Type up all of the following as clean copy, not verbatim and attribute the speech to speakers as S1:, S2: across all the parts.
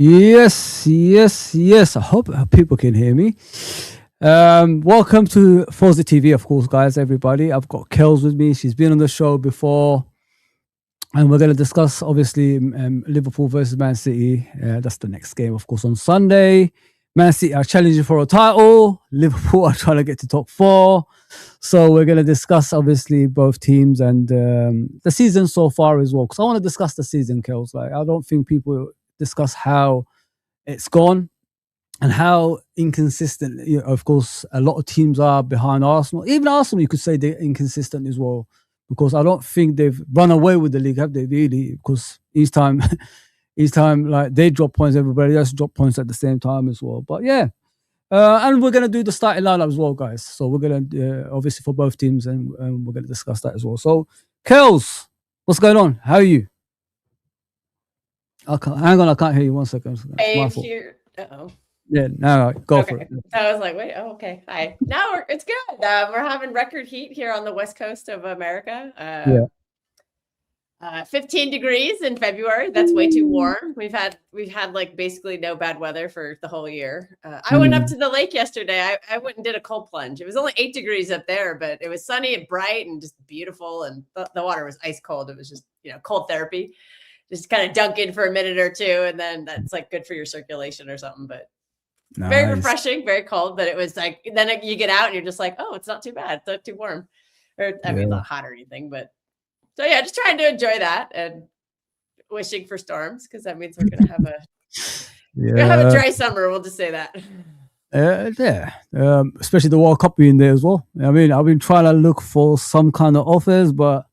S1: Yes. I hope people can hear me. Welcome to Fozi TV, of course, guys, everybody. I've got Kels with me. She's been on the show before. And we're going to discuss, obviously, Liverpool versus Man City. That's the next game, of course, on Sunday. Man City are challenging for a title. Liverpool are trying to get to top 4. So we're going to discuss, obviously, both teams and the season so far as well. Because I want to discuss the season, Kels. Like, I don't think people discuss how it's gone and how inconsistent, of course, a lot of teams are behind Arsenal. Even Arsenal, you could say they're inconsistent as well, because I don't think they've run away with the league, have they, really? Because each time, like, they drop points, everybody else drop points at the same time as well. But yeah, and we're going to do the starting lineup as well, guys. So we're going to, obviously, for both teams, and we're going to discuss that as well. So, Kels, what's going on? How are you? Hang on, I can't hear you. 1 second.
S2: Hey, here. Uh-oh.
S1: Yeah, no, go for it.
S2: I was like, wait, okay. Hi. Now it's good. We're having record heat here on the west coast of America. 15 degrees in February. That's way too warm. We've had like basically no bad weather for the whole year. I went up to the lake yesterday. I went and did a cold plunge. It was only 8 degrees up there, but it was sunny and bright and just beautiful. And the water was ice cold. It was just, cold therapy. Just kind of dunk in for a minute or two, and then that's like good for your circulation or something. But nice. Very refreshing, very cold. But it was like, then you get out and you're just like, oh, it's not too bad. It's not too warm. Or I mean, not hot or anything. But so yeah, just trying to enjoy that and wishing for storms, because that means we're gonna have a dry summer. We'll just say that.
S1: Especially the World Cup being there as well. I mean, I've been trying to look for some kind of offers, but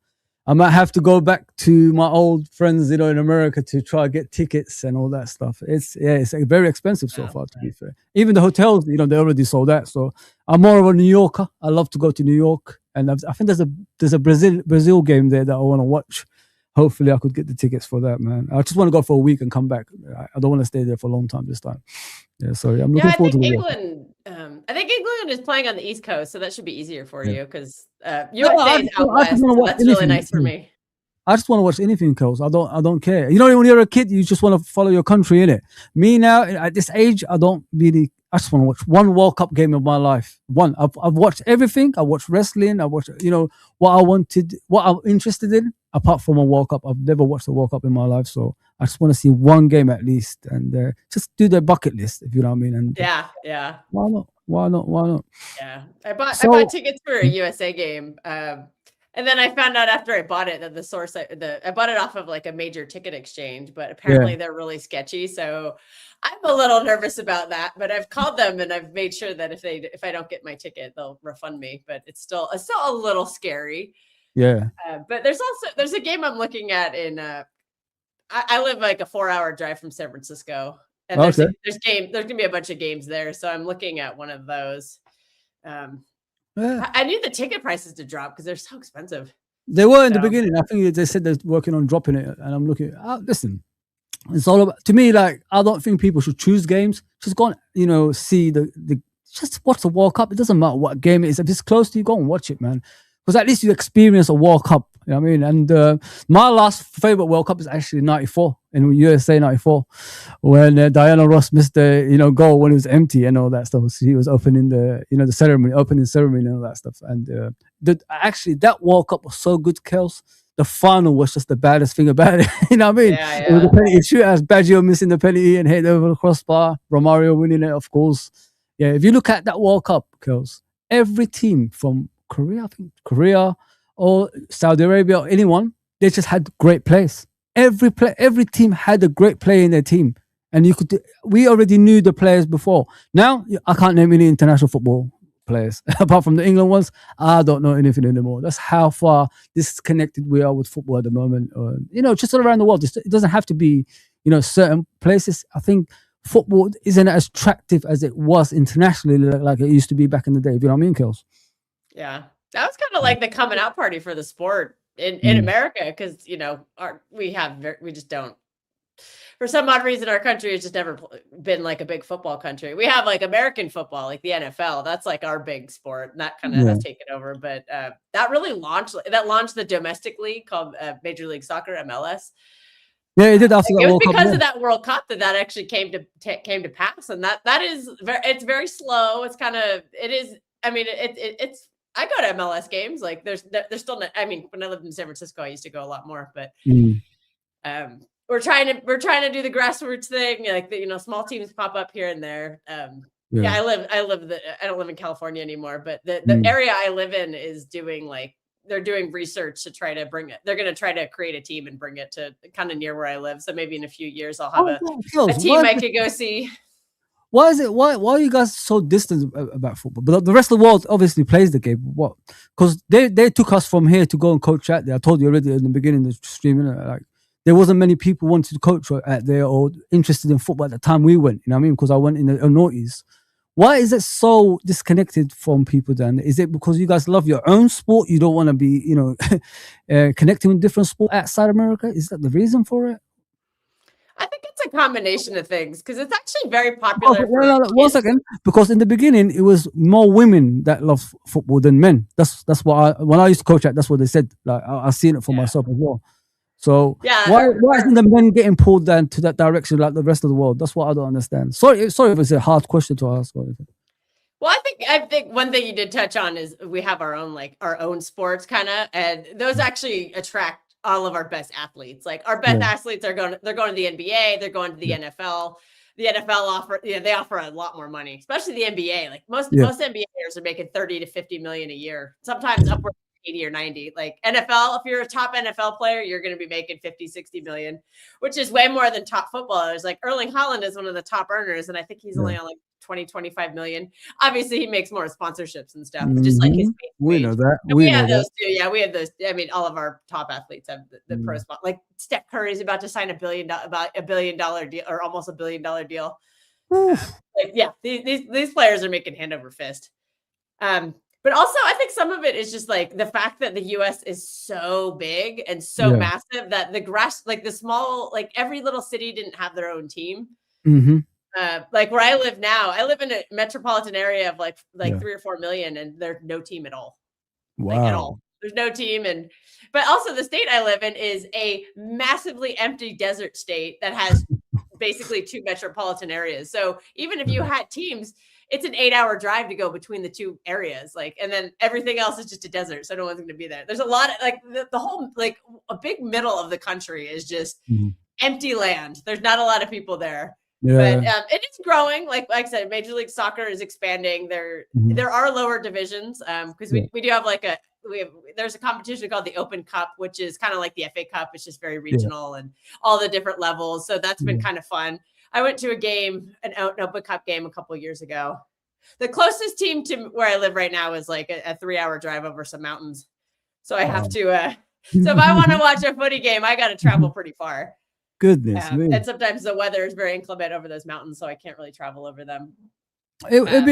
S1: I might have to go back to my old friends, in America, to try to get tickets and all that stuff. It's very expensive so far, to be fair. Even the hotels, they already sold out. So I'm more of a New Yorker. I love to go to New York, and I think there's a Brazil game there that I want to watch. Hopefully, I could get the tickets for that, man. I just want to go for a week and come back. I don't want to stay there for a long time this time. Yeah, so I'm looking forward to
S2: England. I think England is playing on the East Coast, so that should be easier for you, because USA is out west. So that's really nice for me.
S1: I just want to watch anything, Kels. I don't care. When you're a kid, you just want to follow your country, innit? Me now, at this age, I just want to watch one World Cup game of my life. One. I've watched everything. I watched wrestling. I watched, what I wanted, what I'm interested in, apart from a World Cup. I've never watched a World Cup in my life, so I just want to see one game at least, and just do the bucket list, if you know what I mean. And
S2: yeah.
S1: Why not?
S2: Yeah, I bought tickets for a USA game. And And then I found out after I bought it that the source, I bought it off of like a major ticket exchange, but apparently they're really sketchy. So I'm a little nervous about that, but I've called them and I've made sure that if I don't get my ticket, they'll refund me, but it's still a little scary.
S1: Yeah.
S2: But there's a game I'm looking at in, I live like a 4-hour drive from San Francisco, and there's gonna be a bunch of games there. So I'm looking at one of those. I need the ticket prices to drop because they're so expensive.
S1: They were in the beginning. I think they said they're working on dropping it, and I'm looking. Listen, it's all about, to me. Like, I don't think people should choose games. Just go and see the just watch the World Cup. It doesn't matter what game it is. If it's close to you, go and watch it, man. Because at least you experience a World Cup. You know what I mean? And my last favorite World Cup is actually '94 in USA '94, when Diana Ross missed the goal when it was empty and all that stuff. She was opening the opening ceremony and all that stuff. And actually that World Cup was so good, Kels. The final was just the baddest thing about it. You know what I mean?
S2: Yeah.
S1: It was a penalty shootout. Baggio missing the penalty and hit over the crossbar. Romario winning it, of course. Yeah, if you look at that World Cup, Kels, every team from Korea or Saudi Arabia or anyone, they just had great players. Every team had a great player in their team, and we already knew the players before. Now I can't name any international football players apart from the England ones. I don't know anything anymore. That's how far disconnected we are with football at the moment. Just all around the world. It doesn't have to be certain places. I think football isn't as attractive as it was internationally, like it used to be back in the day. You know what I mean, Kels?
S2: Yeah, that was kind of like the coming out party for the sport in America, because we just don't, for some odd reason, our country has just never been like a big football country. We have like American football, like the NFL. That's like our big sport, and that kind of has taken over. But that really launched the domestic league called Major League Soccer, MLS.
S1: Yeah, it did after that
S2: It was
S1: World Cup.
S2: because of that World Cup that actually came to pass, and that is it's very slow. It's kind of I mean, it's. I go to MLS games. Like there's still. I mean, when I lived in San Francisco, I used to go a lot more. But we're trying to do the grassroots thing. Like small teams pop up here and there. I don't live in California anymore, but the area I live in is doing they're doing research to try to bring it. They're going to try to create a team and bring it to kind of near where I live. So maybe in a few years I'll have a team I could go see.
S1: Why are you guys so distant about football? But the rest of the world obviously plays the game. What? Because they took us from here to go and coach out there. I told you already in the beginning of the stream, like there wasn't many people wanted to coach out there or interested in football at the time we went. You know what I mean? Because I went in the noughties. Why is it so disconnected from people then? Is it because you guys love your own sport? You don't want to be, connecting with different sport outside America? Is that the reason for it?
S2: I think it's a combination of things, because it's actually very popular.
S1: One second, because in the beginning it was more women that love football than men. That's what when I used to coach at, that's what they said. Like I've seen it for myself as well. So why isn't the men getting pulled down to that direction like the rest of the world? That's what I don't understand. Sorry if it's a hard question to ask.
S2: Well, I think one thing you did touch on is we have our own sports kind of, and those actually attract all of our best athletes. Like our best athletes they're going to the NBA, they're going to the NFL. The NFL they offer a lot more money, especially the NBA. Like most NBA players are making 30 to 50 million a year, sometimes upwards of 80 or 90. Like NFL, if you're a top NFL player, you're going to be making 50, 60 million, which is way more than top footballers. Like Erling Haaland is one of the top earners, and I think he's only on like 20, 25 million. Obviously he makes more sponsorships and stuff, but just like his
S1: we know that.
S2: We have those too. Yeah, we have those. I mean, all of our top athletes have the pro spot. Like Steph Curry is about to sign about $1 billion deal, or almost $1 billion deal. These players are making hand over fist. But also I think some of it is just like the fact that the US is so big and so massive that the small, like every little city didn't have their own team. Like where I live now, I live in a metropolitan area of like 3 or 4 million, and there's no team at all.
S1: Wow.
S2: Like at all. There's no team. But also the state I live in is a massively empty desert state that has basically 2 metropolitan areas. So even if you had teams, it's an 8-hour drive to go between the 2 areas. And then everything else is just a desert. So no one's going to be there. There's a lot of the whole, a big middle of the country is just empty land. There's not a lot of people there. But it is growing. Like I said, Major League Soccer is expanding. There are lower divisions because we do have like there's a competition called the Open Cup, which is kind of like the FA Cup. It's just very regional and all the different levels. So that's been kind of fun. I went to an Open Cup game a couple of years ago. The closest team to where I live right now is like a 3-hour drive over some mountains. So I have to, so if I want to watch a footy game, I got to travel pretty far.
S1: Goodness.
S2: And sometimes the weather is very inclement over those mountains, so I can't really travel over them.
S1: It'd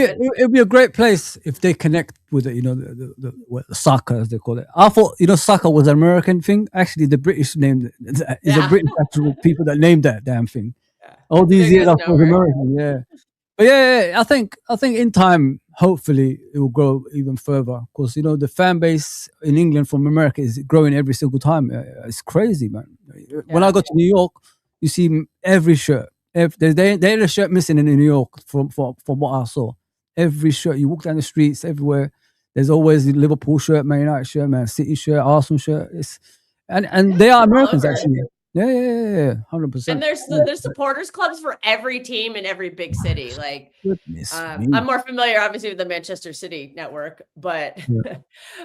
S1: be a great place if they connect with it, the soccer, as they call it. I thought, soccer was an American thing. Actually, the British named it. It's a British actual people that named that damn thing. All these years, I thought it was American, yeah. But I think in time, hopefully, it will grow even further. Because the fan base in England from America is growing every single time. It's crazy, man. When I go to New York, you see every shirt. There's a shirt missing in New York from what I saw. Every shirt, you walk down the streets, everywhere, there's always a Liverpool shirt, Man United shirt, Man City shirt, Arsenal shirt. And they are Americans actually. Yeah, 100%.
S2: And there's supporters clubs for every team in every big city. Like, I'm more familiar, obviously, with the Manchester City network, but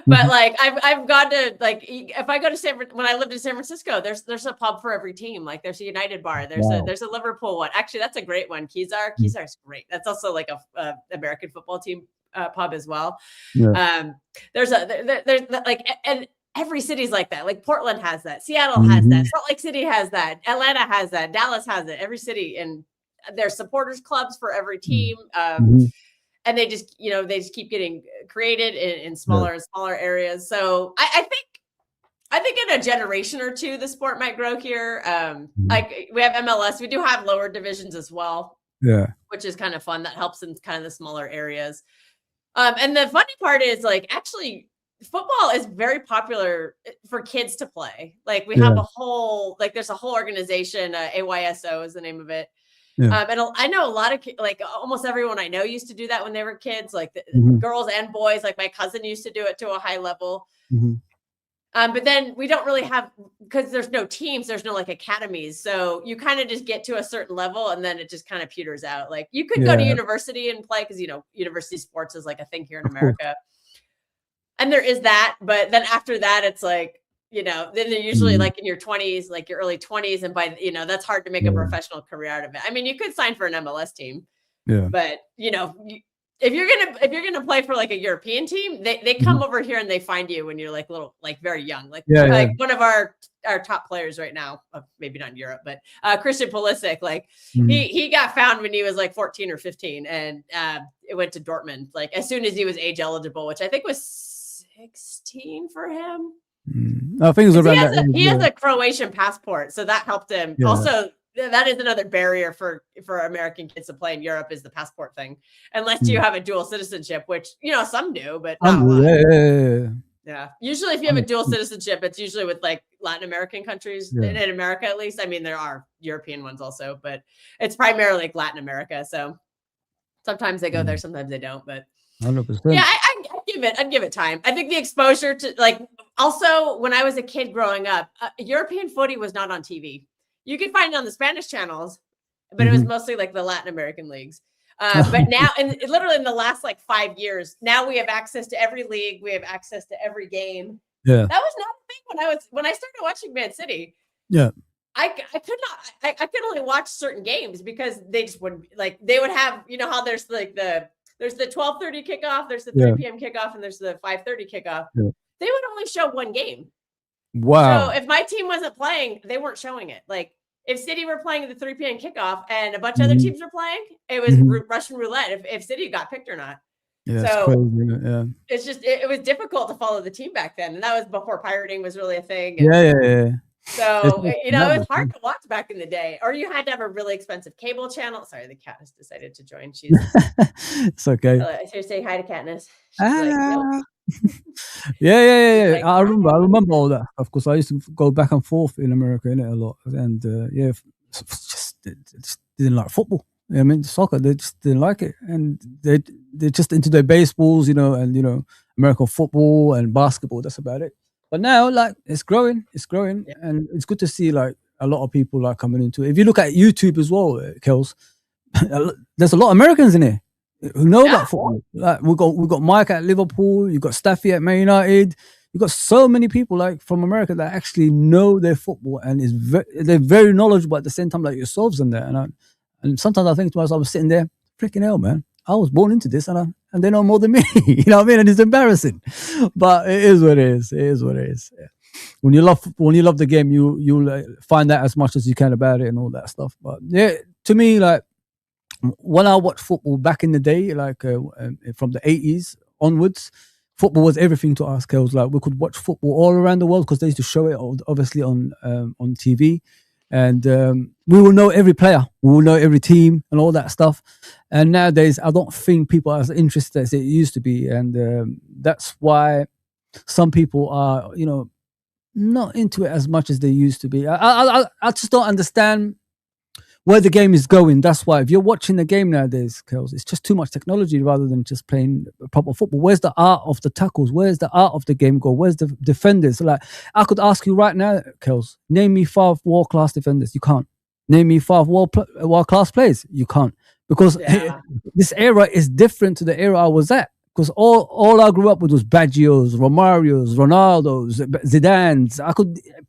S2: but like I've gone to, like, if I go to when I lived in San Francisco, there's a pub for every team. Like, there's a United bar, there's a Liverpool one. Actually, that's a great one. Kezar's great. That's also like a American football team pub as well. There's like, and every city's like that. Like Portland has that. Seattle has that. Salt Lake City has that. Atlanta has that. Dallas has it. Every city, and there's supporters clubs for every team. And they just keep getting created in smaller and smaller areas. So I think in a generation or two, the sport might grow here. Like, we have MLS. We do have lower divisions as well. Yeah, which is kind of fun. That helps in kind of the smaller areas. And the funny part is, like, actually, football is very popular for kids to play. Like, we have there's a whole organization, AYSO is the name of it. And I know a lot of like almost everyone I know used to do that when they were kids, like girls and boys. Like, my cousin used to do it to a high level. But then we don't really have, because there's no teams, there's no like academies. So you kind of just get to a certain level and then it just kind of peters out. Like, you could go to university and play, because, university sports is like a thing here in America. And there is that, but then after that, it's like, then they're usually like in your 20s, like your early 20s. And by, that's hard to make a professional career out of it. I mean, you could sign for an MLS team, but if you're gonna play for like a European team, they come over here and they find you when you're like very young. Like, one of our top players right now, maybe not in Europe, but Christian Pulisic, like he got found when he was like 14 or 15, and it went to Dortmund like as soon as he was age eligible, which I think was 16 for him.
S1: I think it was around
S2: he has a Croatian passport, so that helped him. Also, that is another barrier for American kids to play in Europe, is the passport thing, unless you have a dual citizenship, which some do, but not a lot. Yeah. Usually, if you have a dual citizenship, it's usually with like Latin American countries, in America at least. I mean, there are European ones also, but it's primarily like Latin America. So sometimes they go there, sometimes they don't. But
S1: 100%.
S2: Yeah, I'd give it time. I think the exposure to, like, also when I was a kid growing up, European footy was not on TV. You could find it on the Spanish channels, but it was mostly like the Latin American leagues. But now, and literally in the last like 5 years, now we have access to every league. We have access to every game. Yeah, that was not a thing when I started watching Man City. Yeah, I could not. I could only watch certain games because they just wouldn't, like, they would have, how there's like there's the 12:30 kickoff, there's the 3 p.m. kickoff, and there's the 5:30 kickoff. Yeah. They would only show one game. Wow. So if my team wasn't playing, they weren't showing it. Like, if City were playing the 3 p.m. kickoff and a bunch of other teams were playing, it was Russian roulette if City got picked or not. Yeah, so crazy, it's just, it was difficult to follow the team back then. And that was before pirating was really a thing. And so, it was hard to watch back in the day, or you had to have a really expensive cable channel. Sorry, the cat has decided to join. She's
S1: it's okay.
S2: So say hi to Katniss.
S1: Yeah. I remember all that. Of course, I used to go back and forth in America a lot, and just didn't like football. I mean, soccer, they just didn't like it, and they're just into their baseballs, and American football and basketball. That's about it. But now, like, it's growing, and it's good to see like a lot of people like coming into it. If you look at YouTube as well, Kels, there's a lot of Americans in it. who know about football. Like we got Mike at Liverpool, you got Staffy at Man United, you got so many people like from America that actually know their football and they're very knowledgeable at the same time, like yourselves in there. And sometimes I think to myself, I was sitting there, freaking hell, man, I was born into this, and they know more than me. You know what I mean? And it's embarrassing, but it is what it is. It is what it is. Yeah. When you love the game, you'll find out as much as you can about it and all that stuff. But yeah, to me, like when I watched football back in the day, like from the 80s onwards, football was everything to us, Kels. Like we could watch football all around the world because they used to show it obviously on TV, and we will know every player, we will know every team and all that stuff. And nowadays, I don't think people are as interested as it used to be, and that's why some people are, not into it as much as they used to be. I just don't understand where the game is going. That's why if you're watching the game nowadays, Kels, it's just too much technology rather than just playing proper football. Where's the art of the tackles? Where's the art of the game goal? Where's the defenders? Like I could ask you right now, Kels, name me 5 world class defenders. You can't. Name me 5 world class players. You can't, because this era is different to the era I was at. Because all I grew up with was Baggios, Romarios, Ronaldos, Zidanes.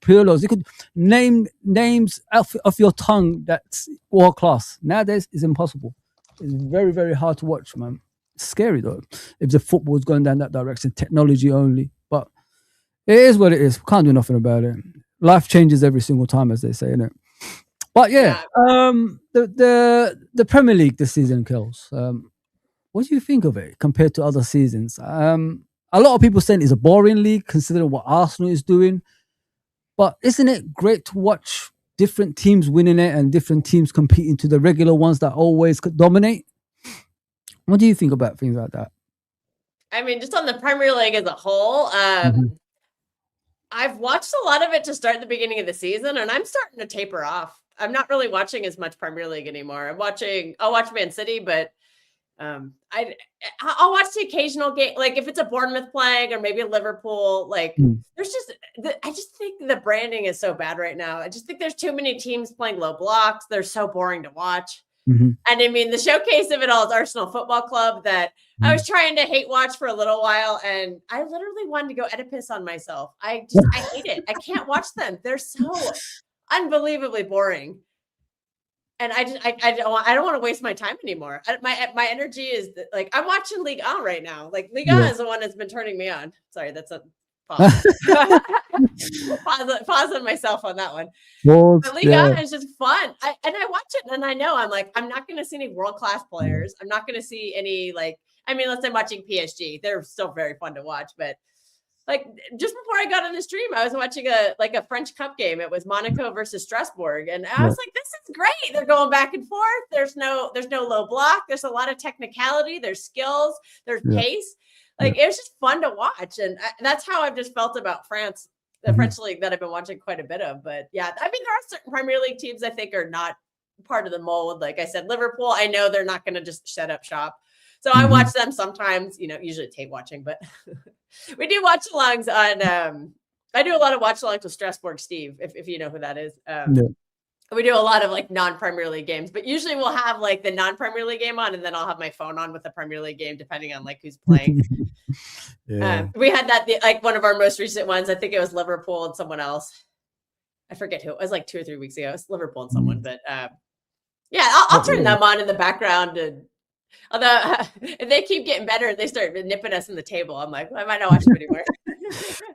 S1: Pirlos. You could name names off your tongue that's world class. Nowadays, it's impossible. It's very, very hard to watch, man. It's scary though, if the football is going down that direction, technology only. But it is what it is. We can't do nothing about it. Life changes every single time, as they say, innit? But the Premier League this season, Kels. What do you think of it compared to other seasons? A lot of people saying it's a boring league considering what Arsenal is doing. But isn't it great to watch different teams winning it and different teams competing to the regular ones that always dominate? What do you think about things like that?
S2: I mean, just on the Premier League as a whole, I've watched a lot of it to start the beginning of the season, and I'm starting to taper off. I'm not really watching as much Premier League anymore. I'll watch Man City, but I'll watch the occasional game, like if it's a Bournemouth playing or maybe a Liverpool. Like there's I just think the branding is so bad right now. I just think there's too many teams playing low blocks. They're so boring to watch. And I mean, the showcase of it all is Arsenal Football Club, that I was trying to hate watch for a little while, and I literally wanted to go Oedipus on myself. I hate it. I can't watch them. They're so unbelievably boring. And I don't want to waste my time anymore. My energy is like, I'm watching Ligue 1 right now. Like Ligue 1 is the one that's been turning me on. Sorry, that's a pause. Pause on myself on that one. But Ligue 1 is just fun. I watch it and I know I'm like, I'm not going to see any world-class players. I'm not going to see any unless I'm watching PSG. They're still very fun to watch, but like just before I got on the stream, I was watching a French Cup game. It was Monaco versus Strasbourg, and I was like, "This is great." They're going back and forth. There's no low block. There's a lot of technicality. There's skills. There's pace. Like it was just fun to watch, and that's how I've just felt about France, the French league that I've been watching quite a bit of. But yeah, I mean, there are certain Premier League teams I think are not part of the mold. Like I said, Liverpool. I know they're not going to just shut up shop. So I watch them sometimes, usually tape watching, but we do watch alongs on, I do a lot of watch alongs with Strasbourg Steve, if you know who that is. We do a lot of like non-Premier League games, but usually we'll have like the non-Premier League game on, and then I'll have my phone on with the Premier League game, depending on like who's playing. We had that, like one of our most recent ones. I think it was Liverpool and someone else. I forget who. It was like 2 or 3 weeks ago. It was Liverpool and someone, but I'll turn them on in the background. And although if they keep getting better and they start nipping us in the table, I'm like, well, I might not watch them anymore.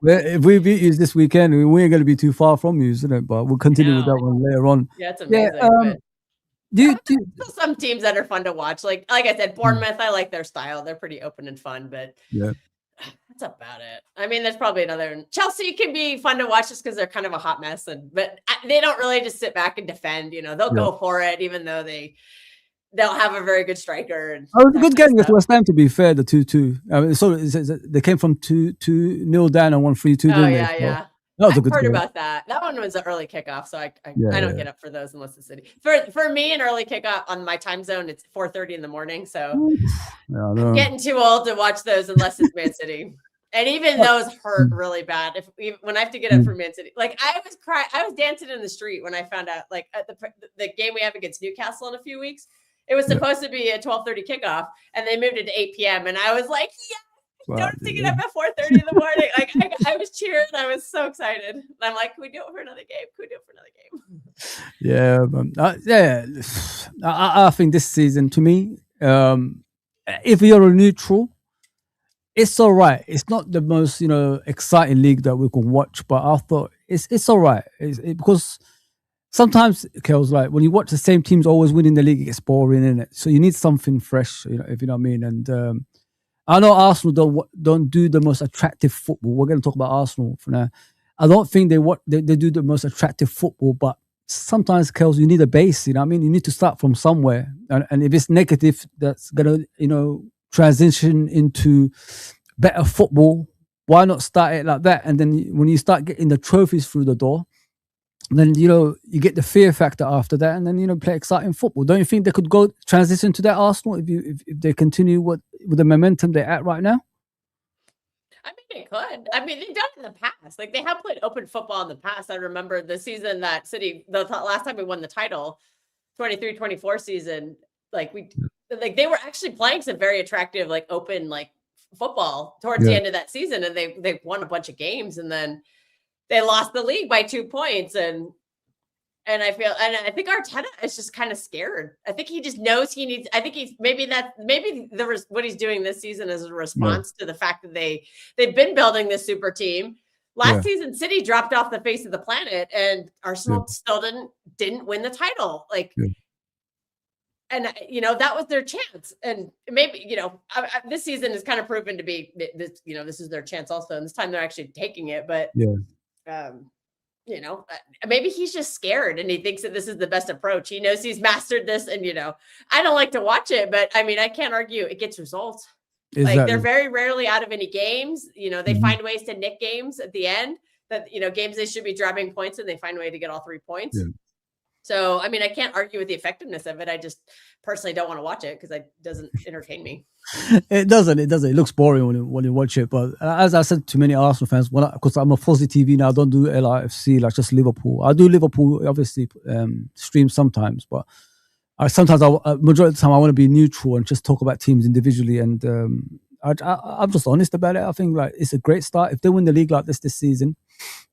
S1: Well, if we beat you this weekend, we ain't going to be too far from you, isn't it? But we'll continue with that one later on.
S2: Yeah, it's amazing. There's some teams that are fun to watch. Like I said, Bournemouth, I like their style. They're pretty open and fun, but that's about it. I mean, there's probably another. Chelsea can be fun to watch just because they're kind of a hot mess, but they don't really just sit back and defend. They'll go for it, even though they'll have a very good striker. And
S1: it was a good game with West Ham, to be fair, the 2-2. I mean, so they came from 2-0 down and 1-3-2.
S2: Yeah. That was a good game. About that. That one was an early kickoff, so I don't get up for those unless it's City. For me, an early kickoff on my time zone, it's 4:30 in the morning. So I'm getting too old to watch those unless it's Man City. And even those hurt really bad. When I have to get up for Man City, like I was dancing in the street when I found out, like at the game we have against Newcastle in a few weeks. It was supposed to be a 12:30 kickoff, and they moved it to 8 p.m. And I was like, yeah, don't have to get up at 4:30 in the morning. Like I was cheering. I was so excited. And I'm like, can we do it for another game? Can we do it for another
S1: game? I think this season, to me, if you're a neutral, it's all right. It's not the most, exciting league that we can watch, but I thought it's all right. Because sometimes, Kels, like when you watch the same teams always winning the league, it gets boring, isn't it? So you need something fresh, if you know what I mean. And I know Arsenal don't do the most attractive football. We're going to talk about Arsenal for now. I don't think they do the most attractive football, but sometimes, Kels, you need a base. You know what I mean? You need to start from somewhere, and if it's negative, that's gonna transition into better football. Why not start it like that? And then when you start getting the trophies through the door, then you get the fear factor after that, and then play exciting football. Don't you think they could go transition to that Arsenal if they continue with the momentum they're at right now?
S2: I mean, they could. I mean, they've done it in the past. Like they have played open football in the past. I remember the season that City, the last time we won the title, 23-24 season. Like they were actually playing some very attractive, like open, like football towards the end of that season, and they won a bunch of games, and then they lost the league by 2 points. And I think Arteta is just kind of scared. I think he just knows he needs. I think what he's doing this season is a response to the fact that they've been building this super team. Last season, City dropped off the face of the planet, and Arsenal still didn't win the title. Like, and that was their chance. And maybe this season is kind of proven to be this. This is their chance also, and this time they're actually taking it. But maybe he's just scared and he thinks that this is the best approach. He knows he's mastered this, and I don't like to watch it, but I mean, I can't argue it gets results. Exactly. Like they're very rarely out of any games. They find ways to nick games at the end that, games they should be dropping points, and they find a way to get all 3 points. Yeah. So, I mean, I can't argue with the effectiveness of it. I just personally don't want to watch it because it doesn't entertain me.
S1: It doesn't. It looks boring when you watch it. But as I said to many Arsenal fans, because I'm a Fozi TV now, I don't do LIFC, like just Liverpool. I do Liverpool, obviously, stream sometimes. But majority of the time, I want to be neutral and just talk about teams individually. And I'm just honest about it. I think like it's a great start. If they win the league like this season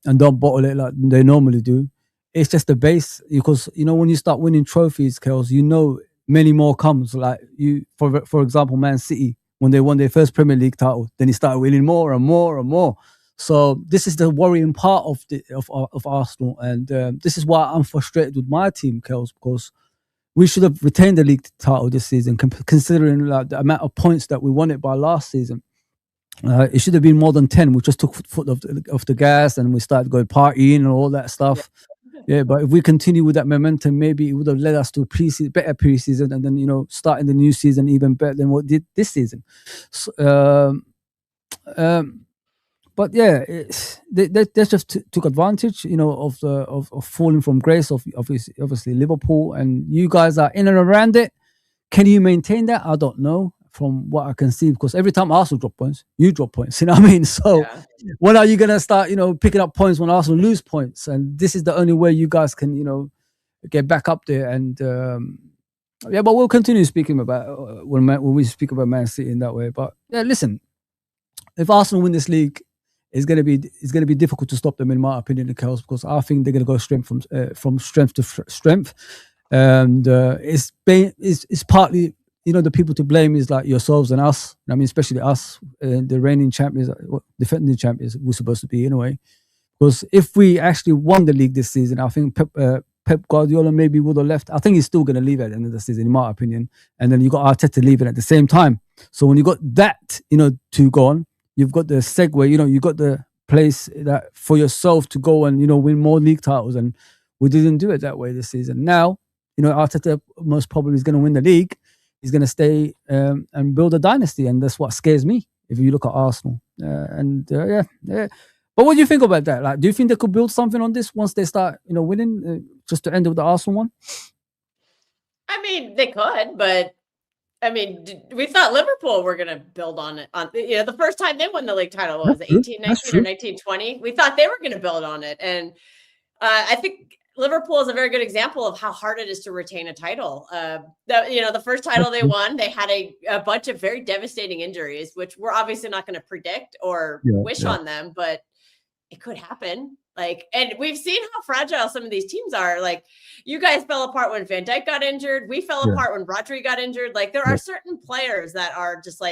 S1: and don't bottle it like they normally do, it's just the base. Because when you start winning trophies, Kels, many more comes. Like for example, Man City, when they won their first Premier League title, then he started winning more and more and more. So this is the worrying part of Arsenal, and this is why I'm frustrated with my team, Kels, because we should have retained the league title this season, considering like the amount of points that we won it by last season. It should have been more than 10. We just took foot off the gas, and we started going partying and all that stuff. Yeah, but if we continue with that momentum, maybe it would have led us to better preseason, and then starting the new season even better than what did this season. So, but yeah, they just took advantage, of falling from grace of obviously Liverpool, and you guys are in and around it. Can you maintain that? I don't know. From what I can see, because every time Arsenal drop points, you drop points. You know what I mean? So when are you gonna start, picking up points when Arsenal lose points? And this is the only way you guys can, get back up there. And but we'll continue speaking about when we speak about Man City in that way. But yeah, listen, if Arsenal win this league, it's gonna be difficult to stop them, in my opinion, Kels, because I think they're gonna go from strength to strength, and it's partly. The people to blame is like yourselves and us. I mean, especially us, the reigning champions, defending champions, we're supposed to be anyway. Because if we actually won the league this season, I think Pep Guardiola maybe would have left. I think he's still going to leave at the end of the season, in my opinion. And then you got Arteta leaving at the same time. So when you got that, to go on, you've got the segue. You got the place that for yourself to go and win more league titles. And we didn't do it that way this season. Now, Arteta most probably is going to win the league. He's going to stay and build a dynasty, and that's what scares me. If you look at Arsenal, yeah. But what do you think about that? Like, do you think they could build something on this once they start, winning, just to end with the Arsenal one?
S2: I mean, they could, but I mean, we thought Liverpool were going to build on it. The first time they won the league title was 18-19 or 19-20. We thought they were going to build on it, and I think Liverpool is a very good example of how hard it is to retain a title. The first title they won, they had a bunch of very devastating injuries, which we're obviously not going to predict or wish on them, but it could happen. And we've seen how fragile some of these teams are. Like, you guys fell apart when Van Dijk got injured. We fell apart when Rodri got injured. Like, there are certain players that are just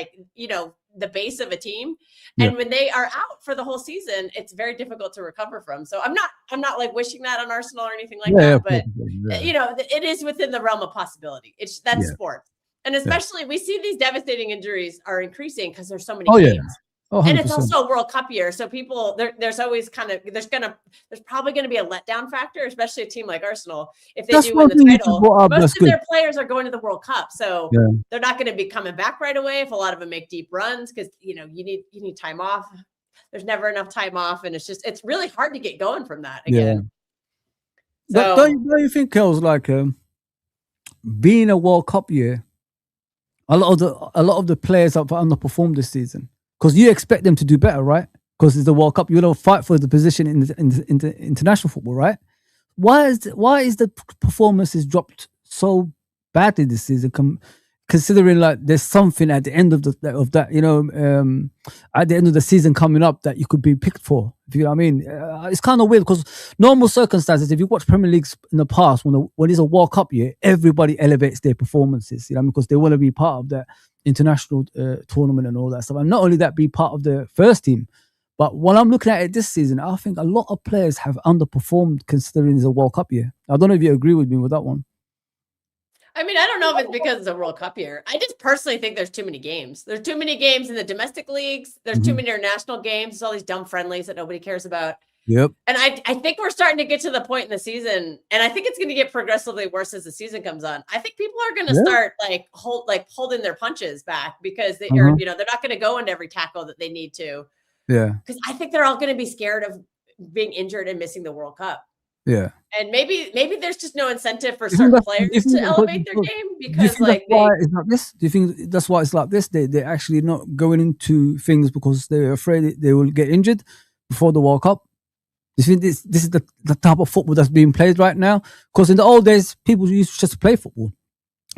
S2: the base of a team. And when they are out for the whole season, it's very difficult to recover from. So I'm not like wishing that on Arsenal or anything like that, but it is within the realm of possibility. That's sports. And especially we see these devastating injuries are increasing because there's so many games.
S1: Oh,
S2: and it's also a World Cup year. So people, there's always there's probably going to be a letdown factor, especially a team like Arsenal. If they do win the title, most of their players are going to the World Cup. So they're not going to be coming back right away if a lot of them make deep runs, because, you need time off. There's never enough time off. And it's really hard to get going from that again.
S1: So, don't you think, Kels, like being a World Cup year, a lot of the players have underperformed this season? Because you expect them to do better, right? Because it's the World Cup. You don't fight for the position in the international football, right? Why is the performances dropped so badly this season? Considering like there's something at the end of that, at the end of the season coming up that you could be picked for. If you know what I mean, it's kind of weird because normal circumstances, if you watch Premier Leagues in the past, when it's a World Cup year, everybody elevates their performances, because they want to be part of that international tournament and all that stuff, and not only that, be part of the first team. But when I'm looking at it this season, I think a lot of players have underperformed considering it's a World Cup year. I don't know if you agree with me with that one.
S2: I mean, I don't know if it's because it's a World Cup year. I just personally think there's too many games. There's too many games in the domestic leagues. There's too many international games. There's all these dumb friendlies that nobody cares about.
S1: Yep.
S2: And I think we're starting to get to the point in the season, and I think it's going to get progressively worse as the season comes on. I think people are going to start holding their punches back, because they're not going to go into every tackle that they need to.
S1: Yeah.
S2: Because I think they're all going to be scared of being injured and missing the World Cup.
S1: Yeah.
S2: And maybe there's just no incentive for certain players to elevate their game, because
S1: why it's like this? Do you think that's why it's like this? They're actually not going into things because they're afraid they will get injured before the World Cup? Do you think this is the type of football that's being played right now? Because in the old days, people used to just play football,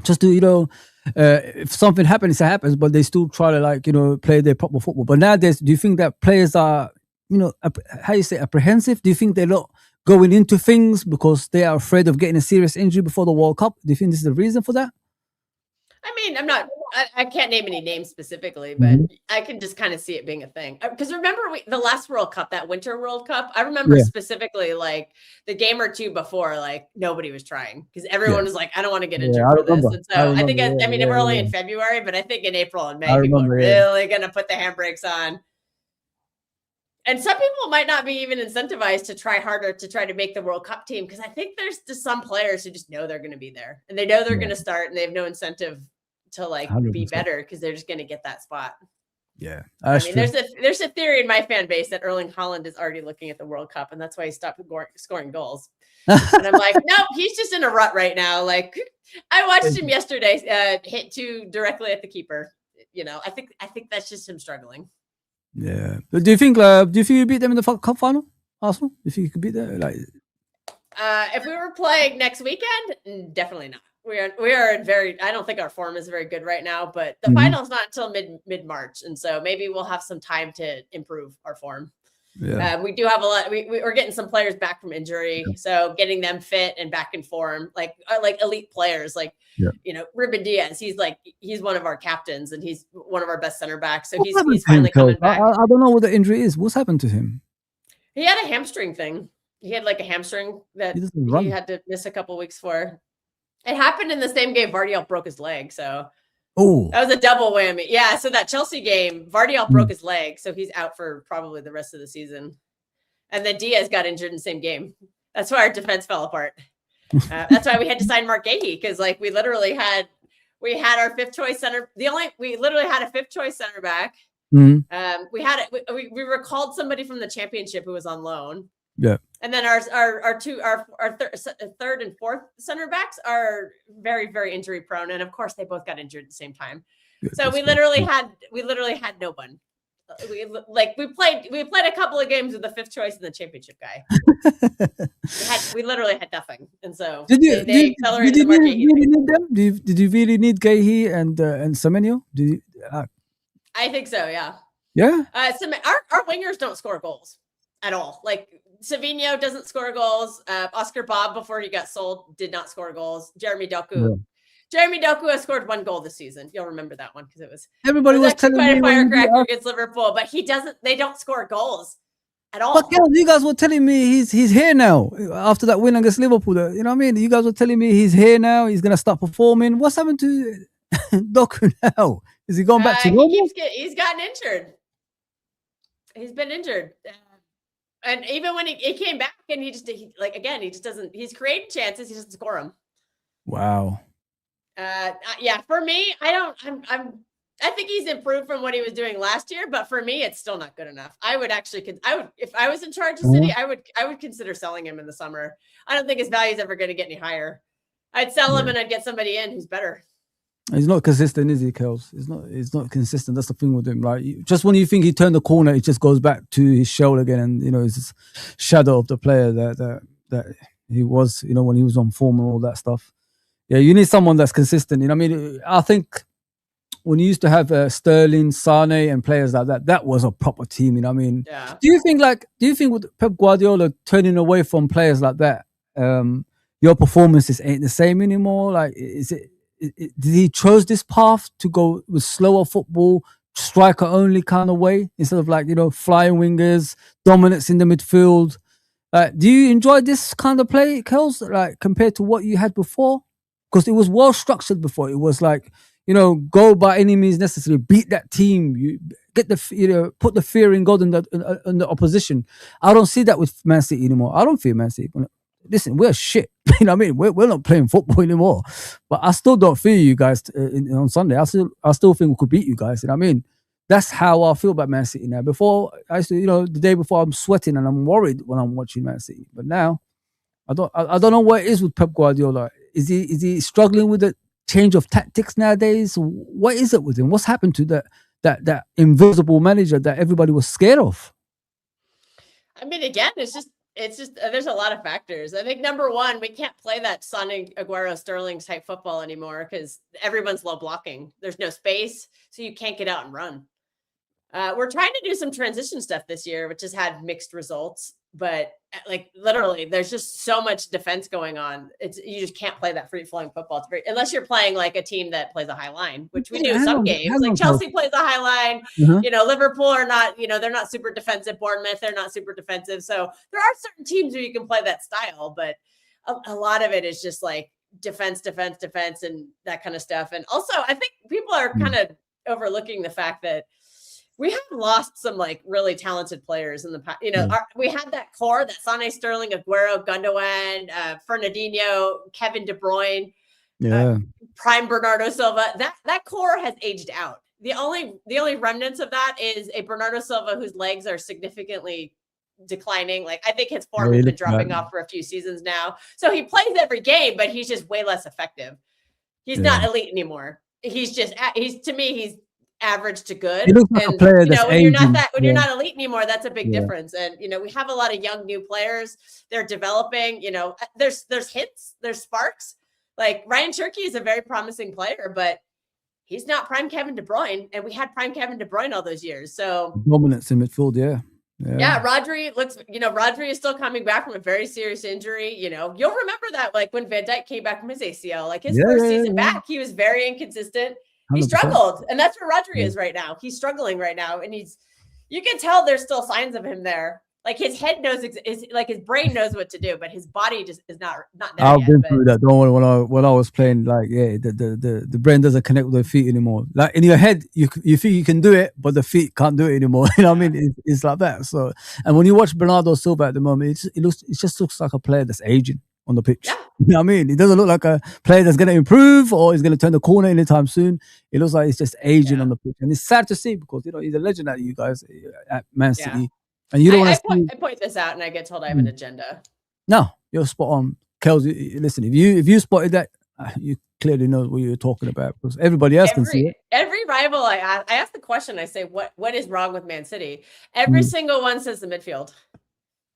S1: just to if something happens, it happens, but they still try to play their proper football. But nowadays, do you think that players are apprehensive? Do you think they're not going into things because they are afraid of getting a serious injury before the World Cup? Do you think this is the reason for that?
S2: I mean, I can't name any names specifically, but I can just kind of see it being a thing. Because remember the last World Cup, that Winter World Cup, I remember specifically the game or two before, nobody was trying because everyone was like, I don't want to get injured for this. And so I think, we're only in February, but I think in April and May, people are really going to put the handbrakes on. And some people might not be even incentivized to try harder to try to make the World Cup team, because I think there's just some players who just know they're going to be there and they know they're going to start, and they have no incentive to 100%. Be better because they're just going to get that spot.
S1: Yeah,
S2: I mean, there's a theory in my fan base that Erling Haaland is already looking at the World Cup, and that's why he stopped scoring goals. And I'm like, no, he's just in a rut right now. I watched him yesterday hit 2 directly at the keeper. I think that's just him struggling.
S1: Yeah. Do you think you beat them in the cup final, Arsenal? Do you think you could beat them?
S2: If we were playing next weekend, definitely not. We are I don't think our form is very good right now, but the final's not until mid-March, and so maybe we'll have some time to improve our form.
S1: Yeah.
S2: We do have a lot. We're getting some players back from injury, so getting them fit and back in form, like elite players, Ruben Diaz. He's one of our captains, and he's one of our best center backs. So he's finally coming back.
S1: I don't know what the injury is. What's happened to him?
S2: He had a hamstring thing. He had a hamstring that he had to miss a couple weeks for. It happened in the same game Vardiel broke his leg, so that was a double whammy. Yeah, so that Chelsea game, Vardiel broke his leg, so he's out for probably the rest of the season. And then Diaz got injured in the same game. That's why our defense fell apart. That's why we had to sign Mark Gahey, because we literally had our 5th choice center. We literally had a 5th choice center back.
S1: Mm-hmm.
S2: We recalled somebody from the championship who was on loan.
S1: Yeah.
S2: And then our third and fourth center backs are very, very injury prone, and of course they both got injured at the same time. So we literally had no one. we played a couple of games with the 5th choice in the championship guy. we literally had nothing, and so they accelerated the market.
S1: Really need them? Did you really need Gahey and Semenyo?
S2: I think so. Yeah.
S1: Yeah.
S2: Our wingers don't score goals at all. Like Savinho doesn't score goals. Oscar Bob, before he got sold, did not score goals. Jeremy Doku. Yeah. Jeremy Doku has scored 1 goal this season. You'll remember that one because it was
S1: everybody was telling
S2: quite a firecracker against Liverpool, but they don't score goals at all.
S1: But you guys were telling me he's here now after that win against Liverpool. You know what I mean? You guys were telling me he's here now. He's gonna start performing. What's happened to Doku now? Is he going back to normal?
S2: He's gotten injured. He's been injured. And even when he came back and he just doesn't, he's creating chances. He doesn't score them.
S1: Wow.
S2: Yeah, for me, I think he's improved from what he was doing last year, but for me, it's still not good enough. If I was in charge of City, I would consider selling him in the summer. I don't think his value is ever going to get any higher. I'd sell him and I'd get somebody in who's better.
S1: He's not consistent, is he, Kels? He's not consistent. That's the thing with him. Like, just when you think he turned the corner, it just goes back to his shell again, and it's this shadow of the player that he was, when he was on form and all that stuff. Yeah, you need someone that's consistent. I mean, I think when you used to have Sterling, Sane, and players like that, that was a proper team. I mean,
S2: yeah.
S1: Do you think with Pep Guardiola turning away from players like that, your performances ain't the same anymore? Like, did he chose this path to go with slower football, striker only kind of way, instead of flying wingers, dominance in the midfield? Do you enjoy this kind of play, Kels, compared to what you had before? Because it was well structured before. It was go by any means necessary, beat that team, you get put the fear in God in the opposition. I don't see that with Man City anymore. I don't fear Man City. Listen, we're shit. You know what I mean? We're not playing football anymore. But I still don't fear you guys on Sunday. I still think we could beat you guys. You know what I mean? That's how I feel about Man City now. Before, I used to, the day before, I'm sweating and I'm worried when I'm watching Man City. But now, I don't know what it is with Pep Guardiola. Is he struggling with the change of tactics nowadays? What is it with him? What's happened to that invisible manager that everybody was scared of?
S2: I mean, again, it's just there's a lot of factors. I think number one, we can't play that Sonny Aguero Sterling type football anymore because everyone's low blocking. There's no space, so you can't get out and run. We're trying to do some transition stuff this year, which has had mixed results. But literally, there's just so much defense going on. You just can't play that free flowing football unless you're playing a team that plays a high line, which we do some games. Like Chelsea plays a high line. Mm-hmm. Liverpool are not. They're not super defensive. Bournemouth, they're not super defensive. So there are certain teams where you can play that style, but a lot of it is just defense, and that kind of stuff. And also, I think people are kind of overlooking the fact that we have lost some really talented players in the past. We had that core, that Sane, Sterling, Aguero, Gundogan, Fernandinho, Kevin De Bruyne, prime Bernardo Silva. That core has aged out. The only remnants of that is a Bernardo Silva whose legs are significantly declining. I think his form has been dropping off for a few seasons now. So he plays every game, but he's just way less effective. He's not elite anymore. He's average to good.
S1: Like a player
S2: when you're not elite anymore, that's a big difference. And we have a lot of young new players. They're developing. There's hits, there's sparks. Ryan Cherky is a very promising player, but he's not prime Kevin De Bruyne, and we had prime Kevin De Bruyne all those years. So
S1: dominance in midfield,
S2: Rodri looks. Rodri is still coming back from a very serious injury. You'll remember that when Van Dijk came back from his ACL, his first season back, he was very inconsistent. 100%. He struggled, and that's where Rodri is right now. He's struggling right now, and you can tell there's still signs of him there. His head knows, his brain knows what to do, but his body just is not there.
S1: I've been through that. Don't worry. When I was playing, the brain doesn't connect with the feet anymore. In your head, you think you can do it, but the feet can't do it anymore. You know what I mean? It's like that. So, and when you watch Bernardo Silva at the moment, it just looks like a player that's aging on the pitch.
S2: Yeah.
S1: You know what I mean? It doesn't look like a player that's going to improve or is going to turn the corner anytime soon. It looks like it's just aging on the pitch. And it's sad to see because, he's a legend at you guys at Man City. And you don't want to
S2: I point this out and I get told I have an agenda.
S1: No, you're spot on. Kels, listen, if you spotted that, you clearly know what you're talking about because everybody else can see it.
S2: Every rival I ask the question, I say, what is wrong with Man City? Every single one says the midfield.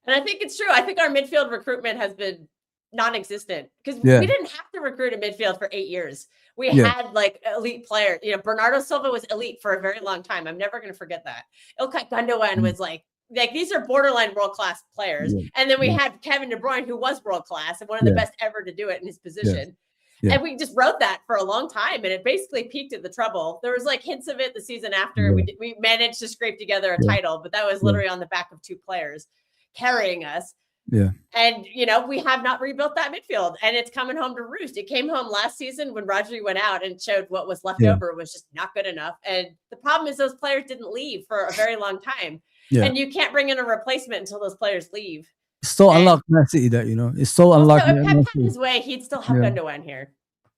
S2: And I think it's true. I think our midfield recruitment has been non-existent because we didn't have to recruit a midfield for 8 years. We had like elite players. You know, Bernardo Silva was elite for a very long time. I'm never going to forget that. Ilkay Gundogan was like these are borderline world-class players. And then we had Kevin De Bruyne, who was world-class and one of the best ever to do it in his position. And we just wrote that for a long time, and it basically peaked at the treble. There was like hints of it the season after. We managed to scrape together a title, but that was literally on the back of 2 players carrying us. And, you know, we have not rebuilt that midfield, and it's coming home to roost. It came home last season when Rodri went out and showed what was left over was just not good enough. And the problem is those players didn't leave for a very long time. And you can't bring in a replacement until those players leave.
S1: It's so unlike Man City that, you know, it's so unlike.
S2: If Pep had his way, he'd still have Gundogan here.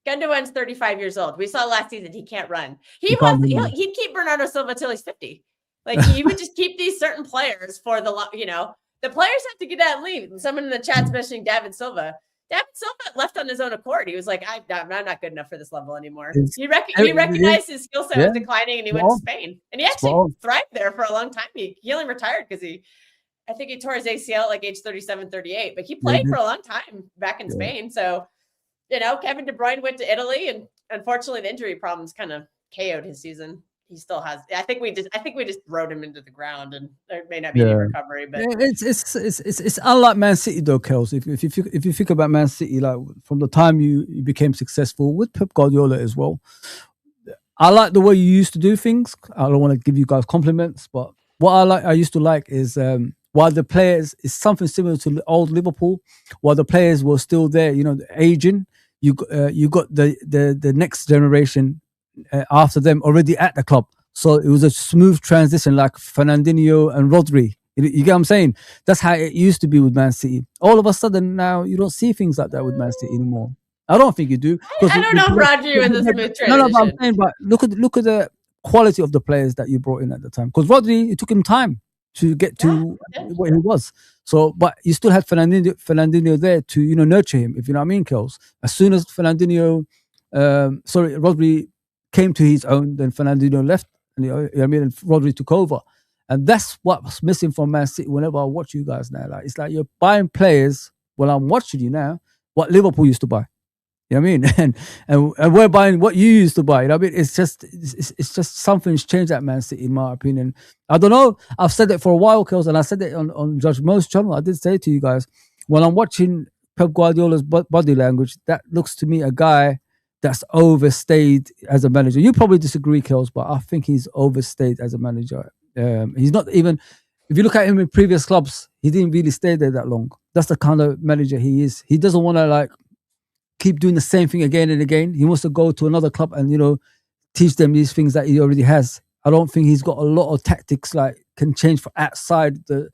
S2: Gundogan's 35 years old. We saw last season he can't run. He'd keep Bernardo Silva till he's 50. Like he would just keep these certain players for the, you know, the players have to get out and leave. And someone in the chat's mentioning David Silva. David Silva left on his own accord. He was like, I'm not good enough for this level anymore. He recognized his skill set was declining, and he went to Spain. And he actually thrived there for a long time. He only retired because I think he tore his ACL at like age 37, 38. But he played for a long time back in Spain. So, you know, Kevin De Bruyne went to Italy, and unfortunately the injury problems kind of KO'd his season. He still has. I think we just rode him into the ground, and there may not be any recovery. But
S1: it's unlike Man City though, Kels. If you think about Man City, like from the time you became successful with Pep Guardiola as well, I like the way you used to do things. I don't want to give you guys compliments, but what I used to like is while the players is something similar to old Liverpool, while the players were still there, you know, aging, you got the next generation after them already at the club. So it was a smooth transition like Fernandinho and Rodri. You get what I'm saying? That's how it used to be with Man City. All of a sudden now you don't see things like that with Man City anymore. I don't think you do.
S2: I don't know if Rodri was a smooth transition.
S1: No, but I'm saying, but look at the quality of the players that you brought in at the time. Because Rodri, it took him time to get to what he was. So, but you still had Fernandinho there to, you know, nurture him, if you know what I mean, Kels. As soon as Rodri came to his own, then Fernandinho left, and and Rodri took over. And that's what's missing from Man City whenever I watch you guys now. Like, it's like you're buying players, well, I'm watching you now, what Liverpool used to buy. You know what I mean? And we're buying what you used to buy. You know what I mean? It's just something's changed at Man City, in my opinion. I don't know. I've said it for a while, Kels, and I said it on Judge Mo's channel. I did say to you guys, when I'm watching Pep Guardiola's body language, that looks to me a guy that's overstayed as a manager. You probably disagree, Kels, but I think he's overstayed as a manager. He's not even, if you look at him in previous clubs, he didn't really stay there that long. That's the kind of manager he is. He doesn't want to like keep doing the same thing again and again. He wants to go to another club and, you know, teach them these things that he already has. I don't think he's got a lot of tactics like can change for outside the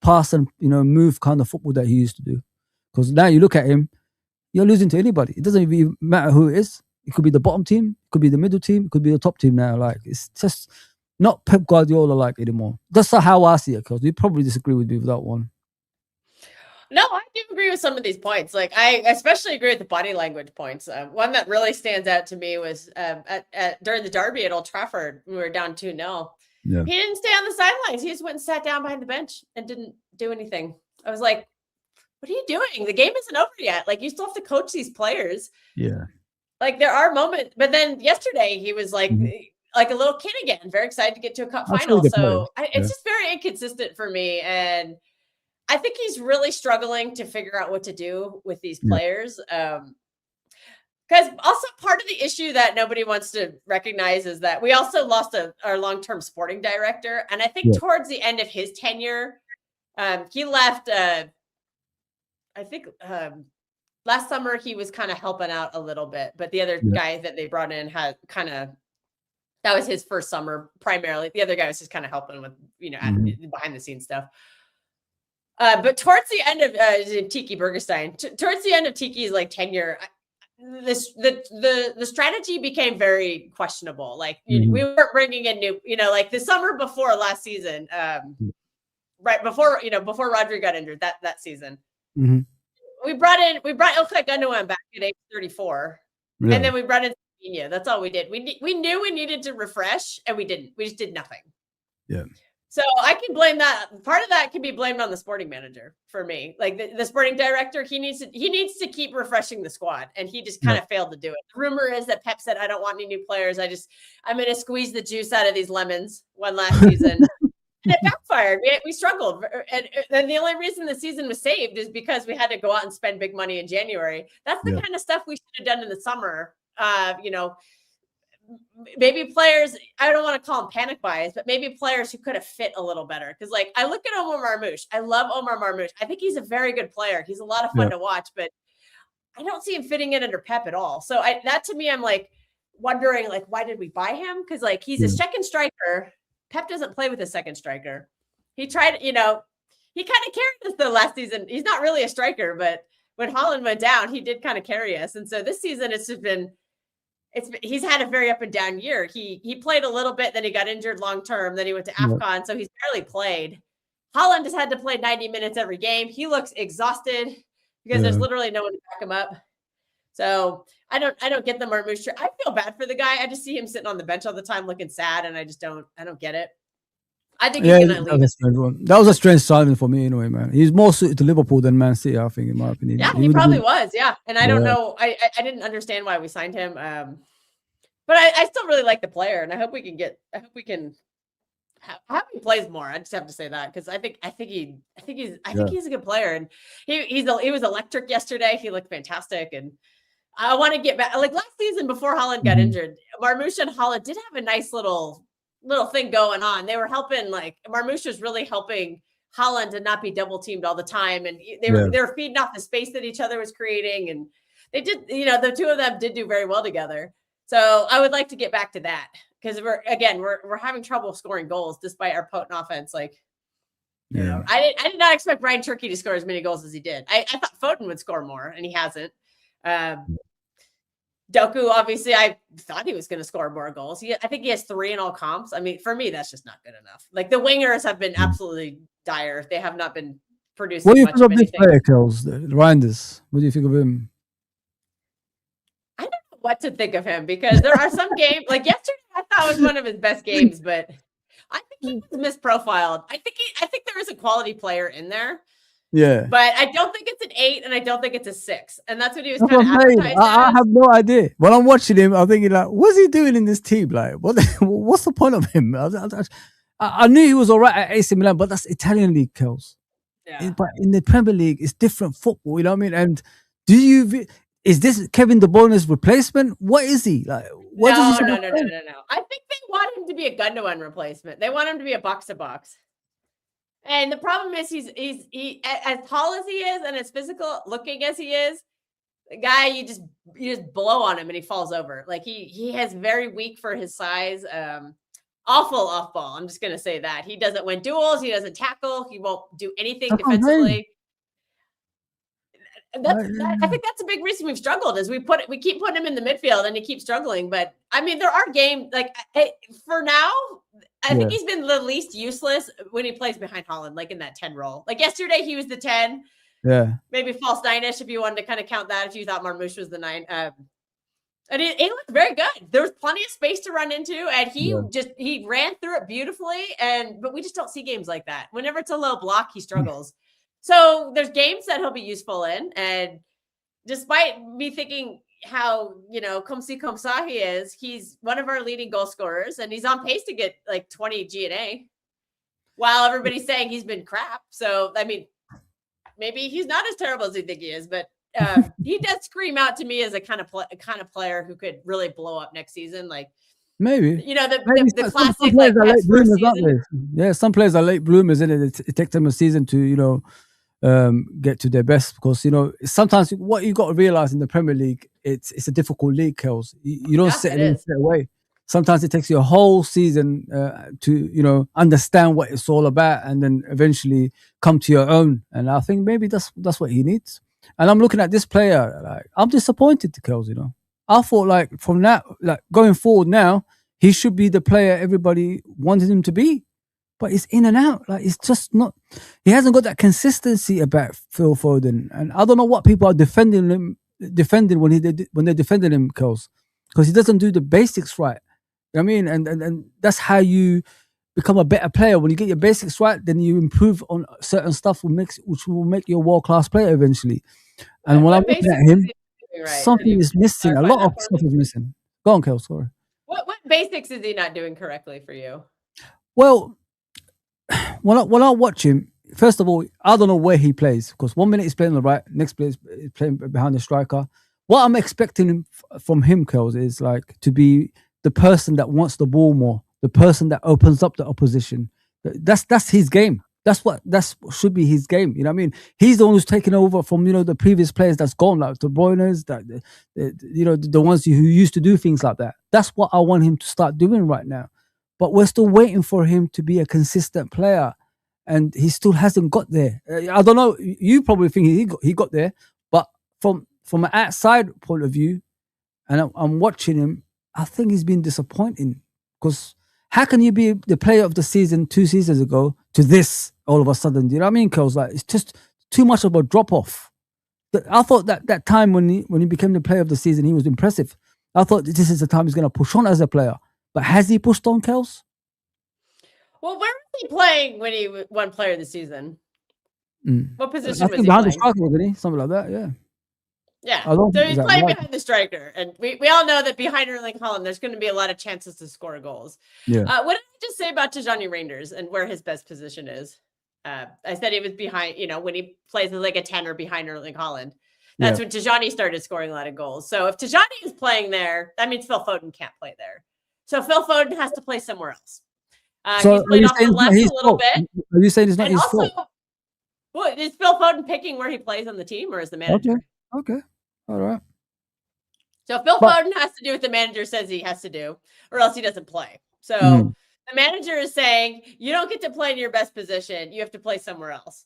S1: pass and, you know, move kind of football that he used to do. Because now you look at him, you're losing to anybody. It doesn't even matter who it is. It could be the bottom team, it could be the middle team, it could be the top team now. Like, it's just not Pep Guardiola like anymore. That's how I see it, because you probably disagree with me with that one.
S2: No, I do agree with some of these points. Like, I especially agree with the body language points. One that really stands out to me was during the derby at Old Trafford, we were down 2-0.
S1: Yeah.
S2: He didn't stay on the sidelines. He just went and sat down behind the bench and didn't do anything. I was like, what are you doing? The game isn't over yet. Like, you still have to coach these players.
S1: Yeah.
S2: Like, there are moments. But then yesterday, he was like, like a little kid again, very excited to get to a cup final. So it's just very inconsistent for me. And I think he's really struggling to figure out what to do with these players. Because also part of the issue that nobody wants to recognize is that we also lost our long-term sporting director. And I think towards the end of his tenure, he left, I think last summer he was kind of helping out a little bit. But the other guy that they brought in had kind of, that was his first summer primarily. The other guy was just kind of helping with, you know, behind the scenes stuff. But towards the end of Tiki Bergestein, towards the end of Tiki's like tenure, the strategy became very questionable. Like, we weren't bringing in new, you know, like the summer before last season, right before, you know, before Rodri got injured that season, we brought Ilkay Gundogan back at age 34. And then we brought in Fabinho. That's all we did. We knew we needed to refresh, and we didn't. We just did nothing.
S1: Yeah.
S2: So I can blame that. Part of that can be blamed on the sporting manager for me. Like the sporting director, he needs to keep refreshing the squad, and he just kind of failed to do it. The rumor is that Pep said, "I don't want any new players. I'm going to squeeze the juice out of these lemons." One last season, and it backfired. We struggled, and the only reason the season was saved is because we had to go out and spend big money in January. That's the kind of stuff we should have done in the summer. Maybe players, I don't want to call them panic buys, but maybe players who could have fit a little better. Because, like, I look at Omar Marmoush. I love Omar Marmoush. I think he's a very good player. He's a lot of fun to watch, but I don't see him fitting in under Pep at all. So that to me, I'm like wondering, like, why did we buy him? Because, like, he's a second striker. Pep doesn't play with a second striker. He tried, he kind of carried us the last season. He's not really a striker, but when Haaland went down, he did kind of carry us. And so this season, it's just been. He's had a very up and down year. He played a little bit, then he got injured long term. Then he went to AFCON, so he's barely played. Haaland has had to play 90 minutes every game. He looks exhausted because there's literally no one to back him up. So I don't get the Marmoush. I feel bad for the guy. I just see him sitting on the bench all the time, looking sad, and I don't get it. I think he's gonna leave.
S1: That was a strange signing for me, anyway, man. He's more suited to Liverpool than Man City, I think, in my opinion.
S2: Yeah, he probably was. Yeah, and I don't know. I didn't understand why we signed him. But I still really like the player, and I hope we can have him plays more. I just have to say that because I think he's a good player, and he was electric yesterday. He looked fantastic, and I want to get back. Like last season before Haaland got injured, Marmoush and Haaland did have a nice little thing going on. They were helping, like Marmoush was really helping Haaland to not be double teamed all the time. And they were feeding off the space that each other was creating. And they did, the two of them did do very well together. So I would like to get back to that because we're having trouble scoring goals despite our potent offense. Like, I did not expect Brian Turkey to score as many goals as he did. I thought Foden would score more and he hasn't. Doku, obviously, I thought he was going to score more goals. I think he has 3 in all comps. I mean, for me, that's just not good enough. Like the wingers have been absolutely dire. They have not been producing.
S1: What do you think of this player, Kels? Reinders? What do you think of him?
S2: I don't know what to think of him because there are some games like yesterday. I thought was one of his best games, but I think he was misprofiled. I think there is a quality player in there.
S1: Yeah,
S2: but I don't think it's an 8, and I don't think it's a 6, and that's what he was kind of advertised.
S1: I have no idea. When I'm watching him, I'm thinking like, what's he doing in this team? Like, what's the point of him? I knew he was all right at AC Milan, but that's Italian league, Kels. Yeah. But in the Premier League, it's different football. You know what I mean? And is this Kevin De Bruyne's replacement? What is he like?
S2: No. I think they want him to be a gun-to-one replacement. They want him to be a box-to-box. And the problem is he as tall as he is and as physical looking as he is, the guy you just blow on him and he falls over. Like he has very weak for his size, awful off ball. I'm just gonna say that. He doesn't win duels, he doesn't tackle, he won't do anything defensively. I think that's a big reason we've struggled is we keep putting him in the midfield and he keeps struggling. But I mean, there are games like for now. I think he's been the least useless when he plays behind Haaland, like in that 10 role. Like yesterday, he was the 10.
S1: Yeah.
S2: Maybe false 9-ish if you wanted to kind of count that, if you thought Marmoush was the 9. And he looked very good. There was plenty of space to run into, and he ran through it beautifully. But we just don't see games like that. Whenever it's a low block, he struggles. So there's games that he'll be useful in. And despite me thinking how come see come saw he is, he's one of our leading goal scorers and he's on pace to get like 20 G&A while everybody's saying he's been crap. So I mean, maybe he's not as terrible as you think he is, but he does scream out to me as a kind of player who could really blow up next season. Like
S1: maybe
S2: the classic like first season.
S1: Yeah, some players are late bloomers, and it takes them a season to get to their best because sometimes what you got to realize in the Premier League, it's a difficult league, Kels. You don't set it in straight away. Sometimes it takes you a whole season to understand what it's all about, and then eventually come to your own. And I think maybe that's what he needs. And I'm looking at this player, like I'm disappointed to Kels. I thought like from now, like going forward now, he should be the player everybody wanted him to be. But it's in and out. Like it's just not. He hasn't got that consistency about Phil Foden, and I don't know what people are defending him defending when they defended him, Kels, because he doesn't do the basics right. You know what I mean, and that's how you become a better player. When you get your basics right, then you improve on certain stuff, which will make you a world class player eventually. And when I'm looking at him, something is missing. A lot of stuff is missing. Go on, Kels. Sorry.
S2: What basics is he not doing correctly for you?
S1: Well, when I watch him, first of all, I don't know where he plays, because 1 minute he's playing on the right, next minute he's playing behind the striker. What I'm expecting from him, Kels, is like to be the person that wants the ball more, the person that opens up the opposition. That's his game. That's what should be his game. You know what I mean? He's the one who's taken over from the previous players that's gone, like the Bruyners, the ones who used to do things like that. That's what I want him to start doing right now. But we're still waiting for him to be a consistent player, and he still hasn't got there. I don't know. You probably think he got there, but from an outside point of view, and I'm watching him, I think he's been disappointing. Because how can you be the player of the season 2 seasons ago to this all of a sudden? You know what I mean, Kels? Like, it's just too much of a drop off. I thought that time when he became the player of the season, he was impressive. I thought this is the time he's going to push on as a player. But has he pushed on, Kels?
S2: Well, where was he playing when he won Player of the Season? What position was he
S1: behind
S2: playing?
S1: the striker, wasn't he? Something like that, yeah.
S2: Yeah, so he's playing behind the striker. And we all know that behind Erling Haaland, there's going to be a lot of chances to score goals.
S1: Yeah.
S2: What did I just say about Tijani Reinders and where his best position is? I said he was behind, when he plays as like a 10 or behind Erling Haaland. That's when Tijani started scoring a lot of goals. So if Tijani is playing there, that means Phil Foden can't play there. So Phil Foden has to play somewhere else.
S1: So
S2: he's played off the left a little bit.
S1: Are you saying it's not his fault?
S2: Well, is Phil Foden picking where he plays on the team, or is the manager?
S1: Okay. All right.
S2: So Phil Foden has to do what the manager says he has to do, or else he doesn't play. So the manager is saying, you don't get to play in your best position. You have to play somewhere else.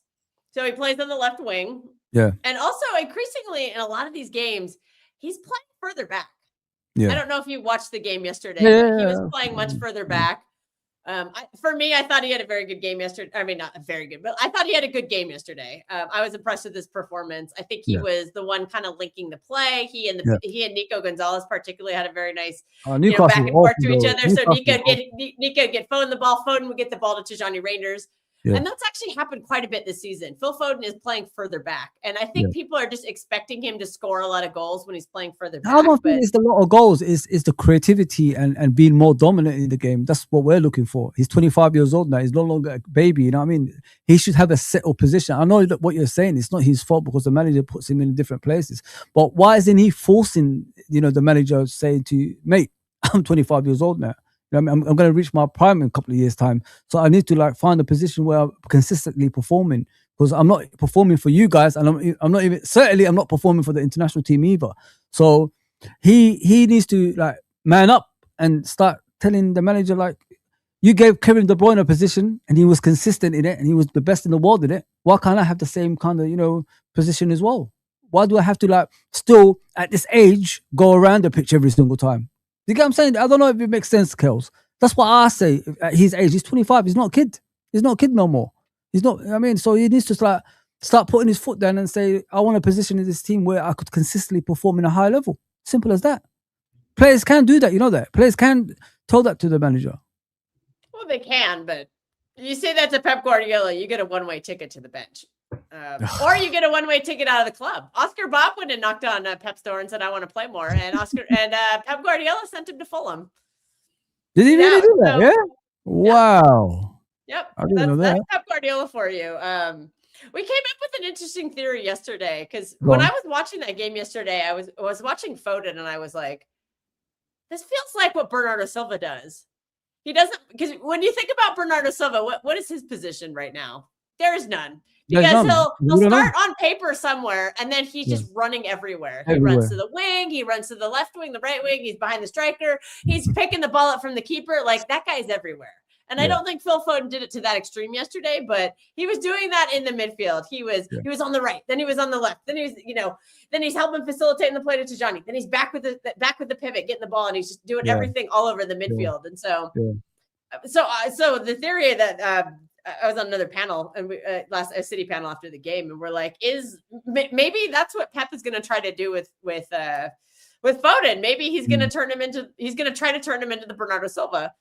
S2: So he plays on the left wing.
S1: Yeah.
S2: And also, increasingly, in a lot of these games, he's playing further back.
S1: Yeah.
S2: I don't know if you watched the game yesterday, but he was playing much further back. For me, I thought he had a very good game yesterday. I mean, not very good, but I thought he had a good game yesterday. I was impressed with his performance. I think he was the one kind of linking the play. He and Nico Gonzalez particularly had a very nice back and forth to each other. So Nico get Foden the ball. Foden would get the ball to Tijani Reinders. Yeah. And that's actually happened quite a bit this season. Phil Foden is playing further back. And I think people are just expecting him to score a lot of goals when he's playing further back.
S1: I don't think it's a lot of goals. It's the creativity and being more dominant in the game. That's what we're looking for. He's 25 years old now. He's no longer a baby. You know what I mean? He should have a settled position. I know that what you're saying, it's not his fault because the manager puts him in different places. But why isn't he forcing, the manager saying to, mate, I'm 25 years old now. I'm going to reach my prime in a couple of years' time. So I need to find a position where I'm consistently performing, because I'm not performing for you guys, and I'm not performing for the international team either. So he needs to man up and start telling the manager, you gave Kevin De Bruyne a position and he was consistent in it and he was the best in the world in it. Why can't I have the same kind of position as well? Why do I have to still at this age go around the pitch every single time? You get what I'm saying? I don't know if it makes sense, Kels. That's what I say. At his age, he's 25. He's not a kid. He's not a kid no more. He's not. I mean, so he needs to start putting his foot down and say, I want a position in this team where I could consistently perform in a high level. Simple as that. Players can do that. You know that. Players can tell that to the manager.
S2: Well, they can, but you say that to Pep Guardiola, you get a one-way ticket to the bench. Or you get a one-way ticket out of the club. Oscar Bob went and knocked on Pep's door and said, "I want to play more." And Pep Guardiola sent him to Fulham.
S1: Did he really do that? Yeah. Wow.
S2: Yep. That's Pep Guardiola for you. We came up with an interesting theory yesterday, because when I was watching that game yesterday, I was watching Foden and I was like, this feels like what Bernardo Silva does. He doesn't, because when you think about Bernardo Silva, what is his position right now? There is none. Because he'll start on paper somewhere, and then he's just running everywhere. He runs to the wing, he runs to the left wing, the right wing, he's behind the striker, he's picking the ball up from the keeper. That guy's everywhere. And I don't think Phil Foden did it to that extreme yesterday, but he was doing that in the midfield. He was on the right, then he was on the left, then he was, then he's helping facilitating the play to Tijani, then he's back with the pivot, getting the ball, and he's just doing everything all over the midfield. And so the theory that I was on another panel and a city panel after the game, and we're like, maybe that's what Pep is going to try to do with Foden. Maybe he's going to try to turn him into the Bernardo Silva.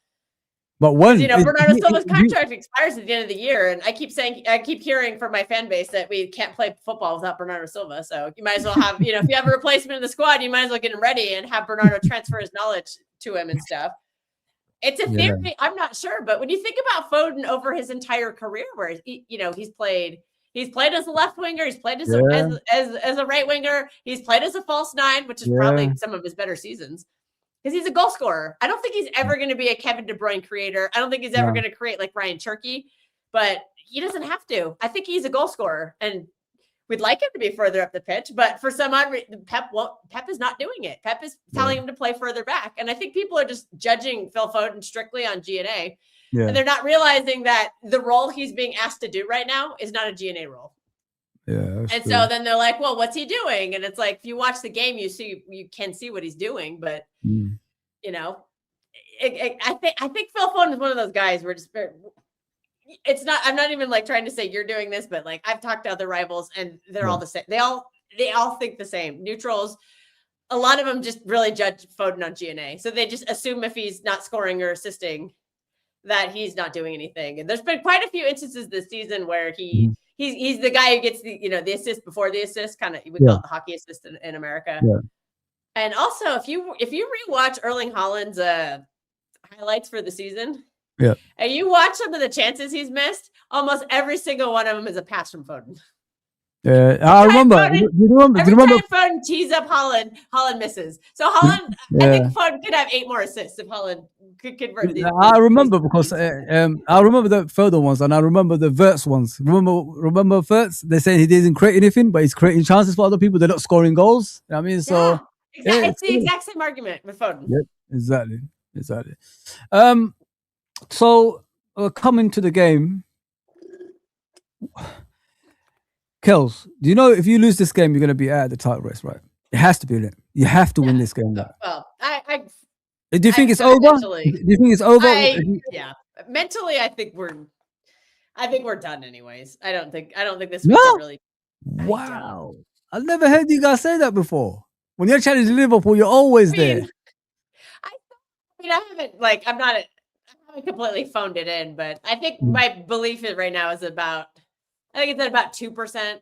S1: But
S2: Bernardo Silva's contract expires at the end of the year, and I keep hearing from my fan base that we can't play football without Bernardo Silva. So you might as well have, if you have a replacement in the squad, you might as well get him ready and have Bernardo transfer his knowledge to him and stuff. It's a theory. Yeah. I'm not sure, but when you think about Foden over his entire career, where he's played as a left winger, he's played as a right winger, he's played as a false nine, which is probably some of his better seasons. Because he's a goal scorer. I don't think he's ever going to be a Kevin De Bruyne creator. I don't think he's ever going to create like Ryan Cherky, but he doesn't have to. I think he's a goal scorer, and we'd like him to be further up the pitch. But for some odd reason, Pep is not doing it. Pep is telling him to play further back, and I think people are just judging Phil Foden strictly on GNA, and they're not realizing that the role he's being asked to do right now is not a GNA role.
S1: Yeah,
S2: and so then they're like, well, what's he doing? And it's like, if you watch the game, you can see what he's doing, but I think Phil Foden is one of those guys where I'm not even like trying to say you're doing this, but like I've talked to other rivals and they're all the same. They all think the same. Neutrals, a lot of them just really judge Foden on GNA. So they just assume if he's not scoring or assisting that he's not doing anything. And there's been quite a few instances this season where he's the guy who gets the assist before the assist, kind of we call it the hockey assist in America.
S1: Yeah.
S2: And also, if you rewatch Erling Haaland's highlights for the season, and you watch some of the chances he's missed, almost every single one of them is a pass from Foden.
S1: I remember.
S2: Every time Foden tees up Haaland misses. So Haaland, I think Foden could have 8 more assists if Haaland could convert these.
S1: I remember because I remember the Foden ones and I remember the Wirtz ones. Remember Wirtz? They say he didn't create anything, but he's creating chances for other people. They're not scoring goals. I mean, so
S2: it's the exact same argument with Foden.
S1: Yep, exactly. So coming to the game. Kels, do you know if you lose this game, you're going to be out of the title race, right? It has to be it. You have to win this game. Right?
S2: Well,
S1: do you think it's over? Do you think it's over?
S2: Mentally, I think we're done anyways. I don't think this week really.
S1: Wow, I've never heard you guys say that before. When you're challenging Liverpool, you're always there.
S2: I haven't completely phoned it in, but I think my belief right now is I think it's at about 2%.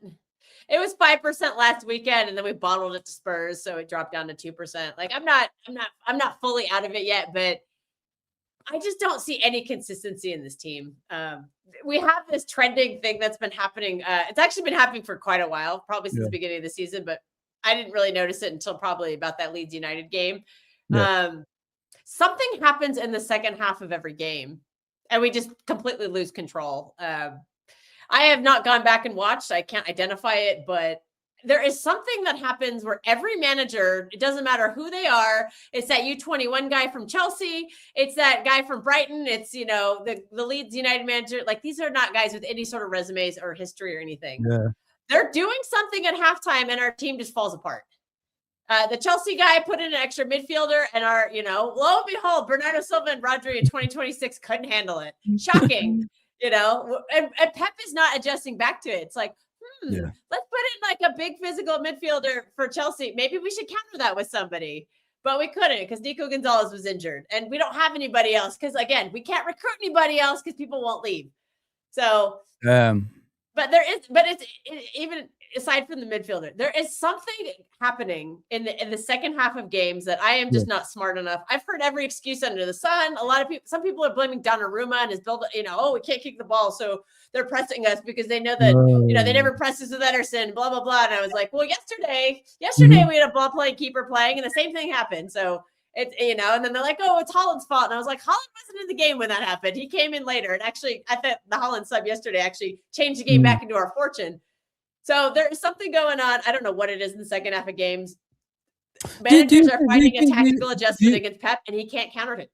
S2: It was 5% last weekend, and then we bottled it to Spurs, so it dropped down to 2%. Like I'm not fully out of it yet, but I just don't see any consistency in this team. We have this trending thing that's been happening. It's actually been happening for quite a while, probably since the beginning of the season, but I didn't really notice it until probably about that Leeds United game. Something happens in the second half of every game, and we just completely lose control. I have not gone back and watched. I can't identify it, but there is something that happens where every manager, it doesn't matter who they are, it's that U21 guy from Chelsea, it's that guy from Brighton, it's, the Leeds United manager. Like, these are not guys with any sort of resumes or history or anything. Yeah. They're doing something at halftime, and our team just falls apart. The Chelsea guy put in an extra midfielder, and our, lo and behold, Bernardo Silva and Rodri in 2026 couldn't handle it. Shocking. And Pep is not adjusting back to it. It's like, let's put in like a big physical midfielder for Chelsea. Maybe we should counter that with somebody, but we couldn't because Nico Gonzalez was injured, and we don't have anybody else because, again, we can't recruit anybody else because people won't leave. So, but it's even aside from the midfielder, there is something happening in the second half of games that I am just not smart enough. I've heard every excuse under the sun. Some people are blaming Donnarumma and his build. We can't kick the ball, so they're pressing us because they know that they never press us with Ederson. Blah blah blah. And I was like, well, yesterday we had a ball playing keeper playing, and the same thing happened. So it's and then they're like, oh, it's Haaland's fault. And I was like, Haaland wasn't in the game when that happened. He came in later, and actually, I thought the Haaland sub yesterday actually changed the game back into our fortune. So there's something going on. I don't know what it is in the second half of games. Managers are finding a tactical adjustment against Pep, and he can't counter it.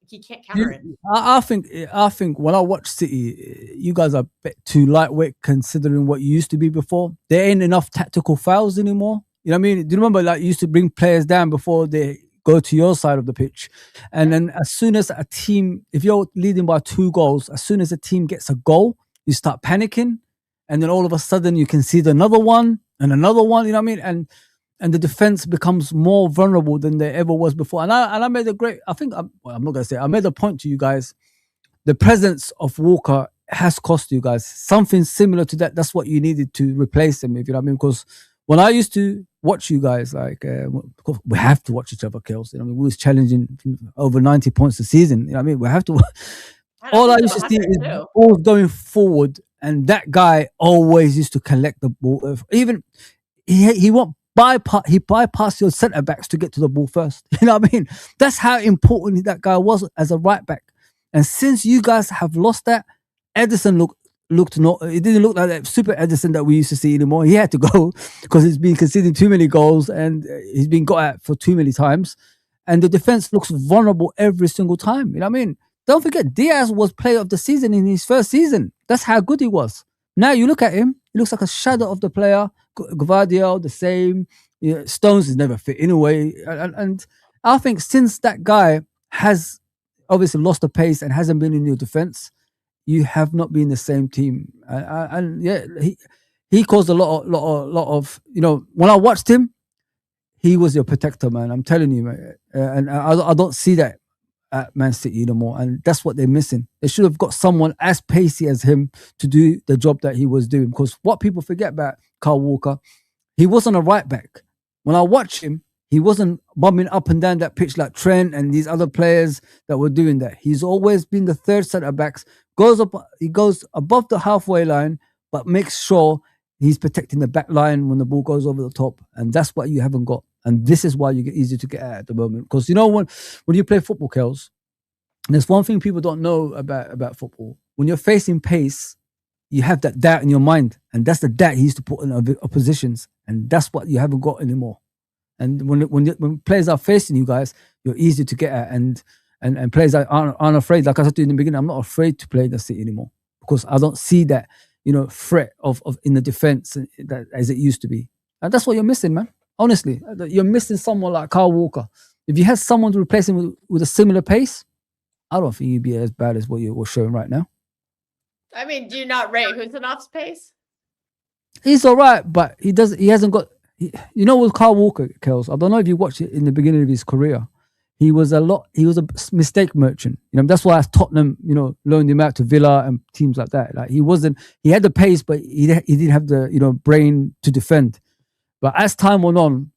S2: I think when I watch City, you guys are a bit too lightweight considering what you used to be before. There ain't enough tactical fouls anymore. You know what I mean? Do you remember you used to bring players down before they go to your side of the pitch? And then as soon as a team, if you're leading by 2 goals, as soon as a team gets a goal,
S1: you start panicking, and then all of a sudden you can see another one and another one. You know what I mean? And the defense becomes more vulnerable than there ever was before. And I made a great. I think I'm not gonna say. I made a point to you guys. The presence of Walker has cost you guys something similar to that. That's what you needed to replace him. If you know what I mean? Because when I used to watch you guys, like we have to watch each other, Kels. You know what I mean? We was challenging over 90 points a season. You know what I mean? We have to. All I used to see is balls going forward, and that guy always used to collect the ball. Even he won't bypass your centre backs to get to the ball first. You know what I mean? That's how important that guy was as a right back. And since you guys have lost that, Edison looked not. It didn't look like that super Edison that we used to see anymore. He had to go because he's been conceding too many goals and he's been got at for too many times. And the defense looks vulnerable every single time. You know what I mean? Don't forget, Diaz was player of the season in his first season. That's how good he was. Now you look at him, he looks like a shadow of the player. Gvardiol, the same. Stones is never fit anyway. And I think since that guy has obviously lost the pace and hasn't been in your defense, you have not been the same team. And yeah, he caused a lot of, when I watched him, he was your protector, man. I'm telling you, man. And I don't see that at Man City anymore, and that's what they're missing. They should have got someone as pacey as him to do the job that he was doing. Because what people forget about Kyle Walker, he wasn't a right back. When I watch him, he wasn't bumming up and down that pitch like Trent and these other players that were doing that. He's always been the third centre backs. He goes above the halfway line, but makes sure he's protecting the back line when the ball goes over the top, and that's what you haven't got. And this is why you get easy to get at the moment. Because when you play football, Kels, there's one thing people don't know about football. When you're facing pace, you have that doubt in your mind, and that's the doubt he used to put in oppositions, and that's what you haven't got anymore. And when players are facing you guys, you're easy to get at, and players aren't afraid. Like I said to you in the beginning, I'm not afraid to play against City anymore because I don't see that threat of in the defense that as it used to be, and that's what you're missing, man. Honestly, you're missing someone like Kyle Walker. If you had someone to replace him with a similar pace, I don't think you'd be as bad as what you're showing right now.
S2: I mean, do you not rate Husanov's pace?
S1: He's all right, but he hasn't got. With Kyle Walker, Kels, I don't know if you watched it in the beginning of his career. He was a mistake merchant. That's why Tottenham, loaned him out to Villa and teams like that. Like he had the pace, but he didn't have the brain to defend. But as time went on,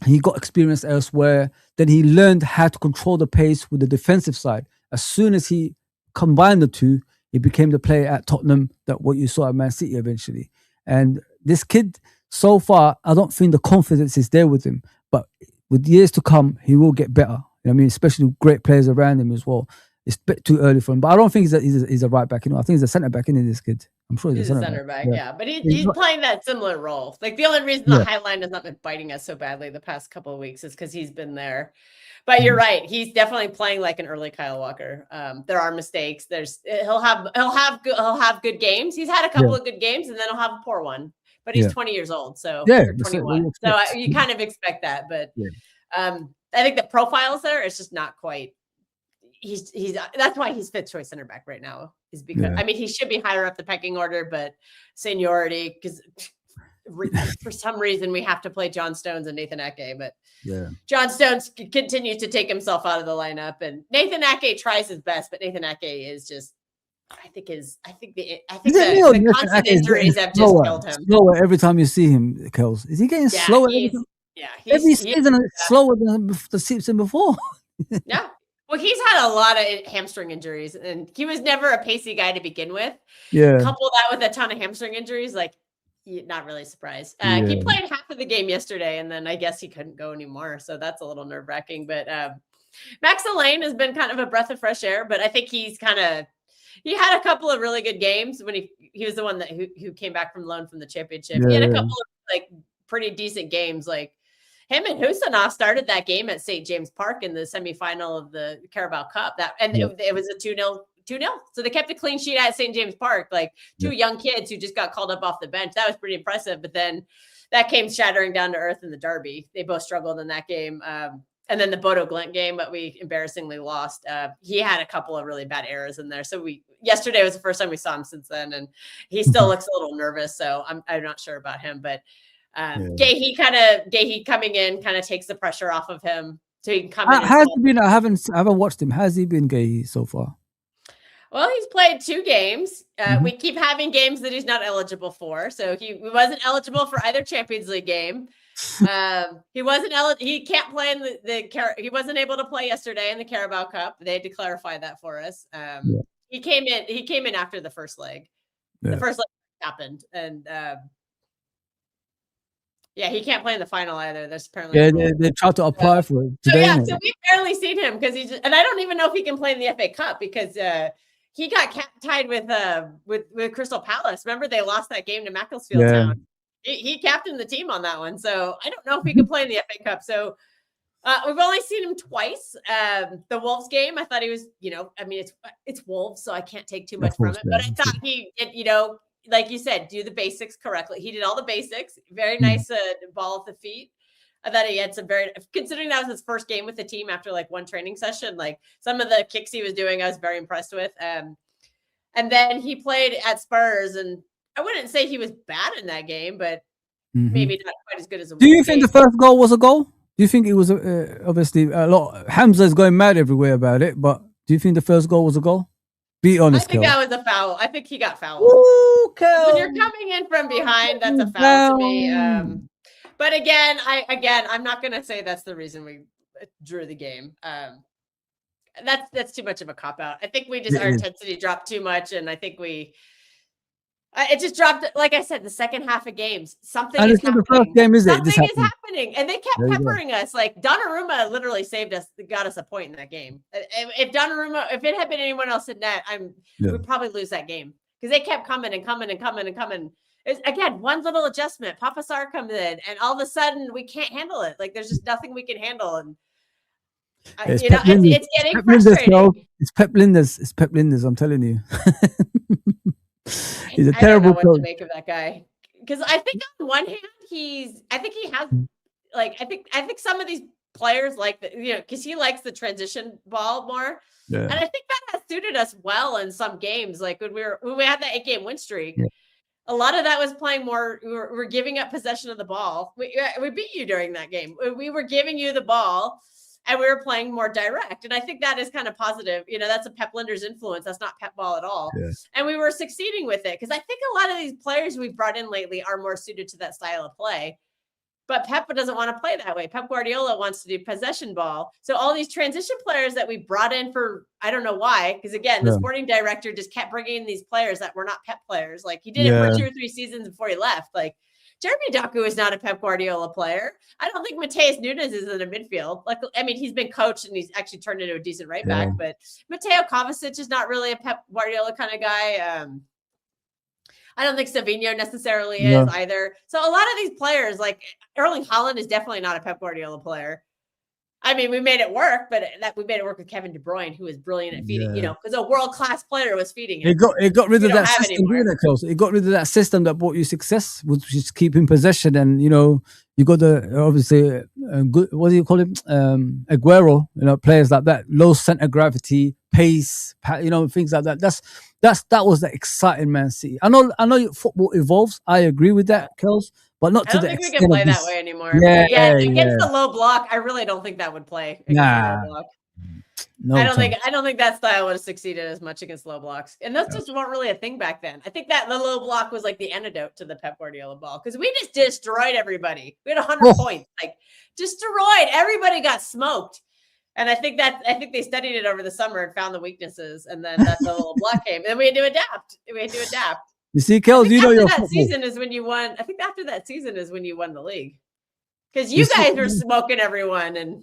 S1: he got experience elsewhere. Then he learned how to control the pace with the defensive side. As soon as he combined the two, he became the player at Tottenham that what you saw at Man City eventually. And this kid, so far, I don't think the confidence is there with him. But with years to come, he will get better. Especially with great players around him as well. It's a bit too early for him. But I don't think he's a right back. I think he's a centre back, this kid. I'm sure he's a centre back.
S2: Yeah. But he's playing that similar role. Like the only reason the high line has not been biting us so badly the past couple of weeks is because he's been there. But you're right. He's definitely playing like an early Kyle Walker. There are mistakes. He'll have good games. He's had a couple of good games, and then he'll have a poor one. But he's 20 years old, so 21. So you kind of expect that. But I think the profile's there. It's just not quite. He's that's why he's fifth choice center back right now. Is because he should be higher up the pecking order, but seniority because. For some reason, we have to play John Stones and Nathan Ake, but John Stones continues to take himself out of the lineup, and Nathan Ake tries his best, but Nathan Ake is just, I think the constant injuries have just killed him.
S1: Slower every time you see him, Kels. Is he getting slower? Every season is slower than the season before.
S2: Yeah. Well, he's had a lot of hamstring injuries, and he was never a pacey guy to begin with.
S1: Yeah.
S2: Couple that with a ton of hamstring injuries, not really surprised. He played half of the game yesterday, and then I guess he couldn't go anymore. So that's a little nerve-wracking. But Max Alleyne has been kind of a breath of fresh air, but I think he had a couple of really good games when he was the one who came back from loan from the championship. He had a couple of pretty decent games. Like him and Husanov started that game at St. James Park in the semifinal of the Carabao Cup. It was a 2-0. So they kept a clean sheet at St. James Park, two young kids who just got called up off the bench. That was pretty impressive. But then that came shattering down to earth in the derby. They both struggled in that game. And then the Bodo Glint game, but we embarrassingly lost. He had a couple of really bad errors in there. So yesterday was the first time we saw him since then, and he still looks a little nervous. So I'm not sure about him, but Gahey coming in kind of takes the pressure off of him, so he can come in.
S1: How's he been? I haven't watched him. How's he been, Gahey, so far?
S2: Well, he's played 2 games. We keep having games that he's not eligible for. So he wasn't eligible for either Champions League game. He wasn't he can't play in he wasn't able to play yesterday in the Carabao Cup. They had to clarify that for us. He came in after the first leg. The first leg happened, and he can't play in the final either. There's apparently
S1: they tried to apply for it today.
S2: So we've barely seen him because and I don't even know if he can play in the FA Cup because he got tied with Crystal Palace. Remember, they lost that game to Macclesfield Town. He captained the team on that one, so I don't know if he can play in the FA Cup. So we've only seen him twice. The Wolves game, I thought he was, it's Wolves, so I can't take too much from it. But I thought he did, like you said, do the basics correctly. He did all the basics. Very nice ball at the feet. I thought he had some considering that was his first game with the team after like one training session, like some of the kicks he was doing, I was very impressed with. And then he played at Spurs, and I wouldn't say he was bad in that game, but maybe not quite as good as a.
S1: Do you think the first goal was a goal? Do you think it was obviously a lot? Hamza's going mad everywhere about it, but do you think the first goal was a goal? Be honest,
S2: I think that was a foul. I think he got fouled.
S1: Ooh,
S2: when you're coming in from behind, that's a foul to me. But again, I'm not going to say that's the reason we drew the game. That's too much of a cop out. I think our intensity dropped too much, and I think it just dropped. Like I said, the second half of games, something is happening.
S1: The first game, is it?
S2: Something is happening, and they kept peppering us. Like Donnarumma literally got us a point in that game. If it had been anyone else in net, we'd probably lose that game because they kept coming and coming and coming and coming. Again, one little adjustment, Papa Sarr comes in, and all of a sudden we can't handle it. Like there's just nothing we can handle, and it's getting frustrating.
S1: It's Pep Linders. It's Pep Linders. I'm telling you. He's a terrible
S2: I don't know what
S1: coach.
S2: To make of that guy, because I think on one hand I think some of these players like because he likes the transition ball more, and I think that has suited us well in some games. Like when we had that 8-game win streak, a lot of that was playing more. We're giving up possession of the ball. We beat you during that game. We were giving you the ball. And we were playing more direct. And I think that is kind of positive. That's a Pep Linders influence. That's not Pep ball at all. Yeah. And we were succeeding with it. Because I think a lot of these players we've brought in lately are more suited to that style of play. But Pep doesn't want to play that way. Pep Guardiola wants to do possession ball. So all these transition players that we brought in for, I don't know why. Because again, the sporting director just kept bringing in these players that were not Pep players. Like he did it for 2 or 3 seasons before he left. Like Jeremy Doku is not a Pep Guardiola player. I don't think Mateus Nunes is in the midfield. He's been coached and he's actually turned into a decent right back, but Mateo Kovacic is not really a Pep Guardiola kind of guy. I don't think Savinho necessarily is either. So a lot of these players, like Erling Haaland, is definitely not a Pep Guardiola player. We made it work, but we made it work with Kevin De Bruyne, who was brilliant at feeding, because a world-class player was feeding him.
S1: It got rid of that system, It got rid of that system that brought you success, which is keeping possession. And, you got obviously, good, what do you call him? Aguero, players like that, low center gravity, pace, things like that. That was the exciting Man City. I know football evolves. I agree with that, Kels. But not to the extent.
S2: I don't think we can play that way anymore. Against the low block, I really don't think that would play.
S1: Nah.
S2: Low block. I don't think that style would have succeeded as much against low blocks. And those just weren't really a thing back then. I think that the low block was like the antidote to the Pep Guardiola ball because we just destroyed everybody. We had 100 points, destroyed. Everybody got smoked. And I think they studied it over the summer and found the weaknesses. And then that's the little block came. And then we had to adapt.
S1: You see, Kels, your football.
S2: Season is when you won. I think after that season is when you won the league. Because you guys were smoking everyone. And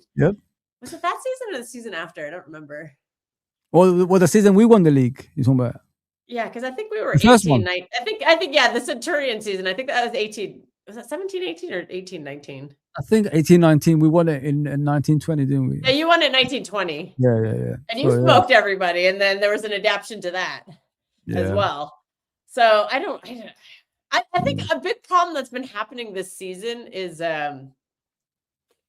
S2: was it that season or the season after? I don't remember. Well,
S1: the season we won the league, you're talking about?
S2: Yeah, because I think we were 18, 19. I think, the Centurion season. I think that was 18. Was that 17, 18 or 18, 19?
S1: I think 18, 19. We won it in 1920, didn't we?
S2: Yeah, you won it in 1920.
S1: Yeah.
S2: And you smoked everybody. And then there was an adaptation to that as well. So I think a big problem that's been happening this season is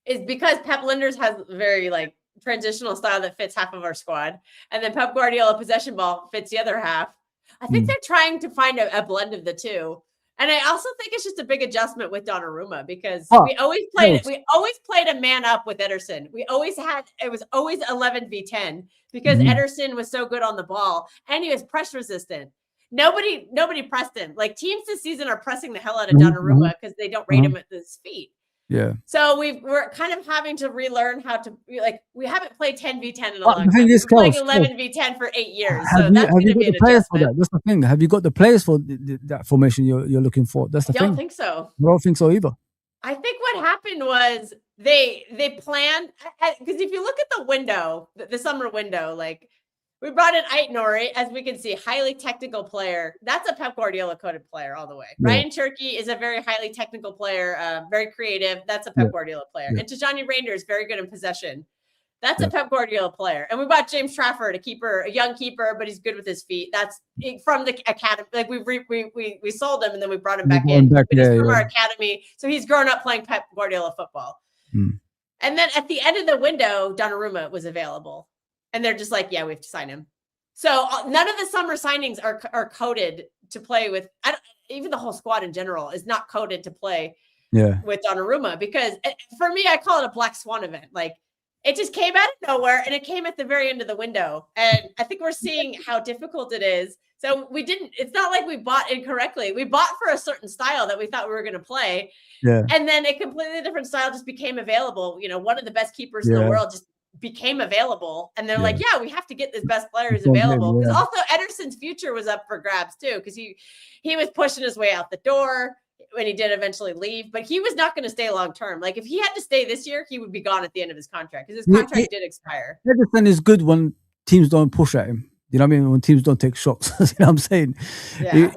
S2: is because Pep Linders has very like transitional style that fits half of our squad, and then Pep Guardiola possession ball fits the other half. I think they're trying to find a blend of the two. And I also think it's just a big adjustment with Donnarumma because we always played a man up with Ederson. It was always 11v10 because Ederson was so good on the ball and he was press resistant. Nobody pressed him. Like teams this season are pressing the hell out of Donnarumma because they don't rate him at his feet.
S1: Yeah.
S2: So we're kind of having to relearn how to we haven't played 10v10 in a long time.
S1: We've been
S2: playing 11v10 for 8 years. So that's going to be an adjustment.
S1: That's the thing. Have you got the players for that formation you're looking for? That's the thing.
S2: I don't think so.
S1: I don't think so either.
S2: I think what happened was they planned because if you look at the window, the summer window, like we brought in Ait-Nouri, as we can see, highly technical player. That's a Pep Guardiola coded player all the way. Yeah. Ryan Cherky is a very highly technical player, very creative. That's a Pep Guardiola player. Yeah. And Tijani Rayner is very good in possession. That's a Pep Guardiola player. And we bought James Trafford, a young keeper, but he's good with his feet. That's from the academy. Like we sold him and then we brought him back in. But he's from our academy. So he's grown up playing Pep Guardiola football. And then at the end of the window, Donnarumma was available. And they're just like, yeah, we have to sign him. So none of the summer signings are coded to play with. Even the whole squad in general is not coded to play with Donnarumma because for me, I call it a black swan event. Like it just came out of nowhere and it came at the very end of the window. And I think we're seeing how difficult it is. So it's not like we bought incorrectly. We bought for a certain style that we thought we were going to play. Yeah. And then a completely different style just became available. You know, one of the best keepers in the world just became available and they're like, yeah, we have to get this best players available because also Ederson's future was up for grabs too because he was pushing his way out the door when he did eventually leave, but he was not going to stay long term. Like if he had to stay this year, he would be gone at the end of his contract because his contract did expire.
S1: Ederson is good when teams don't push at him. You know what I mean? When teams don't take shots, you know what I'm saying? Yeah.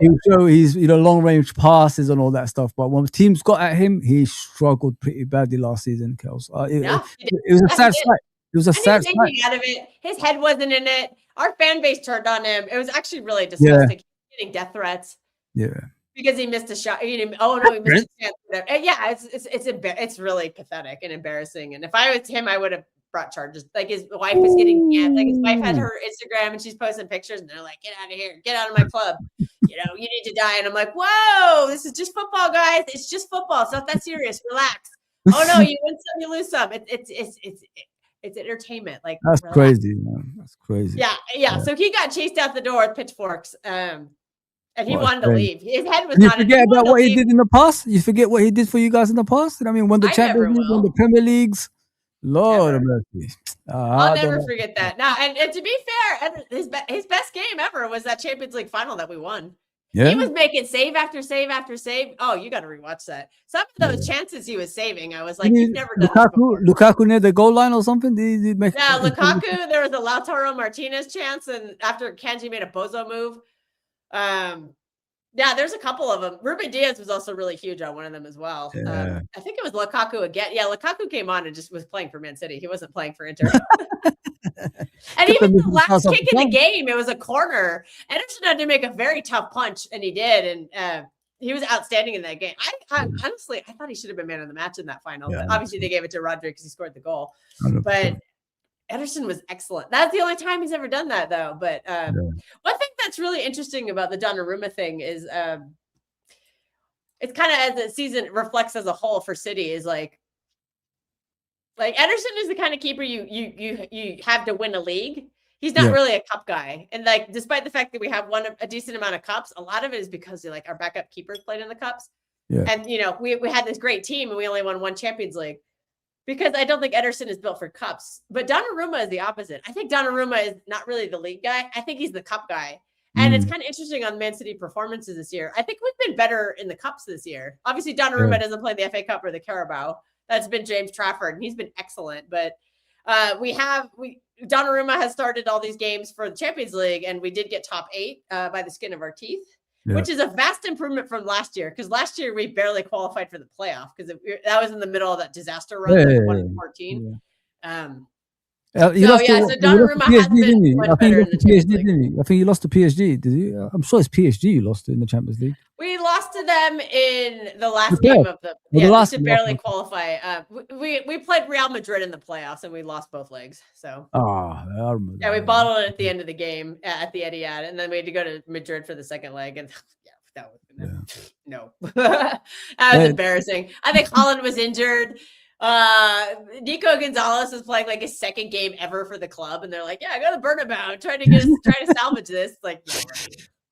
S1: He's long range passes and all that stuff. But when teams got at him, he struggled pretty badly last season, Kels. It was a sad sight. It was a sad sight.
S2: Out of it. His head wasn't in it. Our fan base turned on him. It was actually really disgusting. Yeah. Getting death threats.
S1: Yeah.
S2: Because he missed a shot. He missed a chance. And yeah, it's really pathetic and embarrassing. And if I was him, I would have brought charges. Like his wife is getting like his wife has her Instagram and she's posting pictures and they're like, get out of here, get out of my club. You need to die. And I'm like, whoa, this is just football, guys. It's just football. It's not that serious. Relax. Oh no, you win some, you lose some. It's entertainment. Like
S1: that's crazy, man. That's crazy.
S2: Yeah. So he got chased out the door with pitchforks. And he wanted to leave. His head was
S1: not. You forget about what he did in the past. You forget what he did for you guys in the past. I mean, when the Champions League, when the Premier Leagues. Lord of mercy.
S2: I'll never forget that. Now, and to be fair, his best game ever was that Champions League final that we won. Yeah. He was making save after save after save. Oh, you got to rewatch that. Some of those chances he was saving, I was like, you've never done this before.
S1: Lukaku near the goal line or something? Did he make
S2: Lukaku, there was a Lautaro Martinez chance, and after Kanji made a bozo move. Yeah, there's a couple of them. Ruben Diaz was also really huge on one of them as well. Yeah. I think it was Lukaku again. Yeah, Lukaku came on and just was playing for Man City. He wasn't playing for Inter. And even the last kick in the game, it was a corner. Ederson had to make a very tough punch, and he did. And he was outstanding in that game. I honestly, I thought he should have been man of the match in that final. Yeah, but obviously, they gave it to Rodri because he scored the goal. 100%. But Ederson was excellent. That's the only time he's ever done that, though. But one thing that's really interesting about the Donnarumma thing is it's kind of as the season reflects as a whole for City is like Ederson is the kind of keeper you have to win a league. He's not really a cup guy. And like, despite the fact that we have won a decent amount of cups, a lot of it is because like our backup keepers played in the cups. Yeah. And, we had this great team and we only won one Champions League. Because I don't think Ederson is built for cups. But Donnarumma is the opposite. I think Donnarumma is not really the league guy. I think he's the cup guy. And it's kind of interesting on Man City performances this year. I think we've been better in the cups this year. Obviously, Donnarumma doesn't play the FA Cup or the Carabao. That's been James Trafford, and he's been excellent. But Donnarumma has started all these games for the Champions League, and we did get top 8 by the skin of our teeth. Yeah. Which is a vast improvement from last year, because last year we barely qualified for the playoff because that was in the middle of that disaster run that we won in 14. Yeah.
S1: You lost
S2: so
S1: to, you lost to
S2: Donnarumma
S1: PSG,
S2: has been
S1: didn't you?
S2: much
S1: I think
S2: better
S1: you
S2: in
S1: lost
S2: the
S1: to PSG,
S2: Champions League.
S1: didn't you? I think you lost to PSG, did you? I'm sure it's PSG you lost to in the Champions League.
S2: We lost to them in the last
S1: The
S2: game of the
S1: last
S2: to barely qualify. We played Real Madrid in the playoffs and we lost both legs. So
S1: I remember.
S2: Yeah, we bottled it at the end of the game at the Etihad, and then we had to go to Madrid for the second leg, and that was no, that was embarrassing. I think Haaland was injured. Nico Gonzalez was playing like his second game ever for the club, and they're like, "Yeah, go to Bernabeu, trying to salvage this." Like, yeah,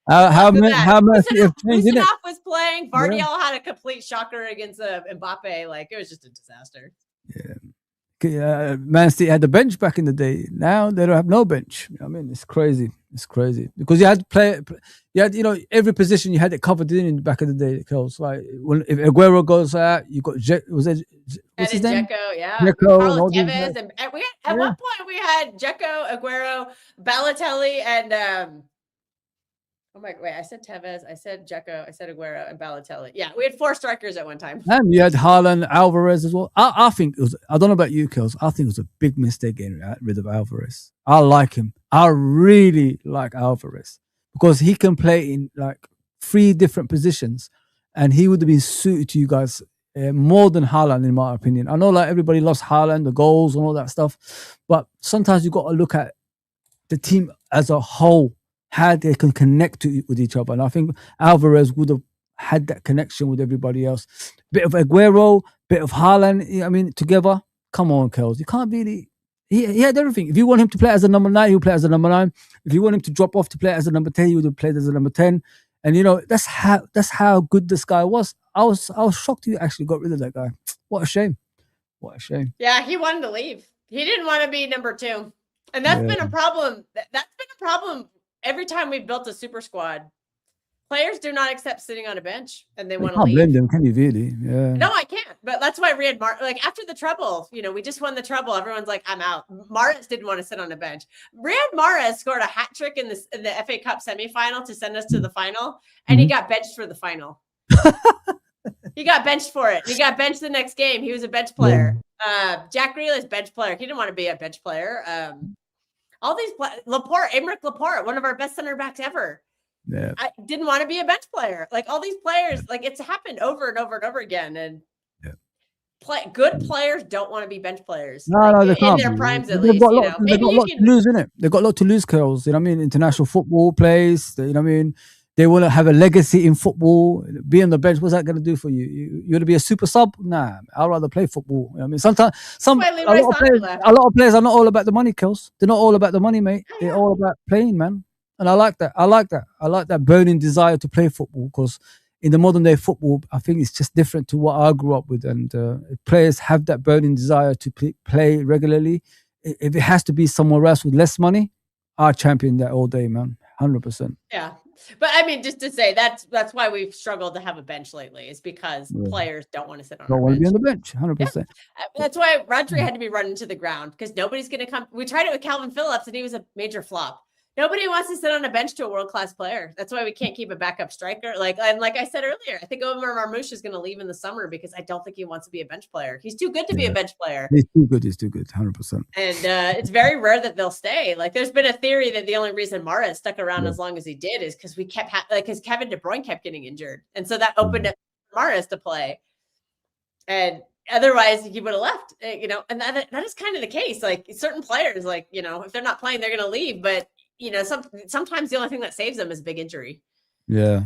S2: right.
S1: How much you have changed, didn't it?
S2: was playing. Vardial had a complete shocker against Mbappe. Like, it was just a disaster.
S1: Man City had the bench back in the day. Now they don't have no bench. I mean, it's crazy. It's crazy because you had to play. You had, every position you had it covered in back in the day. Kels, like if Aguero goes out, you got what's his name?
S2: Dzeko, yeah.
S1: Carlos
S2: Tevez, and we had, at one point we had Dzeko, Aguero, Balotelli, and oh my! Wait, I said Tevez, I said Dzeko, I said Aguero, and Balotelli. Yeah, we had 4 strikers at one time.
S1: And you had Haaland, Alvarez as well. I think it was. I don't know about you, Kels. I think it was a big mistake getting rid of Alvarez. I like him. I really like Alvarez because he can play in like 3 different positions, and he would have been suited to you guys more than Haaland, in my opinion. I know like everybody loves Haaland, the goals and all that stuff, but sometimes you got to look at the team as a whole, how they can connect with each other. And I think Alvarez would have had that connection with everybody else. Bit of Aguero, bit of Haaland. I mean, together. Come on, Kels. You can't be he had everything. If you want him to play as a number 9, he'll play as a number 9. If you want him to drop off to play as a number 10, he would have played as a number 10. And that's how good this guy was. I was shocked you actually got rid of that guy. What a shame. What a shame.
S2: Yeah, he wanted to leave. He didn't want to be number 2. And that's been a problem. That's been a problem every time we've built a super squad. Players do not accept sitting on a bench, and they want to leave.
S1: Can't blame them, can you really? Yeah.
S2: No, I can't. But that's why Riyad Mahrez, like after the treble, we just won the treble. Everyone's like, I'm out. Mahrez didn't want to sit on a bench. Riyad Mahrez scored a hat trick in the FA Cup semifinal to send us to the final, and he got benched for the final. He got benched for it. He got benched the next game. He was a bench player. Jack Grealish, bench player. He didn't want to be a bench player. All these Aymeric Laporte, one of our best center backs ever.
S1: Yeah.
S2: I didn't want to be a bench player. Like all these players, like it's happened over and over and over again. And good players don't want to be bench players.
S1: No, they can't.
S2: In their primes, at
S1: they've
S2: least.
S1: Got they've got a lot to lose, innit? They've got a lot to lose, Kels. You know what I mean? International football plays. You know what I mean? They want to have a legacy in football. Be on the bench. What's that going to do for you? You want to be a super sub? Nah, I'd rather play football. You know what I mean? Sometimes a lot of players are not all about the money, Kels. They're not all about the money, mate. They're all about playing, man. And I like that. I like that burning desire to play football because in the modern day football, I think it's just different to what I grew up with. And players have that burning desire to play regularly. If it has to be somewhere else with less money, I champion that all day, man. 100%.
S2: Yeah. But I mean, just to say that's why we've struggled to have a bench lately, is because players don't want to sit on.
S1: Don't want to be on the bench, 100%.
S2: Yeah. That's why Rodri had to be run into the ground because nobody's going to come. We tried it with Calvin Phillips and he was a major flop. Nobody wants to sit on a bench to a world-class player. That's why we can't keep a backup striker. Like I said earlier, I think Omar Marmoush is going to leave in the summer because I don't think he wants to be a bench player. He's too good to be a bench player.
S1: He's too good, 100%.
S2: And it's very rare that they'll stay. Like there's been a theory that the only reason Mahrez stuck around as long as he did is because we kept because Kevin De Bruyne kept getting injured. And so that opened up Mahrez to play. And otherwise he would have left, and that is kind of the case. Like certain players, like, if they're not playing, they're going to leave. But sometimes the only thing that saves them is a big injury.
S1: Yeah.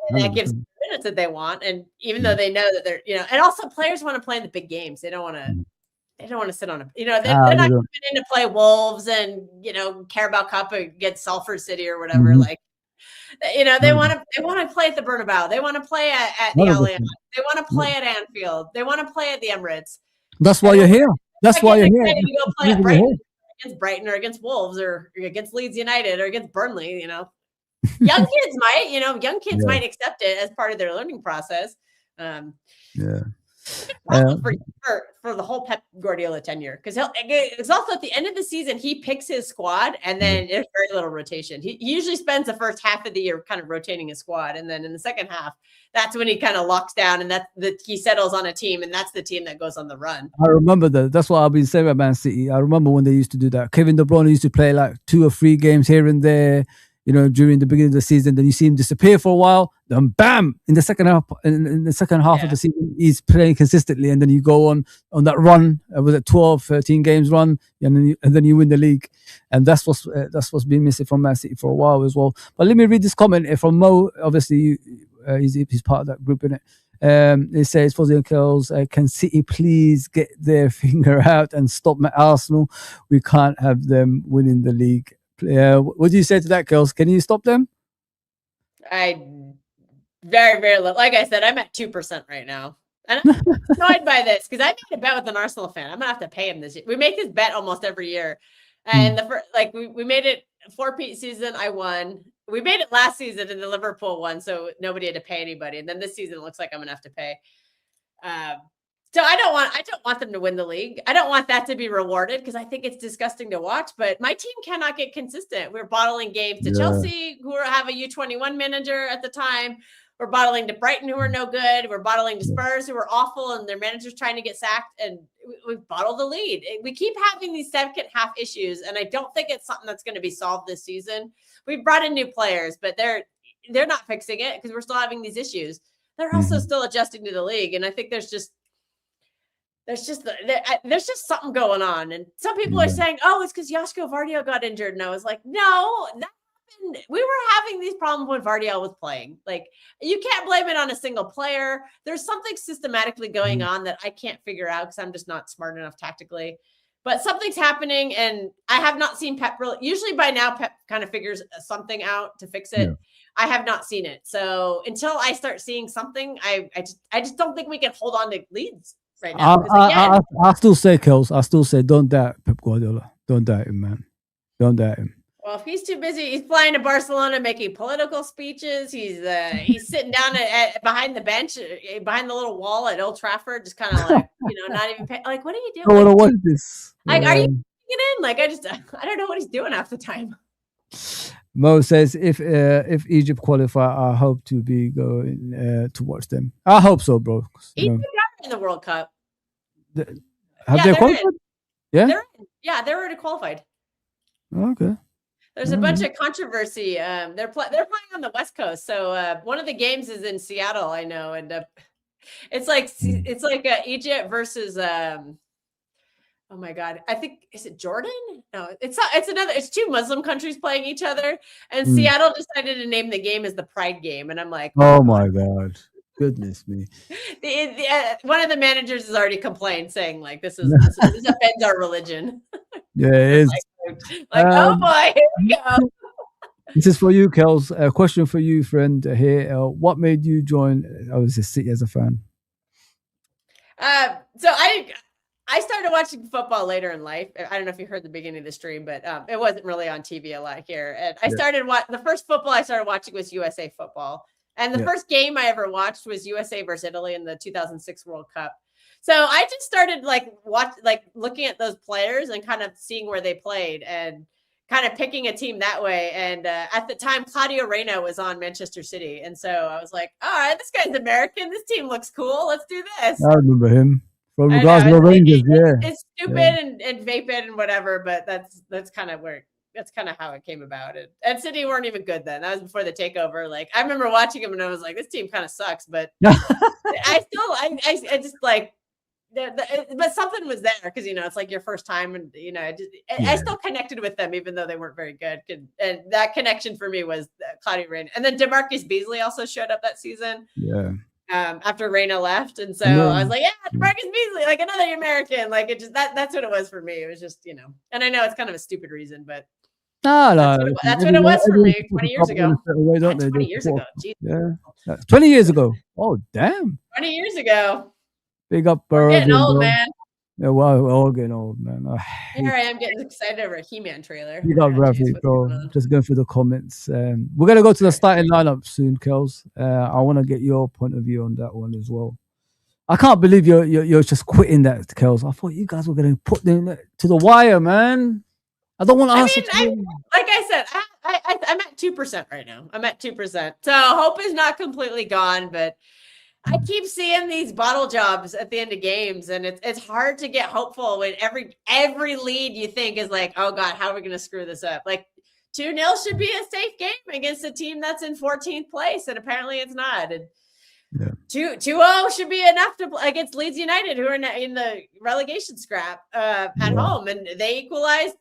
S2: And that gives them the minutes that they want. And even though they know that they're, and also players want to play in the big games. They don't want to sit on they're not coming in to play Wolves and, Carabao Cup against Salford City or whatever. Like, they want to play at the Bernabeu. They want to play at the Allianz. They want to play at Anfield. They want to play at the Emirates.
S1: That's why you're here. That's why you're here.
S2: You go play at Brighton. Against Brighton or against Wolves or against Leeds United or against Burnley, young kids might, might accept it as part of their learning process.
S1: Yeah.
S2: Problem for the whole Pep Guardiola tenure, because it's also at the end of the season he picks his squad, and then there's very little rotation. He usually spends the first half of the year kind of rotating his squad, and then in the second half, that's when he kind of locks down, and he settles on a team, and that's the team that goes on the run.
S1: I remember that. That's what I've been saying about Man City. I remember when they used to do that. Kevin De Bruyne used to play like 2 or 3 games here and there, during the beginning of the season. Then you see him disappear for a while. Then bam, in the second half, in the second half of the season, he's playing consistently. And then you go on that run. Was it 12, 13 games run? And then you win the league. And that's what's been missing from Man City for a while as well. But let me read this comment from Mo. Obviously, he's part of that group, innit? It says, Fozi and Kels, can City please get their finger out and stop Arsenal? We can't have them winning the league. What do you say to that, Kels? Can you stop them?
S2: Very, very low. Like I said, I'm at 2% right now. And I'm annoyed by this because I made a bet with an Arsenal fan. I'm going to have to pay him this year. We make this bet almost every year. And we made it 4-peat season. I won. We made it last season and the Liverpool won, so nobody had to pay anybody. And then this season it looks like I'm gonna have to pay. So I don't want them to win the league. I don't want that to be rewarded because I think it's disgusting to watch. But my team cannot get consistent. We're bottling games to Chelsea, who have a U21 manager at the time. We're bottling to Brighton, who are no good. We're bottling to Spurs, who are awful, and their manager's trying to get sacked. And we bottle the lead. We keep having these second half issues, and I don't think it's something that's going to be solved this season. We've brought in new players, but they're not fixing it because we're still having these issues. They're also still adjusting to the league, and I think there's just something going on. And some people are saying, "Oh, it's because Joško Vardio got injured," and I was like, "No, we were having these problems when Vardiel was playing. Like, you can't blame it on a single player. There's something systematically going on that I can't figure out because I'm just not smart enough tactically. But something's happening, and I have not seen Pep really. Usually by now, Pep kind of figures something out to fix it. Yeah. I have not seen it. So until I start seeing something, I just don't think we can hold on to leads right now.
S1: I still say, Kels, don't doubt Pep Guardiola. Don't doubt him, man. Don't doubt him.
S2: Well, if he's too busy, he's flying to Barcelona making political speeches. He's sitting down behind the bench, behind the little wall at Old Trafford, just kind of like, not even paying. Like, what are you doing?
S1: I want to watch this.
S2: Like, are you getting in? Like, I don't know what he's doing half the time.
S1: Mo says, if Egypt qualify, I hope to be going to watch them. I hope so, bro.
S2: Egypt got in the World Cup.
S1: Have they qualified?
S2: Yeah, they're already qualified.
S1: Okay.
S2: There's a bunch of controversy. They're playing on the West Coast, so one of the games is in Seattle. I know, and it's like Egypt versus. Oh my God! I think is it Jordan? No, it's not. It's 2 Muslim countries playing each other, and Seattle decided to name the game as the Pride Game, and I'm like,
S1: oh my God. Goodness me!
S2: One of the managers has already complained, saying like this offends our religion.
S1: Yeah, it is.
S2: Oh boy, here we go.
S1: This is for you, Kels. A question for you, friend. Here, what made you join? City as a fan.
S2: So I started watching football later in life. I don't know if you heard the beginning of the stream, but it wasn't really on TV a lot here. And I started the first football I started watching was USA football. And the first game I ever watched was USA versus Italy in the 2006 World Cup. So I just started looking at those players and kind of seeing where they played and kind of picking a team that way. And at the time, Claudio Reyna was on Manchester City. And so I was like, all right, this guy's American. This team looks cool. Let's do this.
S1: I remember him. From the Glasgow Rangers,
S2: It's stupid and vapid and whatever, but that's kind of where that's kind of how it came about. And City weren't even good then. That was before the takeover. Like I remember watching them and I was like, this team kind of sucks, but I just like, but something was there because it's like your first time, and I still connected with them even though they weren't very good. And that connection for me was Claudio Reyna, and then DeMarcus Beasley also showed up that season.
S1: Yeah.
S2: After Reyna left, and so I was like, yeah, DeMarcus Beasley, like another American, like it just that's what it was for me. It was just and I know it's kind of a stupid reason, but that's what it was for me 20 years ago. 20 years ago, geez.
S1: Yeah, 20 years ago. Oh damn!
S2: 20 years ago.
S1: Big up,
S2: We're getting old, man.
S1: Yeah, well, we're all getting old, man.
S2: Here I am getting excited over a He-Man trailer.
S1: You got Rafi, bro. Just going through the comments. We're gonna go to the starting lineup soon, Kels. I want to get your point of view on that one as well. I can't believe you're just quitting that, Kels. I thought you guys were going to put them to the wire, man. I don't want to answer.
S2: Like I said, I'm at 2% right now. I'm at 2%. So hope is not completely gone, but I keep seeing these bottle jobs at the end of games, and it's hard to get hopeful when every lead you think is like, oh God, how are we going to screw this up? Like 2-0 should be a safe game against a team that's in 14th place, and apparently it's not. And 2-0 should be enough to play against Leeds United, who are in the relegation scrap at home, and they equalized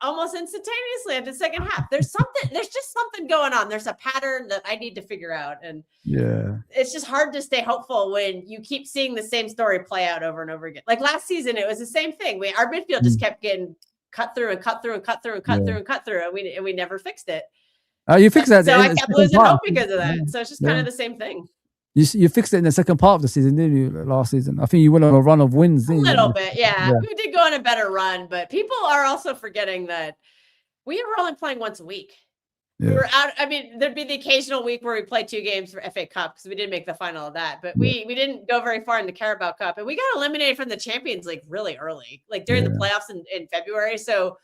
S2: almost instantaneously at the second half. There's just something going on. There's a pattern that I need to figure out. And it's just hard to stay hopeful when you keep seeing the same story play out over and over again. Like last season, it was the same thing. Our midfield just kept getting cut through, and we never fixed it.
S1: You fixed that.
S2: So I kept losing hope because of that. So it's just kind of the same thing.
S1: You fixed it in the second part of the season, didn't you? Last season, I think you went on a run of wins.
S2: A little bit, yeah. We did go on a better run, but people are also forgetting that we were only playing once a week. Yeah. We were out. I mean, there'd be the occasional week where we played 2 games for FA Cup because we didn't make the final of that, but we didn't go very far in the Carabao Cup, and we got eliminated from the Champions League really early, like during the playoffs in February. So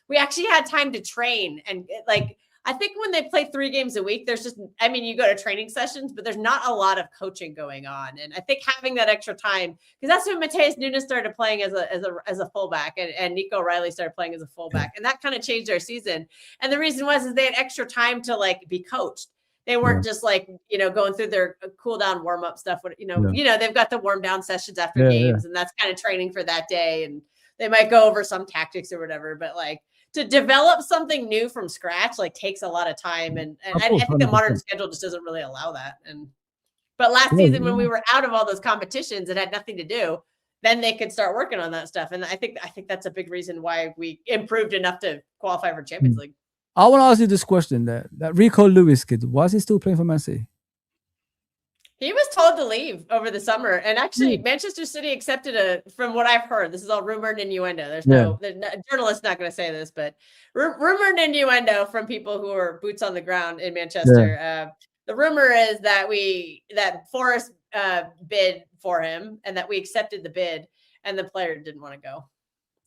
S2: we actually had time to train and like. I think when they play 3 games a week, there's just, I mean, you go to training sessions, but there's not a lot of coaching going on. And I think having that extra time, because that's when Mateus Nunes started playing as a fullback and Nico Riley started playing as a fullback. And that kind of changed their season. And the reason is they had extra time to like be coached. They weren't just like, going through their cool down warm up stuff. They've got the warm down sessions after games and that's kind of training for that day. And they might go over some tactics or whatever, but like, to develop something new from scratch, like takes a lot of time. And I think the modern schedule just doesn't really allow that. But last season when we were out of all those competitions and had nothing to do, then they could start working on that stuff. And I think that's a big reason why we improved enough to qualify for Champions League.
S1: I want to ask you this question: that Rico Lewis kid, why is he still playing for Man City?
S2: He was told to leave over the summer, and actually, Manchester City accepted from what I've heard. This is all rumored innuendo. The journalist's not going to say this, but rumored innuendo from people who are boots on the ground in Manchester. The rumor is that Forest bid for him, and that we accepted the bid, and the player didn't want to go.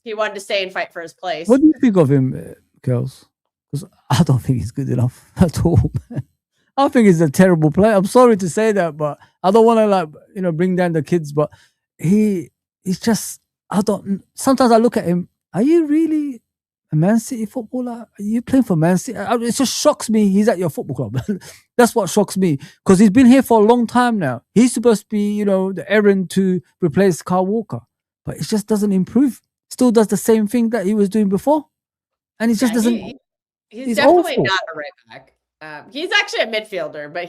S2: He wanted to stay and fight for his place.
S1: What do you think of him, Kels? Because I don't think he's good enough at all, man. I think he's a terrible player. I'm sorry to say that, but I don't want to bring down the kids. But he's just, sometimes I look at him. Are you really a Man City footballer? Are you playing for Man City? It just shocks me. He's at your football club. That's what shocks me because he's been here for a long time now. He's supposed to be, the errand to replace Kyle Walker, but it just doesn't improve. Still does the same thing that he was doing before, and he just doesn't.
S2: He's definitely awful. Not a right back. He's actually a midfielder, but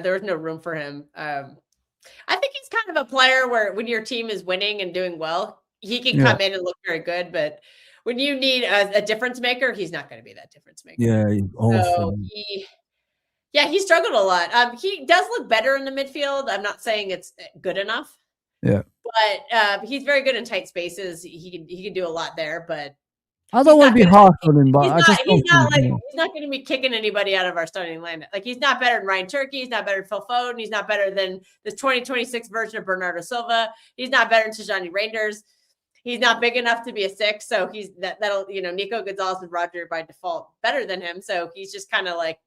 S2: there was no room for him. I think he's kind of a player where when your team is winning and doing well, he can come in and look very good. But when you need a difference maker, he's not going to be that difference maker.
S1: Yeah, he's awful.
S2: So he struggled a lot. He does look better in the midfield. I'm not saying it's good enough.
S1: Yeah,
S2: but he's very good in tight spaces. He can do a lot there, but.
S1: I don't want to be harsh on him, but
S2: he's not going to be kicking anybody out of our starting lineup. Like he's not better than Ryan Turkey. He's not better than Phil Foden. He's not better than the 2026 version of Bernardo Silva. He's not better than Tijani Reinders. He's not big enough to be a 6. So he's that'll Nico Gonzalez and Roger by default better than him. So he's just kind of like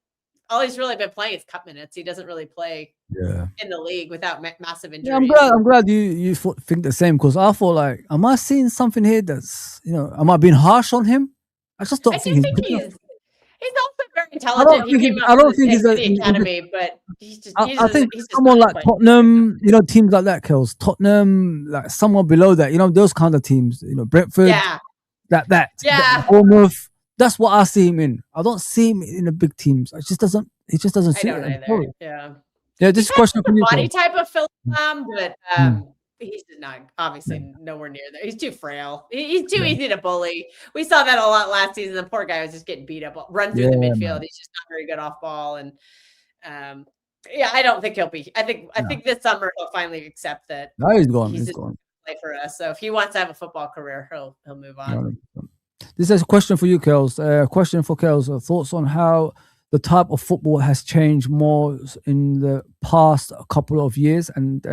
S2: all he's really been playing is cup minutes. He doesn't really play in the league without massive injuries.
S1: Yeah, I'm glad you think the same because I thought like, am I seeing something here that's am I being harsh on him? I just don't think
S2: he's also very intelligent.
S1: I don't think he's
S2: the academy, but
S1: I think someone like Tottenham, teams like that, Kels. Tottenham, like someone below that, those kind of teams, Brentford, that Bournemouth. That's what I see him in. I don't see him in the big teams. It just doesn't suit him.
S2: Yeah.
S1: Yeah, this question for you.
S2: Body type of Phil, but he's not obviously nowhere near there. He's too frail. He's too easy to bully. We saw that a lot last season. The poor guy was just getting beat up, run through the midfield. Man. He's just not very good off ball. And I don't think he'll be. I think this summer he'll finally accept that.
S1: No, he's gone. He's gone.
S2: Play for us. So if he wants to have a football career, he'll move on.
S1: This is a question for you, Kels. Question for Kels. Thoughts on how the type of football has changed more in the past couple of years, and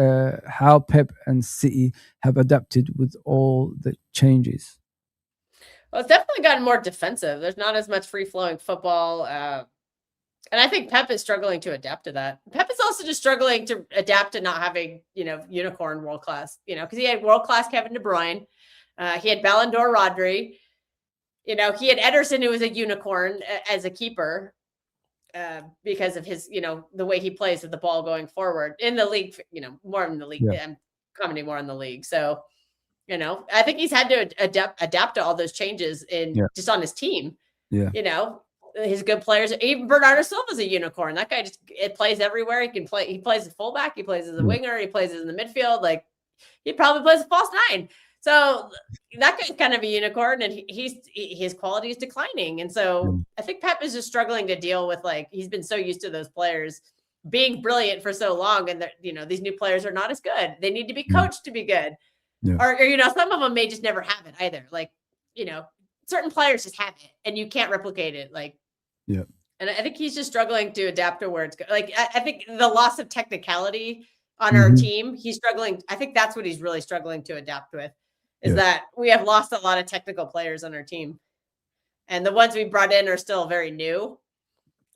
S1: how Pep and City have adapted with all the changes?
S2: Well, it's definitely gotten more defensive. There's not as much free-flowing football. And I think Pep is struggling to adapt to that. Pep is also just struggling to adapt to not having, unicorn world class, because he had world class Kevin De Bruyne. He had Ballon d'Or Rodri. He had Ederson, who was a unicorn as a keeper because of his, the way he plays with the ball going forward in the league, more in the league.
S1: Yeah.
S2: I'm commenting more on the league. So, I think he's had to adapt to all those changes just on his team.
S1: Yeah.
S2: His good players, even Bernardo Silva's a unicorn. That guy it plays everywhere. He can play. He plays as fullback. He plays as a winger. He plays in the midfield. Like he probably plays a false nine. So that guy's kind of a unicorn, and his quality is declining. And so I think Pep is just struggling to deal with he's been so used to those players being brilliant for so long, and these new players are not as good. They need to be coached to be good, or some of them may just never have it either. Certain players just have it, and you can't replicate it.
S1: Yeah.
S2: And I think he's just struggling to adapt to where it's going. I think the loss of technicality on our team, he's struggling. I think that's what he's really struggling to adapt with, is that we have lost a lot of technical players on our team. And the ones we brought in are still very new.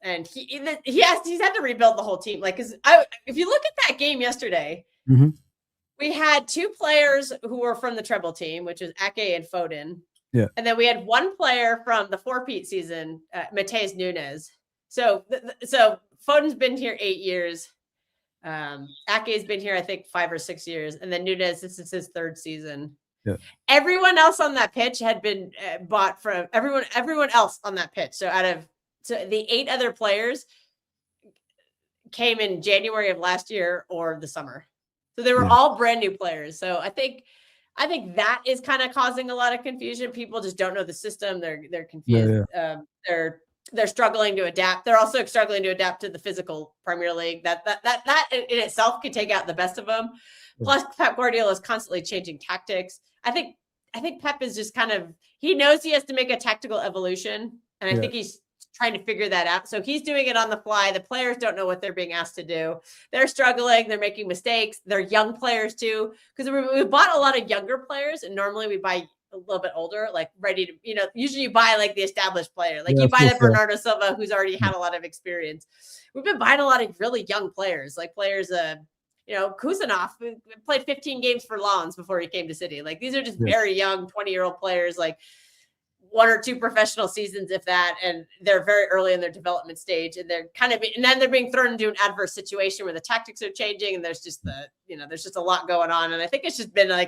S2: And he's had to rebuild the whole team. If you look at that game yesterday, we had two players who were from the treble team, which was Ake and Foden.
S1: Yeah.
S2: And then we had one player from the four-peat season, Mateus Nunes. So Foden's been here 8 years. Ake's been here, I think, 5 or 6 years. And then Nunes, this is his third season.
S1: Yeah.
S2: Everyone else on that pitch had been bought from everyone else on that pitch. So the 8 other players came in January of last year or the summer. So they were all brand new players. So I think that is kind of causing a lot of confusion. People just don't know the system. They're confused. They're struggling to adapt. They're also struggling to adapt to the physical Premier League. That in itself could take out the best of them. Plus, Pep Guardiola is constantly changing tactics. I think Pep is just he knows he has to make a tactical evolution, and I think he's trying to figure that out. So he's doing it on the fly. The players don't know what they're being asked to do. They're struggling. They're making mistakes. They're young players too, because we bought a lot of younger players, and normally we buy a little bit older, ready to, usually you buy the established player. You buy the Bernardo Silva, who's already had a lot of experience. We've been buying a lot of really young players, Kusanov played 15 games for Lens before he came to City. These are just very young 20-year-old players, 1 or 2 professional seasons, if that, and they're very early in their development stage, and they're and then they're being thrown into an adverse situation where the tactics are changing, and there's just there's just a lot going on, and I think it's just been a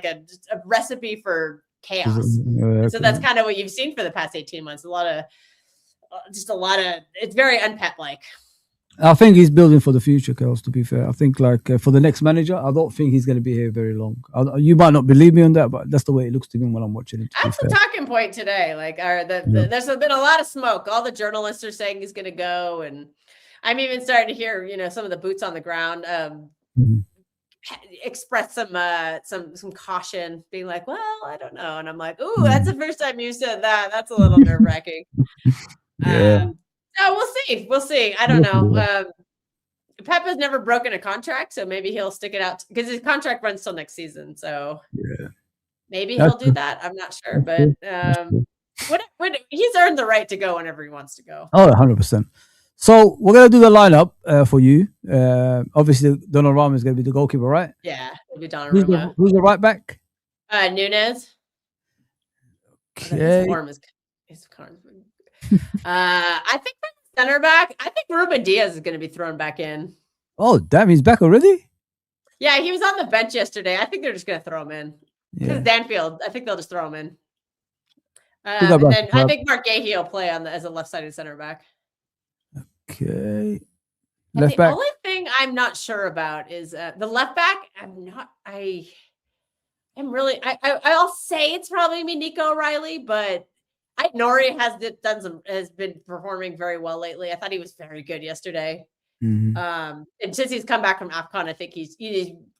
S2: recipe for chaos. So that's kind of what you've seen for the past 18 months. A lot of it's very unpep-like.
S1: I think he's building for the future, Kels, to be fair. I think for the next manager, I don't think he's going to be here very long. You might not believe me on that, but that's the way it looks to me when I'm watching it.
S2: That's the talking point today. There's been a lot of smoke. All the journalists are saying he's going to go. And I'm even starting to hear, some of the boots on the ground express some caution, being like, well, I don't know. And I'm like, ooh, that's the first time you said that. That's a little nerve-wracking. No, we'll see. I don't know. Pep has never broken a contract, so maybe he'll stick it out because his contract runs till next season. So maybe he'll do that. I'm not sure, but he's earned the right to go whenever he wants to go.
S1: Oh, 100%. So we're gonna do the lineup for you. Obviously, Donnarumma is gonna be the goalkeeper, right?
S2: Yeah, it'll be Donnarumma.
S1: Who's the right back?
S2: Nunes.
S1: Okay.
S2: I think center back. I think Ruben Diaz is going to be thrown back in.
S1: Oh, damn, he's back already?
S2: Yeah, he was on the bench yesterday. I think they're just going to throw him in. Because Danfield, I think they'll just throw him in. And then I think Mark Gahey will play as a left-sided center back.
S1: Okay.
S2: Left back. The only thing I'm not sure about is the left back. I'll say it's probably Nico O'Reilly, but Nori has been performing very well lately. I thought he was very good yesterday. And since he's come back from AFCON, I think he's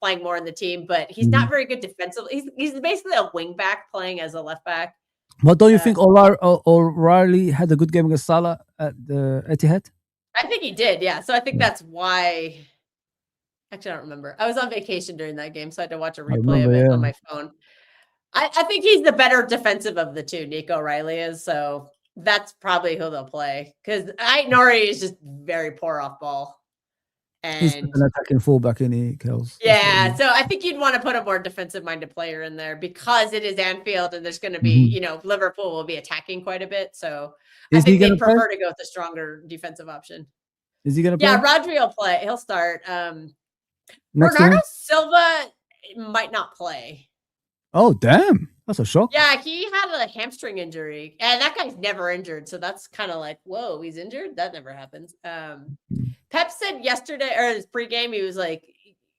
S2: playing more in the team, but he's not very good defensively. He's basically a wing back playing as a left back.
S1: But don't you think O'Reilly had a good game against Salah at the Etihad?
S2: I think he did, yeah. So I think that's why. Actually, I don't remember. I was on vacation during that game, so I had to watch a
S1: I
S2: replay
S1: remember,
S2: of it on
S1: yeah.
S2: my phone. I think he's the better defensive of the two. Nico Riley is, so that's probably who they'll play because Nori is just very poor off ball.
S1: He's
S2: And
S1: an attacking fullback in the Kels.
S2: yeah, so I think you'd want to put a more defensive-minded player in there because it is Anfield and there's going to be, Liverpool will be attacking quite a bit. So I
S1: Is he
S2: think
S1: going
S2: they'd
S1: to play?
S2: prefer to go with a stronger defensive option.
S1: Is he going to
S2: Yeah,
S1: play?
S2: Rodri will play. He'll start.
S1: Next
S2: Bernardo
S1: game?
S2: Silva might not play.
S1: Oh, damn. That's a shock.
S2: Yeah, he had a hamstring injury, and that guy's never injured. So that's kind of like, whoa, he's injured? That never happens. Pep said yesterday, or his pregame,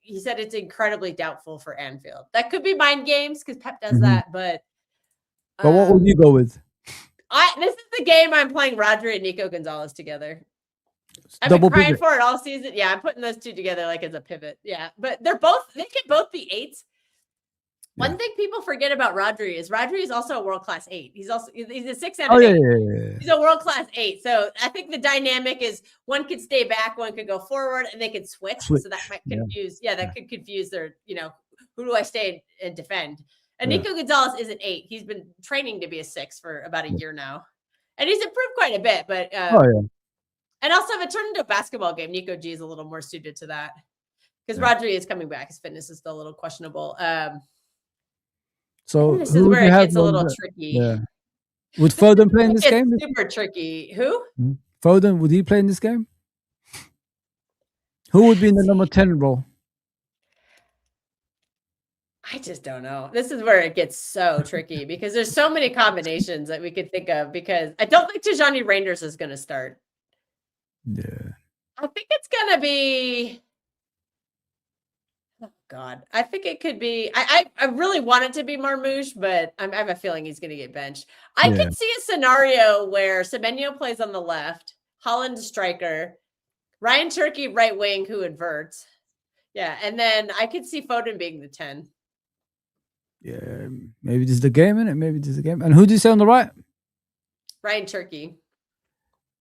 S2: he said it's incredibly doubtful for Anfield. That could be mind games because Pep does that, but
S1: what would you go with?
S2: This is the game I'm playing Rodri and Nico Gonzalez together. I've
S1: Double
S2: been crying
S1: pivot.
S2: for it all season. Yeah, I'm putting those two together like as a pivot. Yeah, but they can both be eights. One thing people forget about Rodri is also a world-class 8. He's a 6 and an 8. Yeah. He's a world-class 8. So I think the dynamic is one could stay back, one could go forward, and they could switch. So that might confuse. Yeah, that could confuse their, who do I stay and defend? And Nico Gonzalez is an 8. He's been training to be a 6 for about a year now. And he's improved quite a bit. But and also if it turned into a basketball game, Nico G is a little more suited to that. Because Rodri is coming back. His fitness is still a little questionable.
S1: So
S2: this is where it gets a little tricky.
S1: Yeah. Would Foden play in this game?
S2: Super tricky. Who?
S1: Foden, would he play in this game? Who would be in the number 10 role?
S2: I just don't know. This is where it gets so tricky because there's so many combinations that we could think of because I don't think Tijani Reinders is going to start.
S1: Yeah.
S2: I think it's going to be... Oh, God. I think it could be... I really want it to be Marmoush, but I have a feeling he's going to get benched. I could see a scenario where Semenyo plays on the left, Holland striker, Ryan Turkey right wing who inverts. Yeah, and then I could see Foden being the 10.
S1: Yeah, maybe this is the game, innit? Maybe this is the game. And who do you say on the right?
S2: Ryan Turkey.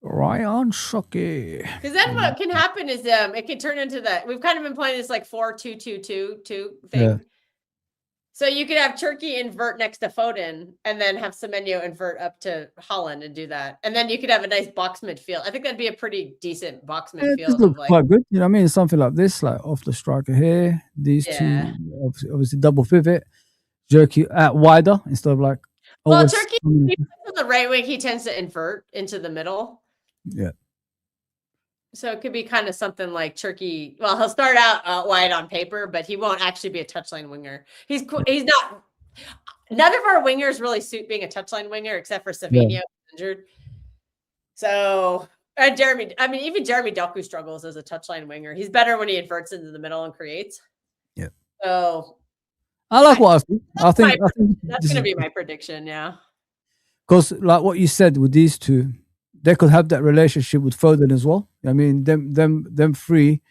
S1: Ryan Turkey.
S2: Because then what can happen is it can turn into that. We've kind of been playing this like 4-2-2-2 thing. Yeah. So you could have Turkey invert next to Foden and then have Semenyo invert up to Holland and do that. And then you could have a nice box midfield. I think that'd be a pretty decit box midfield.
S1: This looks quite good. You know what I mean? Something like this, like off the striker here. These two, obviously double pivot. Jerky wider instead of like.
S2: Well, Turkey on the right wing, he tends to invert into the middle.
S1: Yeah. So
S2: it could be kind of something like Turkey. Well, he'll start out wide on paper, but he won't actually be a touchline winger. He's not. None of our wingers really suit being a touchline winger except for Savinho injured. So even Jeremy Doku struggles as a touchline winger. He's better when he inverts into the middle and creates.
S1: Yeah.
S2: So.
S1: I like what I think.
S2: That's going to be my prediction, yeah.
S1: Because, like what you said with these two, they could have that relationship with Foden as well. I mean, them three,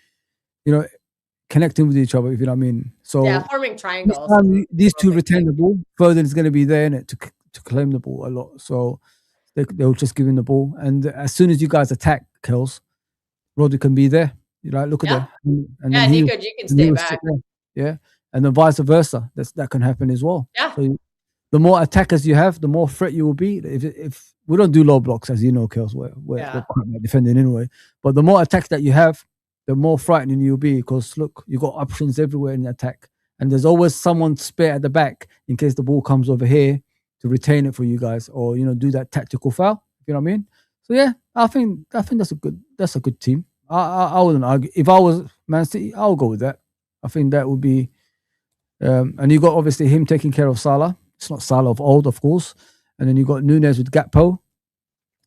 S1: connecting with each other. If you know what I mean. So
S2: forming triangles.
S1: These two retain the ball. Foden is going to be there in it to claim the ball a lot. So they'll just give him the ball, and as soon as you guys attack, Kels, Rodri can be there. Look at that.
S2: And then you can stay back.
S1: Yeah. And then vice versa, that can happen as well.
S2: Yeah.
S1: So the more attackers you have, the more threat you will be. If we don't do low blocks, as you know, Kels, we're quite defending anyway. But the more attack that you have, the more frightening you'll be. Because look, you got options everywhere in the attack, and there's always someone spare at the back in case the ball comes over here to retain it for you guys, or do that tactical foul. You know what I mean? So yeah, I think that's a good team. I wouldn't argue. If I was Man City, I'll go with that. I think that would be. And you got obviously him taking care of Salah. It's not Salah of old, of course. And then you got Nunes with Gakpo.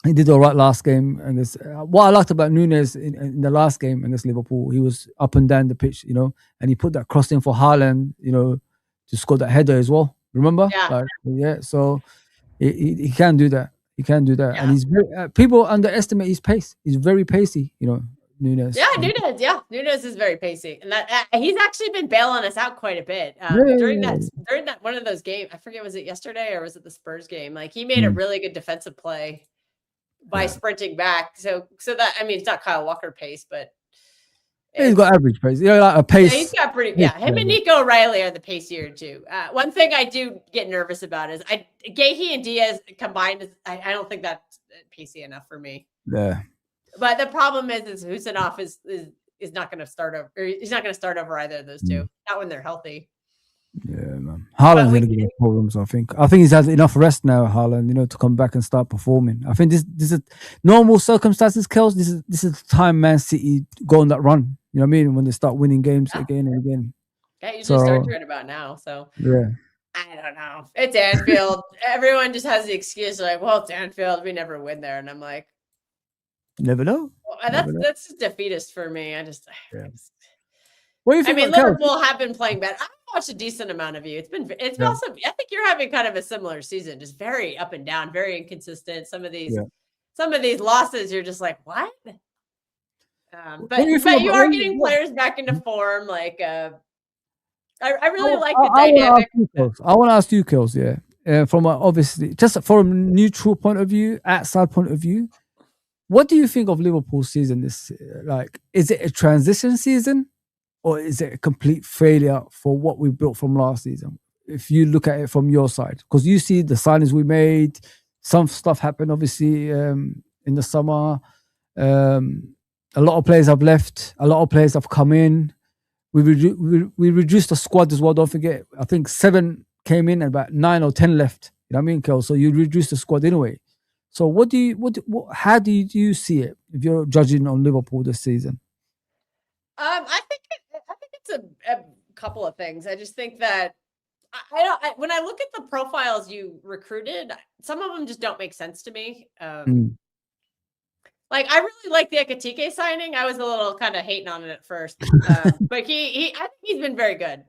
S1: He did all right last game. And what I liked about Nunes in the last game against Liverpool, he was up and down the pitch, and he put that cross in for Haaland, to score that header as well. Remember?
S2: Yeah.
S1: So he can do that. He can do that. Yeah. And he's people underestimate his pace. He's very pacey, Nunes.
S2: Yeah, Nunes. Yeah, Nunes is very pacey, and that he's actually been bailing us out quite a bit during that one of those games. I forget, was it yesterday or was it the Spurs game? Like he made a really good defensive play by sprinting back. So that, I mean, it's not Kyle Walker pace, but
S1: he's got average pace. Like a pace.
S2: Yeah, he's got pretty. Yeah, him and Nico Riley are the pacier too. One thing I do get nervous about is Gahey and Diaz combined. I don't think that's pacey enough for me.
S1: Yeah.
S2: But the problem is Husinov is not going to start over. Or he's not going to start over either of those two. Not when they're healthy.
S1: Yeah, man. Haaland's going to give him problems. I think he's had enough rest now, Haaland, to come back and start performing. I think this is normal circumstances, Kels. This is the time Man City go on that run. You know what I mean? When they start winning games again and again.
S2: That usually starts right about now. So
S1: yeah. I
S2: don't know. It's Anfield. Everyone just has the excuse like, well, it's Anfield. We never win there. And I'm like,
S1: never know.
S2: Well, that's defeatist for me. I just.
S1: Yeah. What do you think?
S2: Liverpool have been playing better. I've watched a decent amount of you. It's also. I think you're having kind of a similar season, just very up and down, very inconsistent. Some of these losses, you're just like, what? But you are getting players back into form. Like, I really like the dynamic.
S1: I want to ask you, Kels. Yeah, from obviously just from a neutral point of view, outside point of view, what do you think of Liverpool's season? This like, is it a transition season, or is it a complete failure for what we built from last season? If you look at it from your side, because you see the signings we made, some stuff happened obviously in the summer. A lot of players have left. A lot of players have come in. We reduced the squad as well. Don't forget, I think 7 came in and about 9 or 10 left. You know what I mean, Kel? So you reduced the squad anyway. So how do you see it if you're judging on Liverpool this season?
S2: I think it's a couple of things. I just think that when I look at the profiles you recruited, some of them just don't make sense to me. Like, I really like the Ekitike signing. I was a little kind of hating on it at first, but I think he's been very good.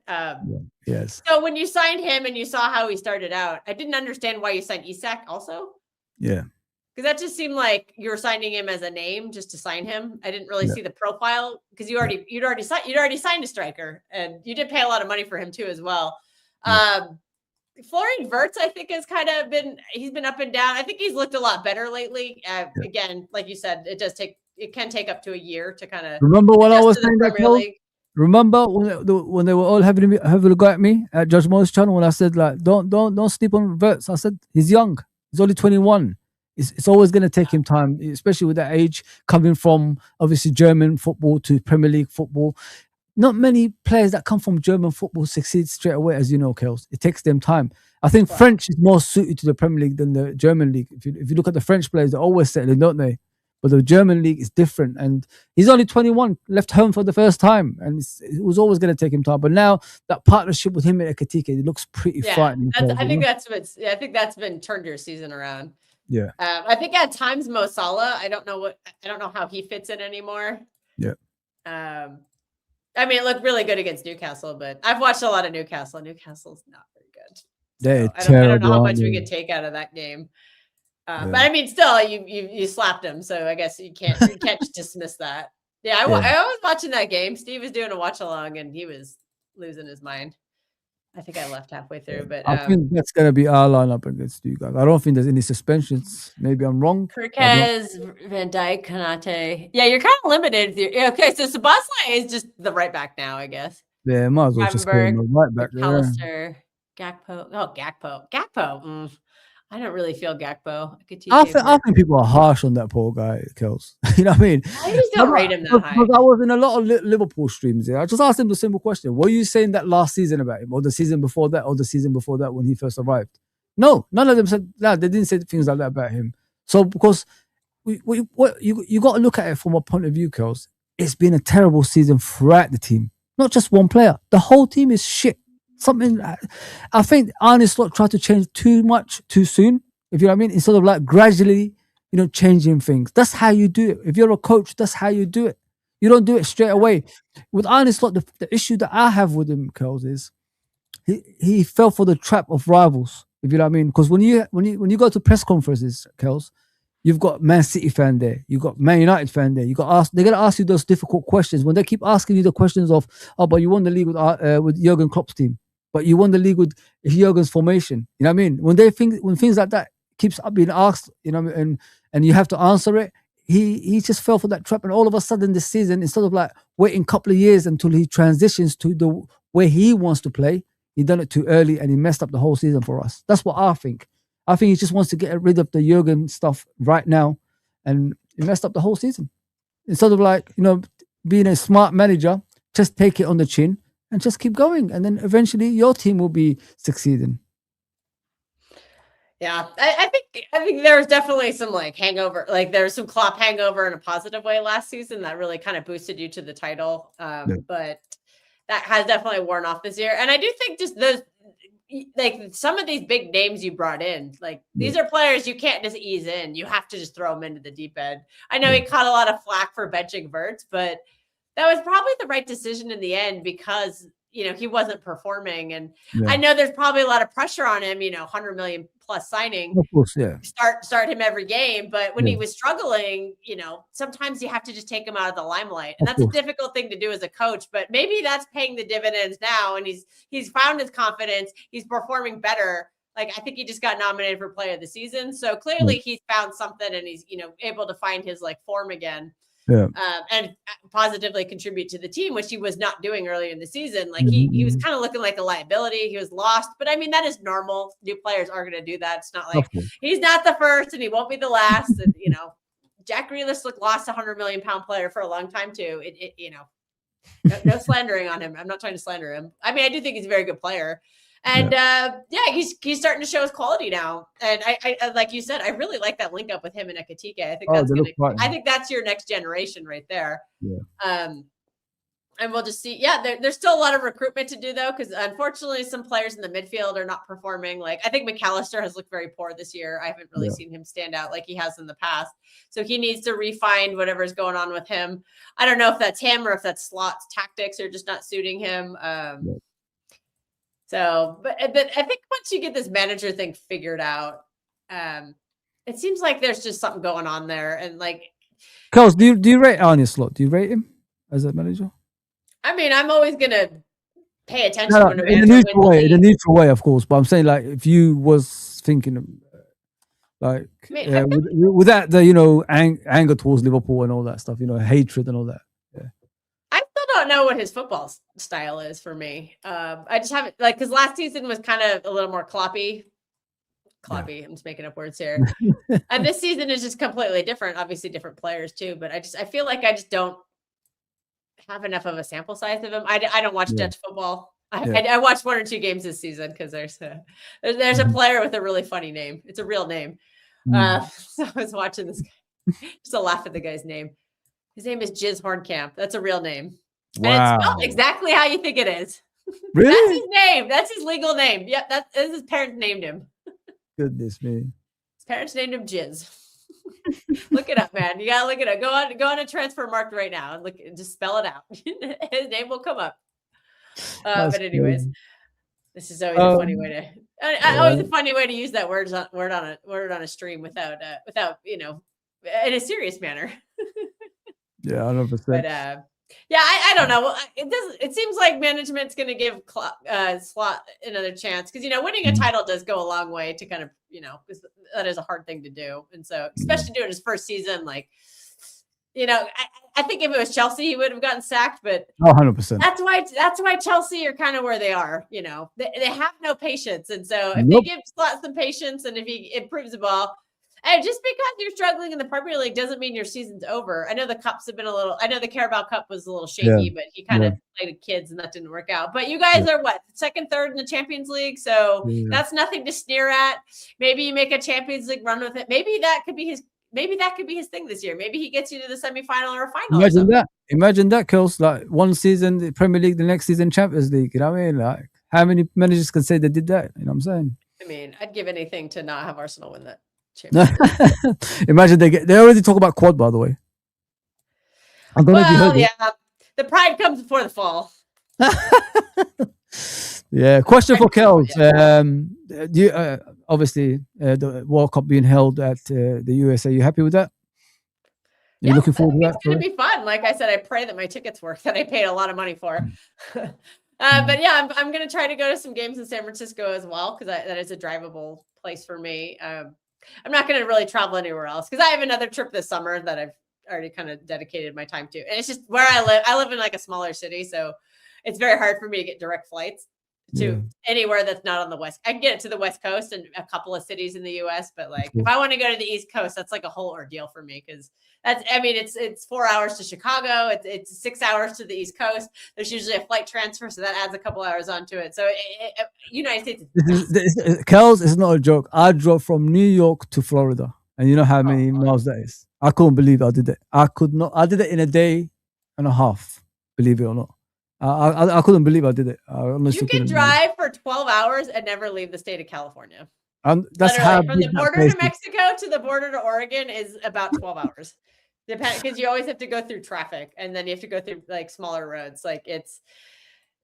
S1: Yes.
S2: So when you signed him and you saw how he started out, I didn't understand why you signed Isak also.
S1: Yeah.
S2: Because that just seemed like you were signing him as a name just to sign him. I didn't really see the profile because you'd already signed a striker, and you did pay a lot of money for him too as well. Florian Wirtz, I think, has kind of he's been up and down. I think he's looked a lot better lately. Again, like you said, it can take up to a year to kind of
S1: remember when I was saying that. Remember when they were all having a go at me at Judge Mo's channel when I said like don't sleep on Wirtz. I said he's young. He's only 21. It's always going to take him time, especially with that age, coming from obviously German football to Premier League football. Not many players that come from German football succeed straight away, as you know, Kels. It takes them time. I think French is more suited to the Premier League than the German league. If you look at the French players, they're always settling, don't they? But the German league is different. And he's only 21, left home for the first time. And it was always going to take him time. But now that partnership with him and Ekitike, it looks pretty frightening.
S2: I think that's been turned your season around.
S1: Yeah.
S2: I think at times Mo Salah, I don't know how he fits in anymore.
S1: Yeah.
S2: I mean, it looked really good against Newcastle, but I've watched a lot of Newcastle. Newcastle's not very good.
S1: So
S2: I don't know how much we could take out of that game. But I mean, still, you slapped him, so I guess you can't just dismiss that. Yeah, I was watching that game. Steve was doing a watch along, and he was losing his mind. I think I left halfway through, but
S1: I think that's gonna be our lineup against you guys. I don't think there's any suspensions. Maybe I'm wrong.
S2: Kirkez, Van Dijk, Konate. Yeah, you're kind of limited. Okay, so Szoboszlai is just the right back now, I guess.
S1: Yeah, might as well just go right back.
S2: McAllister, Gakpo. Oh, Gakpo. I don't really feel Gakpo.
S1: I think people are harsh on that poor guy, Kels. You know what I mean?
S2: I just don't rate him that high.
S1: I was in a lot of Liverpool streams. I just asked him the simple question. Were you saying that last season about him, or the season before that, or the season before that when he first arrived? No, none of them said that. They didn't say things like that about him. So because you got to look at it from a point of view, Kels. It's been a terrible season throughout the team. Not just one player. The whole team is shit. I think Arne Slot tried to change too much too soon, if you know what I mean. Instead of like gradually, changing things. That's how you do it. If you're a coach, that's how you do it. You don't do it straight away. With Arne Slot, the issue that I have with him, Kels, is he fell for the trap of rivals, if you know what I mean. Because when you go to press conferences, Kels, you've got Man City fan there, you've got Man United fan there. They're gonna ask you those difficult questions when they keep asking you the questions of, but you won the league with Jurgen Klopp's team. But you won the league with Jurgen's formation. You know what I mean? When things like that keeps being asked, and you have to answer it. He just fell for that trap, and all of a sudden this season, instead of like waiting a couple of years until he transitions to the way he wants to play, he done it too early and he messed up the whole season for us. That's what I think. I think he just wants to get rid of the Jurgen stuff right now, and he messed up the whole season. Instead of like being a smart manager, just take it on the chin and just keep going, and then eventually your team will be succeeding.
S2: Yeah, I think there was definitely some like hangover, like there was some Klopp hangover in a positive way last season that really kind of boosted you to the title. But that has definitely worn off this year. And I do think just those, like some of these big names you brought in, like these are players you can't just ease in. You have to just throw them into the deep end. I know he caught a lot of flack for benching Verts, but that was probably the right decision in the end because he wasn't performing. And I know there's probably a lot of pressure on him, 100 million plus signing.
S1: Of course,
S2: Start him every game. But when he was struggling, sometimes you have to just take him out of the limelight. And that's a difficult thing to do as a coach. But maybe that's paying the dividends now. And he's found his confidence. He's performing better. Like, I think he just got nominated for player of the season. So clearly he's found something and he's, able to find his like form again. And positively contribute to the team, which he was not doing earlier in the season. Like he was kind of looking like a liability. He was lost, but I mean, that is normal. New players are going to do that. It's not like he's not the first and he won't be the last. And, Jack Grealish lost £100 million player for a long time too. No slandering on him. I'm not trying to slander him. I mean, I do think he's a very good player. And he's starting to show his quality now. And I like you said, I really like that link up with him and Ekatike. I think that's your next generation right there. And we'll just see. Yeah, there's still a lot of recruitment to do though, because unfortunately some players in the midfield are not performing. Like I think McAllister has looked very poor this year. I haven't really seen him stand out like he has in the past. So he needs to refine whatever's going on with him. I don't know if that's him or if that's Slot's tactics are just not suiting him. So, but I think once you get this manager thing figured out, it seems like there's just something going on there. And like,
S1: Kels, do you rate Arne Slot? Do you rate him as a manager?
S2: I mean, I'm always gonna pay attention
S1: in a neutral way, of course. But I'm saying, like, if you was thinking, like, without the anger towards Liverpool and all that stuff, hatred and all that.
S2: Don't know what his football style is for me. I just haven't because last season was kind of a little more Kloppy. I'm just making up words here. And this season is just completely different. Obviously different players too, but I feel like I just don't have enough of a sample size of him. I don't watch Dutch football. I watched 1 or 2 games this season because there's a player with a really funny name. It's a real name. So I was watching this guy. Just a laugh at the guy's name. His name is Jizz Hornkamp. That's a real name. Wow. And it's spelled exactly how you think it is.
S1: Really?
S2: That's his name. That's his legal name. Yep, that's his parents named him.
S1: Goodness me.
S2: His parents named him Jizz. Look it up, man. You gotta look it up. Go on a transfer market right now and just spell it out. His name will come up. But anyways, this is always a funny way to always a funny way to use that word on a stream without in a serious manner.
S1: Yeah, 100%.
S2: But I don't know. It seems like management's going to give Slot another chance because winning a title does go a long way to kind of that is a hard thing to do, and so especially doing his first season, like I think if it was Chelsea, he would have gotten sacked. But
S1: 100%.
S2: That's why Chelsea are kind of where they are. They have no patience, and so if they give Slot some patience, and if he improves the ball. And just because you're struggling in the Premier League doesn't mean your season's over. I know the cups have been I know the Carabao Cup was a little shaky, but he kind of played with kids and that didn't work out. But you guys are second, third in the Champions League. So that's nothing to sneer at. Maybe you make a Champions League run with it. Maybe that could be his thing this year. Maybe he gets you to the semifinal or a final.
S1: Imagine that, Kels. Like one season the Premier League, the next season Champions League. You know what I mean? Like how many managers can say they did that? You know what I'm saying?
S2: I mean, I'd give anything to not have Arsenal win that.
S1: Imagine they already talk about quad, by the way. I don't know if you heard it.
S2: The pride comes before the fall.
S1: Question for Kels. Do you, obviously the World Cup being held at the USA, you happy with that? You looking forward to that?
S2: It's going to be fun. Like I said, I pray that my tickets work that I paid a lot of money for. But yeah, I'm going to try to go to some games in San Francisco as well because that is a drivable place for me. I'm not going to really travel anywhere else because I have another trip this summer that I've already kind of dedicated my time to. And it's just where I live. I live in like a smaller city, so it's very hard for me to get direct flights to anywhere that's not on the West. I can get it to the West Coast and a couple of cities in the US, but like if I want to go to the East Coast, that's like a whole ordeal for me because it's 4 hours to Chicago, it's 6 hours to the East Coast. There's usually a flight transfer, so that adds a couple hours onto it. So United States
S1: Kels is not a joke. I drove from New York to Florida, and you know how many miles that is. I couldn't believe I did it. I did it in a day and a half, believe it or not. I couldn't believe I did it.
S2: You can drive for 12 hours and never leave the state of California.
S1: That's how
S2: from the border to Mexico to the border to Oregon is about 12 hours. Because you always have to go through traffic and then you have to go through like smaller roads. Like the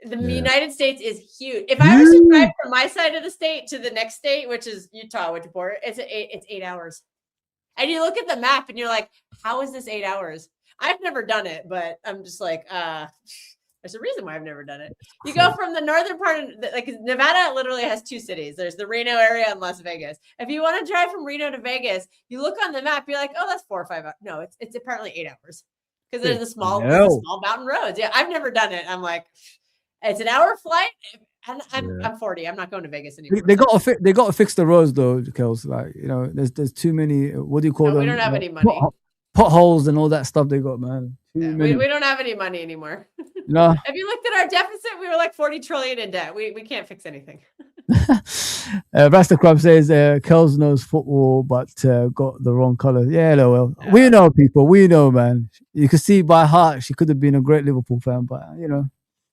S2: United States is huge. If I was to drive from my side of the state to the next state, which is Utah, which border, it's 8 hours. And you look at the map and you're like, how is this 8 hours? I've never done it, but I'm just like, there's a reason why I've never done it. You go from the northern part of like Nevada literally has two cities. There's the Reno area and Las Vegas. If you want to drive from Reno to Vegas, you look on the map, you're like, oh, that's 4 or 5 hours. No, it's apparently 8 hours because there's the small mountain roads. Yeah, I've never done it. I'm like, it's an hour flight. And I'm 40. I'm not going to Vegas anymore.
S1: They got to fix the roads though, Kels. Like there's too many. What do you call them?
S2: We don't have any money.
S1: Potholes and all that stuff they got, man.
S2: We don't have any money anymore.
S1: No.
S2: If you looked at our deficit, we were like 40 trillion in debt. We can't fix anything.
S1: Rasta Crab says Kels knows football, but got the wrong color. Yeah, well, we know people. We know, man. You can see by heart she could have been a great Liverpool fan, but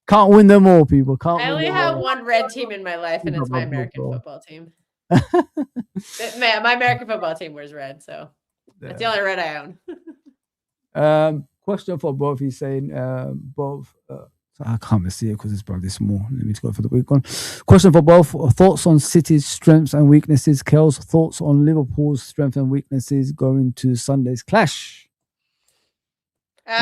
S1: can't win them all, people.
S2: I only have one red team in my life, and it's my American football team. My American football team wears red, so that's the only red I
S1: own. Question for both. He's saying both. I can't even see it because it's probably small. Let me go for the week one. Question for both. Thoughts on City's strengths and weaknesses. Kels, thoughts on Liverpool's strengths and weaknesses going to Sunday's clash. Do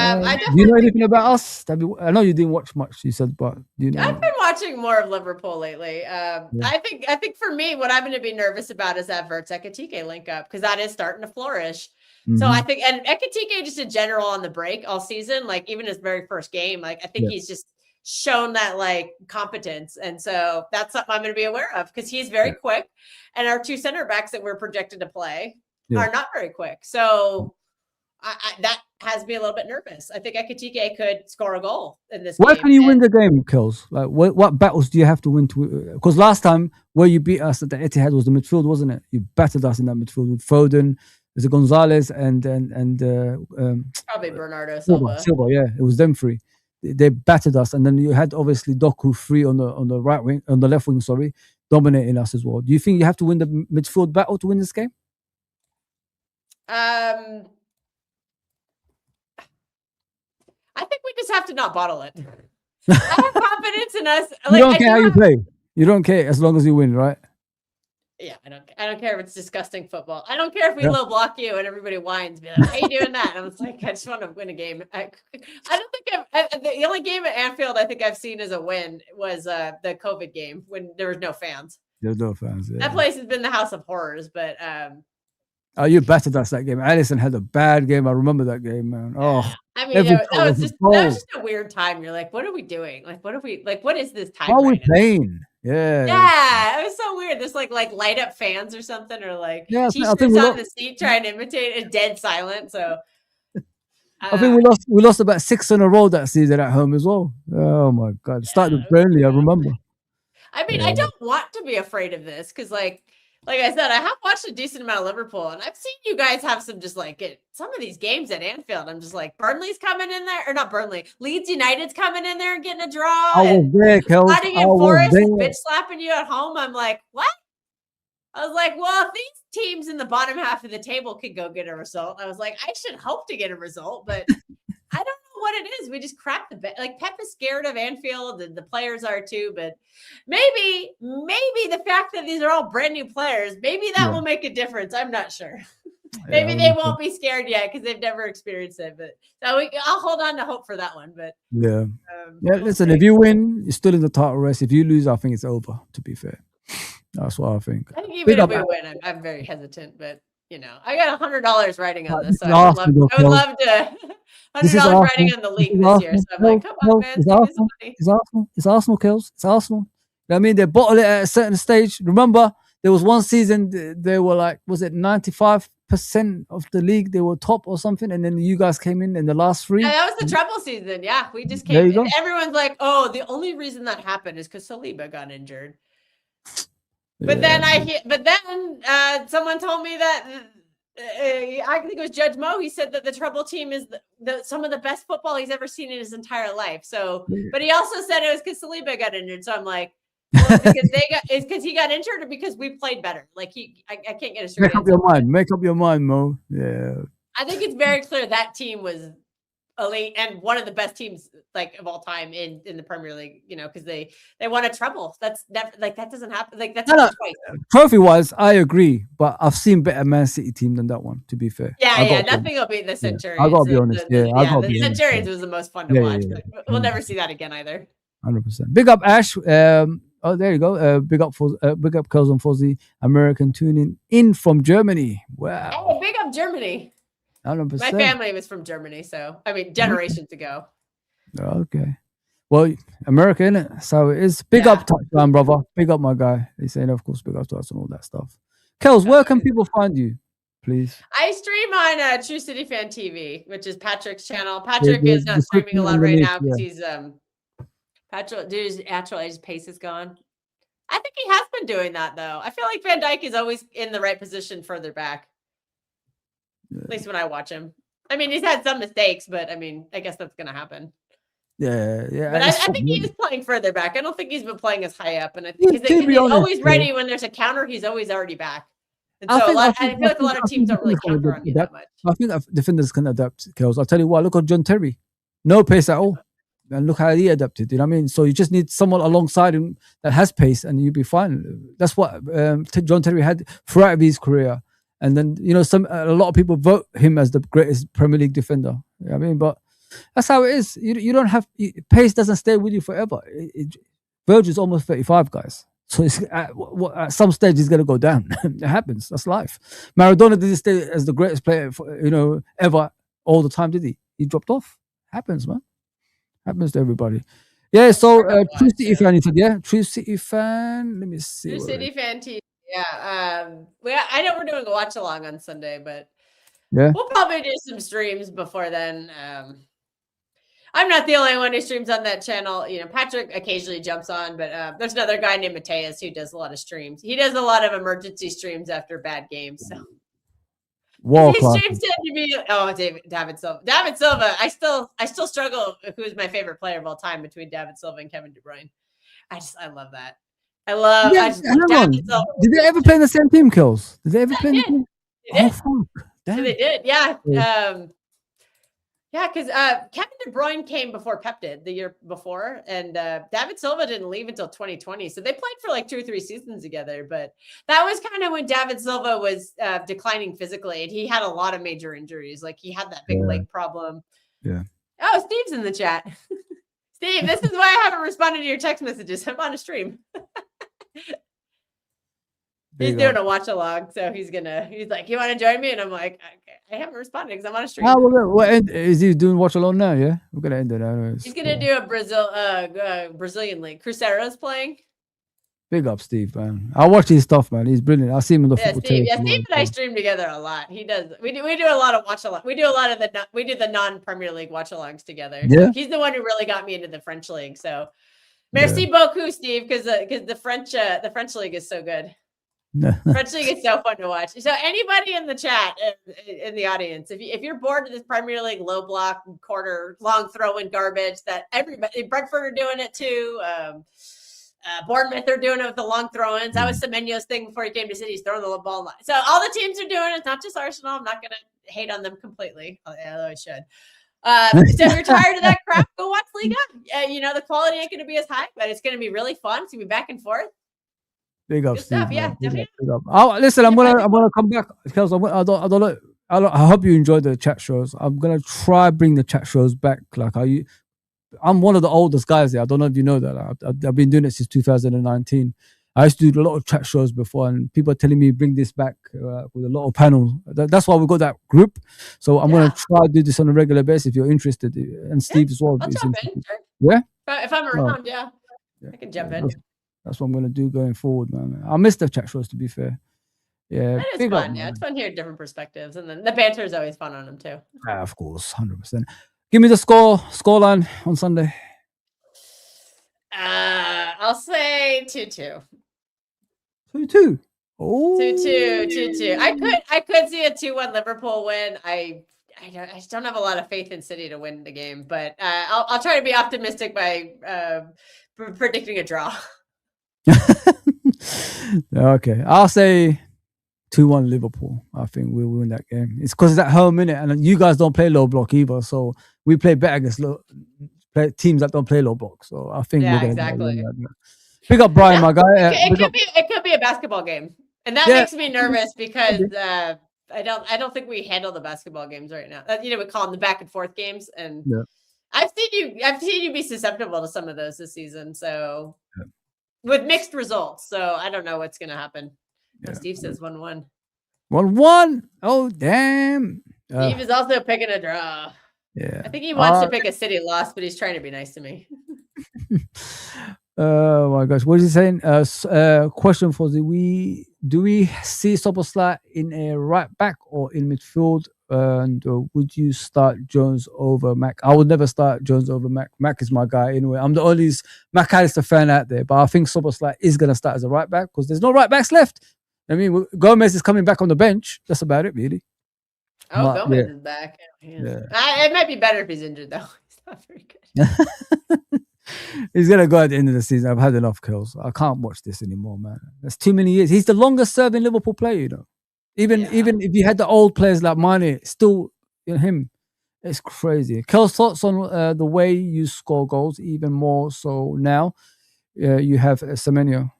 S1: you know anything about us? I know you didn't watch much, you said, but do you know?
S2: I've been watching more of Liverpool lately. I think for me, what I'm going to be nervous about is that Verts Ekitike link up because that is starting to flourish. Mm-hmm. So I think, and Ekitike just in general on the break all season, like even his very first game, like I think he's just shown that like competence. And so that's something I'm going to be aware of because he's very quick. And our two center backs that we're projected to play are not very quick. So that has me a little bit nervous. I think Ekitike could score a goal in this game.
S1: Why can you win the game, Kels? Like, what battles do you have to win to? Because last time where you beat us at the Etihad was the midfield, wasn't it? You battered us in that midfield with Foden, there's a Gonzalez and
S2: probably Bernardo Silva.
S1: Yeah, it was them three. They battered us, and then you had obviously Doku free on the right wing, on the left wing, dominating us as well. Do you think you have to win the midfield battle to win this game?
S2: I think we just have to not bottle it. I have confidence in us.
S1: Like, you don't care how you play. You don't care as long as you win, right?
S2: Yeah, I don't care if it's disgusting football. I don't care if we low block you and everybody whines, be like, "How you doing that?" And I was like, "I just want to win a game." I don't think the only game at Anfield I think I've seen as a win was the COVID game when there was no fans.
S1: There's no fans. Yeah.
S2: That place has been the house of horrors, but
S1: you battered us that game. Allison had a bad game. I remember that game, man. Oh,
S2: I mean, that was just a weird time. You're like, what are we doing? Like, what is this time?
S1: How are we playing?
S2: Yeah, it was so weird. There's like light up fans or something, or like t-shirts on the seat trying to imitate it. Dead silent. So
S1: I think we lost about 6 in a row that season at home as well. Oh my God! It started with Burnley. I remember.
S2: I mean, I don't want to be afraid of this because, like I said, I have watched a decent amount of Liverpool, and I've seen you guys have some just like some of these games at Anfield. I'm just like, Burnley's coming in there, or not Burnley, Leeds United's coming in there and getting a draw.
S1: I was there, Kels.
S2: Nottingham Forest is bitch slapping you at home. I'm like, what? I was like, well, if these teams in the bottom half of the table could go get a result, I was like, I should hope to get a result, but I don't know what it is. We just cracked the bed. Like Pep is scared of Anfield, and the players are too. But maybe the fact that these are all brand new players, maybe that will make a difference. I'm not sure. Maybe they won't be scared yet because they've never experienced it. But I'll hold on to hope for that one. But
S1: listen, if you win, you're still in the title race. If you lose, I think it's over. To be fair. That's what I think.
S2: I think even if we win, I'm very hesitant, but you know, I got $100 writing on this, so I would love to $100 writing on the league this year. So I'm like, come on, man, save this money.
S1: It's Arsenal. It's Arsenal, Kels. It's Arsenal. I mean, they bottled it at a certain stage. Remember, there was one season they were like, was it 95% of the league? They were top or something, and then you guys came in the last three.
S2: Yeah, that was the treble season. Yeah, we just came. And everyone's like, "Oh, the only reason that happened is because Saliba got injured." But then someone told me that I think it was Judge Mo. He said that the treble team is some of the best football he's ever seen in his entire life. So, but he also said it was because Saliba got injured. So I'm like, well, because he got injured or because we played better. Like I can't get a straight.
S1: Make up your mind, Mo. Yeah.
S2: I think it's very clear that team was elite and one of the best teams like of all time in the Premier League, you know, because they won a treble. That's never like that doesn't happen. Like that's twice.
S1: Trophy wise, I agree, but I've seen better Man City team than that one. To be fair,
S2: nothing will beat the Centurions.
S1: I gotta be honest.
S2: The Centurions was the most fun to watch. Yeah. We'll never see that again either.
S1: 100%. Big up Ash. Oh, there you go. Big up Kels and Fozi, American tuning in from Germany. Wow.
S2: Oh, big up Germany.
S1: 100%.
S2: My family was from Germany, so I mean generations ago.
S1: Okay. Well, America, innit? So it is. Big up touchdown, brother. Big up my guy. He's saying, of course, big up to us and all that stuff. Kels, where can people find you, please?
S2: I stream on True City Fan TV, which is Patrick's channel. Patrick is not streaming a lot right now because he's his pace is gone. I think he has been doing that though. I feel like Van Dijk is always in the right position further back. At least when I watch him. I mean, he's had some mistakes, but I mean, I guess that's going to happen.
S1: Yeah.
S2: But I think he is playing further back. I don't think he's been playing as high up. And I think he's always ready when there's a counter. He's always already back. And so I feel like a lot of teams don't really counter on you that much.
S1: I think defenders can adapt, Kels. I'll tell you what, look at John Terry. No pace at all. And look how he adapted. You know what I mean? So you just need someone alongside him that has pace and you'll be fine. That's what John Terry had throughout his career. And then, you know, a lot of people vote him as the greatest Premier League defender. You know what I mean? But that's how it is. You don't have pace doesn't stay with you forever. Virgil's almost 35, guys. So it's, at some stage he's gonna go down. It happens. That's life. Maradona didn't stay as the greatest player, ever all the time, did he? He dropped off. Happens, man. Happens to everybody. Yeah. So True City fan, you said, yeah. True City fan. Let me see.
S2: True City fan TV. Yeah. I know we're doing a watch along on Sunday, but we'll probably do some streams before then. I'm not the only one who streams on that channel. You know, Patrick occasionally jumps on, but there's another guy named Mateus who does a lot of streams. He does a lot of emergency streams after bad games. So his streams tend to be David Silva. David Silva. I still struggle who's my favorite player of all time between David Silva and Kevin De Bruyne. I love that. I love.
S1: Did they ever play in the same team, Kels? Did they ever play in the team?
S2: They did. Oh, fuck. So they did. Yeah. Because Kevin De Bruyne came before Pep did the year before, and David Silva didn't leave until 2020. So they played for like 2 or 3 seasons together. But that was kind of when David Silva was declining physically, and he had a lot of major injuries. Like he had that big leg problem.
S1: Yeah.
S2: Oh, Steve's in the chat. Steve, this is why I haven't responded to your text messages. I'm on a stream. He's doing a watch along, so he's like, you want to join me? And I'm like, okay, I haven't responded because I'm on a stream.
S1: Is he doing watch along now? Yeah, we're gonna end it now.
S2: He's gonna do a Brazilian league. Cruzero's playing.
S1: Big up, Steve, man. I watch his stuff, man. He's brilliant. I see him on the football
S2: Steve. Yeah, Steve and I stream together a lot. He does. We do a lot of watch along. We do the non-Premier League watch alongs together.
S1: Yeah.
S2: So he's the one who really got me into the French league. So, merci beaucoup, Steve, because the French league is so good. French league is so fun to watch. So anybody in the chat, in the audience, if you're bored of this Premier League low block quarter long throw in garbage that everybody, Brentford are doing it too. Bournemouth are doing it with the long throw-ins. That was Semenyo's thing before he came to City. He's throwing the ball. So all the teams are doing it. It's not just Arsenal. I'm not going to hate on them completely, although I should. So if you're tired of that crap, go watch Liga. The quality ain't going to be as high, but it's going to be really fun. It's going to be back and forth.
S1: Big up, Steve.
S2: Yeah, definitely.
S1: Listen, I'm gonna come back because I hope you enjoyed the chat shows. I'm gonna try bring the chat shows back. I'm one of the oldest guys there. I don't know if you know that. I've been doing it since 2019. I used to do a lot of chat shows before, and people are telling me bring this back with a lot of panels. That's why we got that group. So I'm gonna try to do this on a regular basis if you're interested, and Steve as well.
S2: I'll jump in. Sure.
S1: Yeah,
S2: if I'm around, I can jump in.
S1: That's what I'm gonna do going forward, man. I miss the chat shows, to be fair. Yeah,
S2: it's fun. It's fun hearing different perspectives, and then the banter is always fun on them too.
S1: Of course, 100%. Give me the scoreline on Sunday.
S2: I'll say 2-2.
S1: 2-2.
S2: Oh, 2-2. I could see a 2-1 Liverpool win. I just don't have a lot of faith in City to win the game, but I'll try to be optimistic by predicting a draw.
S1: Okay, I'll say 2-1 Liverpool. I think we'll win that game. It's because it's at home, innit? And you guys don't play low block either, so we play better against teams that don't play low block. So I think we're going to win that. Pick up Brian, my guy.
S2: It could be a basketball game, and that makes me nervous because I don't think we handle the basketball games right now. We call them the back and forth games, and I've seen you be susceptible to some of those this season. So with mixed results, so I don't know what's going to happen. Steve says 1-1.
S1: 1-1. Oh damn!
S2: Steve is also picking a draw.
S1: Yeah,
S2: I think he wants to pick a City loss, but he's trying to be nice to me.
S1: Oh my gosh, what is he saying? Question for do we see Szoboszlai in a right back or in midfield? And would you start Jones over Mac? I would never start Jones over Mac. Mac is my guy anyway. I'm the only McAllister fan out there, but I think Szoboszlai is going to start as a right back because there's no right backs left. I mean, Gomez is coming back on the bench. That's about it, really.
S2: Oh, Gomez is back. It might be better if he's injured, though. He's not very good.
S1: He's going to go at the end of the season. I've had enough, Kels. I can't watch this anymore, man. That's too many years. He's the longest serving Liverpool player, Even if you had the old players like Mane, still him. It's crazy. Kels, thoughts on the way you score goals, even more so now you have Semenyo?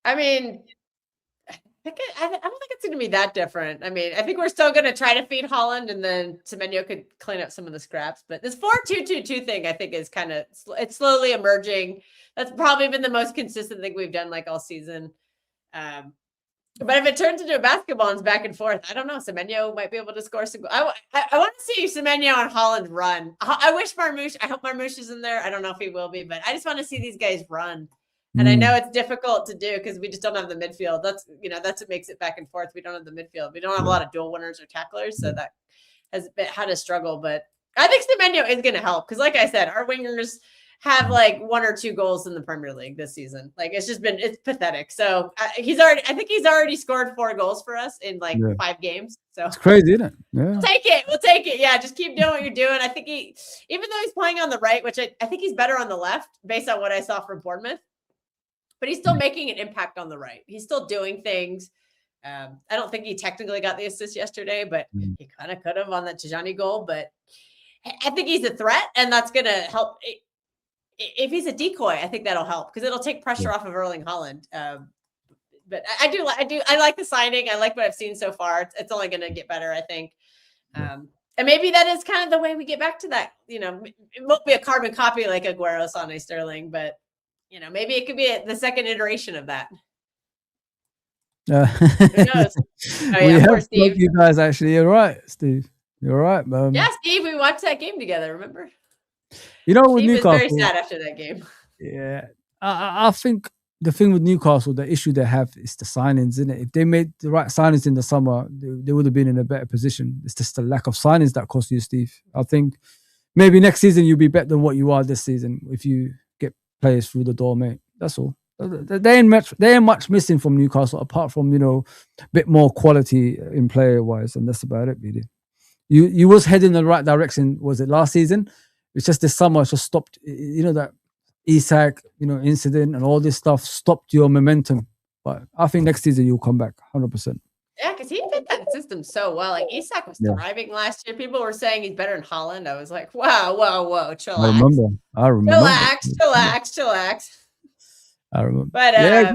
S2: I mean, I don't think it's going to be that different. I mean, I think we're still going to try to feed Holland, and then Semenyo could clean up some of the scraps. But this 4-2-2-2 thing, I think, is it's slowly emerging. That's probably been the most consistent thing we've done all season. But if it turns into a basketball and it's back and forth, I don't know. Semenyo might be able to score some. I want to see Semenyo and Holland run. I hope Marmoush is in there. I don't know if he will be, but I just want to see these guys run. And I know it's difficult to do because we just don't have the midfield. That's what makes it back and forth. We don't have the midfield. We don't have a lot of dual winners or tacklers, so that has had a struggle. But I think Semenyo is going to help because, like I said, our wingers have 1 or 2 goals in the Premier League this season. It's pathetic. So I think he's already scored 4 goals for us in 5 games. So
S1: it's crazy, isn't it? Yeah.
S2: We'll take it. Yeah. Just keep doing what you're doing. I think even though he's playing on the right, which I think he's better on the left based on what I saw from Bournemouth, but he's still making an impact on the right. He's still doing things. I don't think he technically got the assist yesterday, but he kind of could have on that Tijani goal. But I think he's a threat, and that's going to help. If he's a decoy, I think that'll help because it'll take pressure off of Erling Haaland. But I like the signing. I like what I've seen so far. It's only going to get better, I think. And maybe that is kind of the way we get back to that. It won't be a carbon copy like Aguero, Sané, Sterling, but maybe it could be the second iteration of that. Who knows?
S1: Poor Steve. You guys actually, you're right, Steve. You're right, man.
S2: Yeah, Steve, we watched that game together. Remember?
S1: With Newcastle,
S2: was very sad after that game.
S1: Yeah, I think the thing with Newcastle, the issue they have is the signings, isn't it? If they made the right signings in the summer, they would have been in a better position. It's just the lack of signings that cost you, Steve. I think maybe next season you'll be better than what you are this season if you get players through the door, mate. That's all. They ain't much missing from Newcastle apart from a bit more quality in player wise, and that's about it, really. You was heading in the right direction. Was it last season? It's just this summer just stopped. That Isak, incident and all this stuff stopped your momentum. But I think next season you'll come back 100%.
S2: Yeah, because he fit that system so well. Isak was thriving last year. People were saying he's better than Haaland. I was like, wow, whoa, chillax.
S1: I remember.
S2: Chillax.
S1: I remember.
S2: But that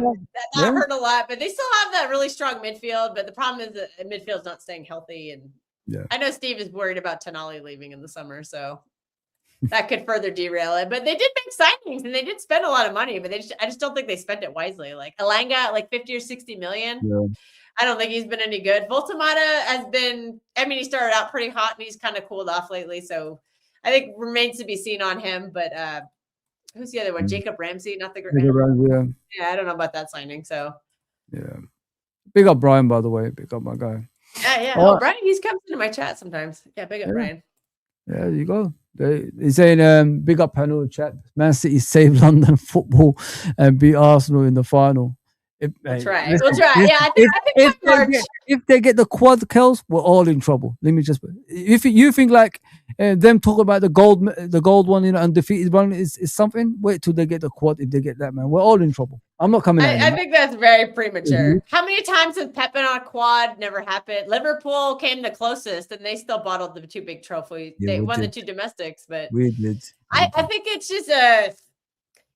S2: hurt a lot. But they still have that really strong midfield. But the problem is that midfield's not staying healthy. And I know Steve is worried about Tonali leaving in the summer. So that could further derail it. But they did make signings and they did spend a lot of money, but I just don't think they spent it wisely. Like Elanga at like 50 or 60 million.
S1: Yeah.
S2: I don't think he's been any good. Voltamata has been, I mean, he started out pretty hot and he's kind of cooled off lately. So I think remains to be seen on him. But who's the other one? Jacob Ramsey, not the
S1: Jacob Ramsey, yeah.
S2: Yeah, I don't know about that signing. So
S1: yeah. Big up Brian, by the way. Big up my guy.
S2: Yeah. Oh, Brian, he's comes into my chat sometimes. Yeah, big up Brian.
S1: Yeah, there you go. He's saying big up panel chat. Man City save London football and beat Arsenal in the final.
S2: We'll try. Yeah, I think
S1: if they get the quad, Kels, we're all in trouble. Let me just. If you think like them talking about the gold one, undefeated one is something. Wait till they get the quad. If they get that, man, we're all in trouble. I'm not coming.
S2: I think that's very premature. Mm-hmm. How many times has Pep been on a quad? Never happened. Liverpool came the closest, and they still bottled the 2 big trophies. Yeah, they won the 2 domestics, but
S1: we did.
S2: I think it's just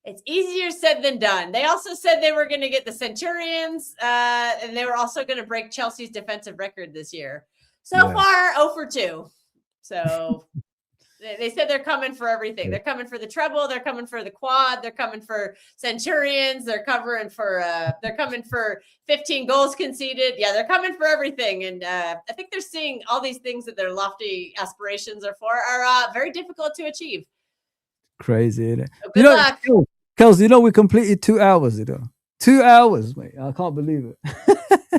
S2: it's easier said than done. They also said they were going to get the Centurions, and they were also going to break Chelsea's defensive record this year. So far, 0 for 2. So they said they're coming for everything. They're coming for the treble. They're coming for the quad. They're coming for Centurions. They're coming for 15 goals conceded. Yeah, they're coming for everything. And I think they're seeing all these things that their lofty aspirations are for are very difficult to achieve.
S1: Crazy, isn't it?
S2: So good luck.
S1: Kels, we completed 2 hours, 2 hours, mate. I can't believe
S2: it.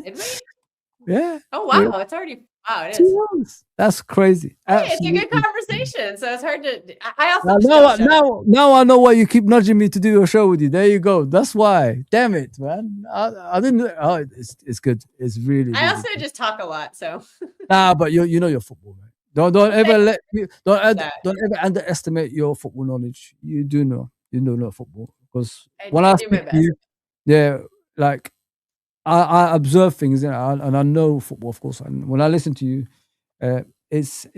S2: Did we?
S1: Yeah.
S2: Oh, wow. Yeah. It's already, wow, it is.
S1: 2 hours. That's crazy.
S2: Hey, it's a good conversation. So it's hard to, I
S1: also. Now I know why you keep nudging me to do a show with you. There you go. That's why. Damn it, man. I didn't, it's good. It's really,
S2: I also just talk a lot, so.
S1: Nah, but you know your football, man. Don't ever ever underestimate your football knowledge. You do know football because when I speak to you, like I observe things and I know football, of course. And when I listen to you, it's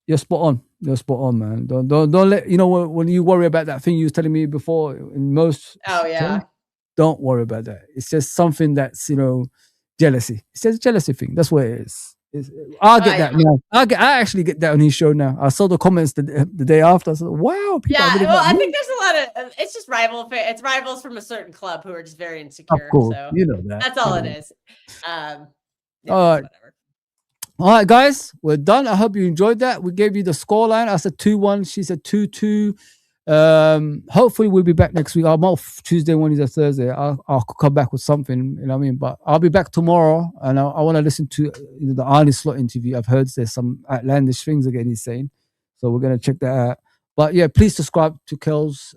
S1: you're spot on. You're spot on, man. Don't let when you worry about that thing you was telling me before. In most, don't worry about that. It's just something that's jealousy. It's just a jealousy thing. That's what it is. I get that now. I actually get that on his show now. I saw the comments the day after. I said, "Wow, people."
S2: Yeah, well, I think there's a lot of. It's just it's rivals from a certain club who are just very insecure.
S1: Of course,
S2: so
S1: you know that.
S2: That's all it is.
S1: All right, all right, guys, we're done. I hope you enjoyed that. We gave you the scoreline. I said 2-1. She said 2-2. Hopefully we'll be back next week. I'm off Tuesday, Wednesday, Thursday. I'll come back with something, you know what I mean? But I'll be back tomorrow, and I want to listen to the Arnie Slot interview. I've heard there's some outlandish things again he's saying, so we're gonna check that out. But yeah, please subscribe to Kels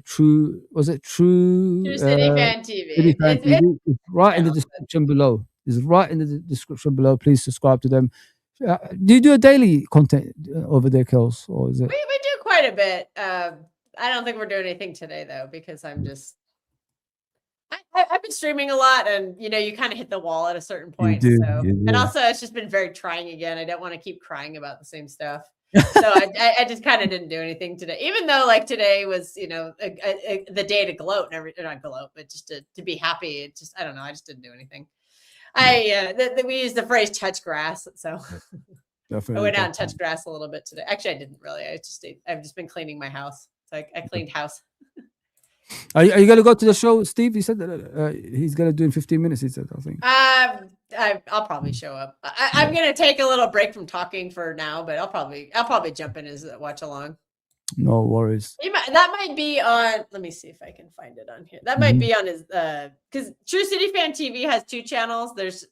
S1: True
S2: City Fan TV.
S1: City Fan TV. It's right in the description below. It's right in the description below. Please subscribe to them. Do you do a daily content over there, Kels, or is it?
S2: We do quite a bit. I don't think we're doing anything today though, because I'm just I've been streaming a lot, and you kind of hit the wall at a certain point. And also it's just been very trying again. I don't want to keep crying about the same stuff. So I just kind of didn't do anything today, even though like today was the day to gloat and everything, not gloat, but just to be happy. It just, I don't know, I just didn't do anything. We use the phrase touch grass, so definitely. I went out and touched grass a little bit today. Actually, I didn't really. I've just been cleaning my house. So I cleaned house.
S1: Are you going to go to the show, Steve? He said that he's going to do in 15 minutes. He said, I think.
S2: I'll probably show up. I'm going to take a little break from talking for now, but I'll probably jump in as watch along.
S1: No worries.
S2: That might be on. Let me see if I can find it on here. That might be on his because True City Fan TV has 2 channels. There's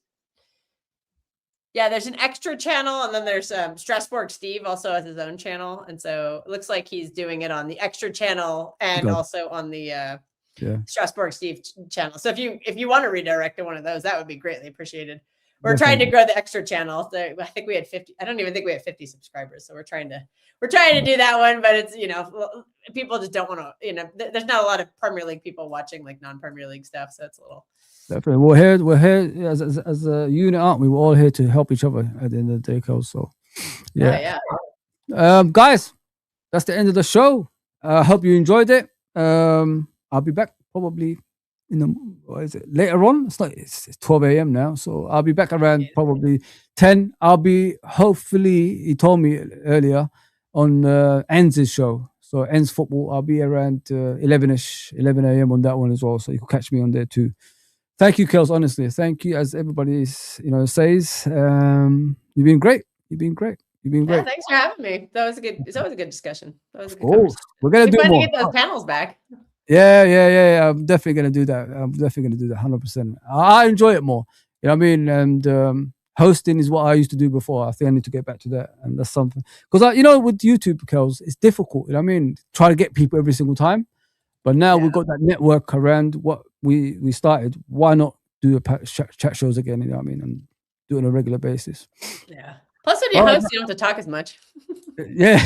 S2: an extra channel, and then there's Strasbourg Steve also has his own channel, and so it looks like he's doing it on the extra channel and also on the Strasbourg Steve channel. So if you want to redirect to one of those, that would be greatly appreciated. We're trying to grow the extra channel. I think we had 50. I don't even think we have 50 subscribers. So we're trying to do that one, but it's, people just don't want to, there's not a lot of Premier League people watching like non-Premier League stuff. So it's a little.
S1: Definitely. We're here as a unit, aren't we? We're all here to help each other at the end of the day, Kels. So yeah. Guys, that's the end of the show. I hope you enjoyed it. I'll be back probably later on. It's 12 a.m. now, so I'll be back around probably 10. I'll be hopefully, he told me earlier, on Enz's show. So ends football. I'll be around 11ish, 11 a.m. on that one as well. So you can catch me on there too. Thank you, Kels. Honestly, thank you. As everybody says, you've been great. You've been great. You've been great.
S2: Thanks for having me. It's always a good discussion. That was a good
S1: conversation. We're gonna do more.
S2: To get those panels back.
S1: Yeah. I'm definitely gonna do that. 100%. I enjoy it more. You know what I mean? And hosting is what I used to do before. I think I need to get back to that, and that's something because with YouTube, Kels, it's difficult. You know what I mean? Try to get people every single time. But now we've got that network around what we started. Why not do a chat shows again? You know what I mean? And do it on a regular basis.
S2: Yeah. Plus, when you host, you don't have to talk as much.
S1: Yeah.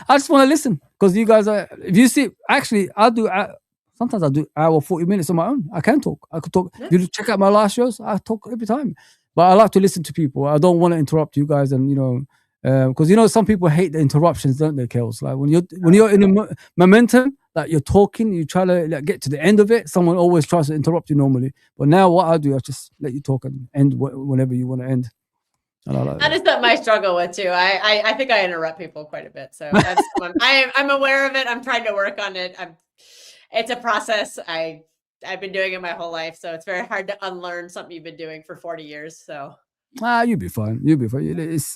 S1: I just want to listen because you guys are, if you see, actually, sometimes I do hour, 40 minutes on my own. I can talk. I could talk. Yeah. If you check out my last shows, I talk every time. But I like to listen to people. I don't want to interrupt you guys and, because some people hate the interruptions, don't they, Kels? Like when you're in a momentum, like you're talking, you try to get to the end of it. Someone always tries to interrupt you normally. But now what I do, I just let you talk and end whenever you want to end.
S2: That is my struggle with too. I think I interrupt people quite a bit. So that's I'm aware of it. I'm trying to work on it. It's a process. I've been doing it my whole life, so it's very hard to unlearn something you've been doing for 40 years. So.
S1: You'll be fine. It's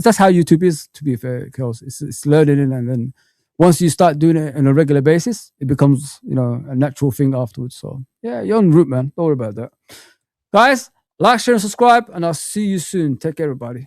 S1: that's how YouTube is. To be fair, Kels, it's learning, and then once you start doing it on a regular basis, it becomes a natural thing afterwards. So yeah, you're en route, man. Don't worry about that, guys. Like, share, and subscribe, and I'll see you soon. Take care, everybody.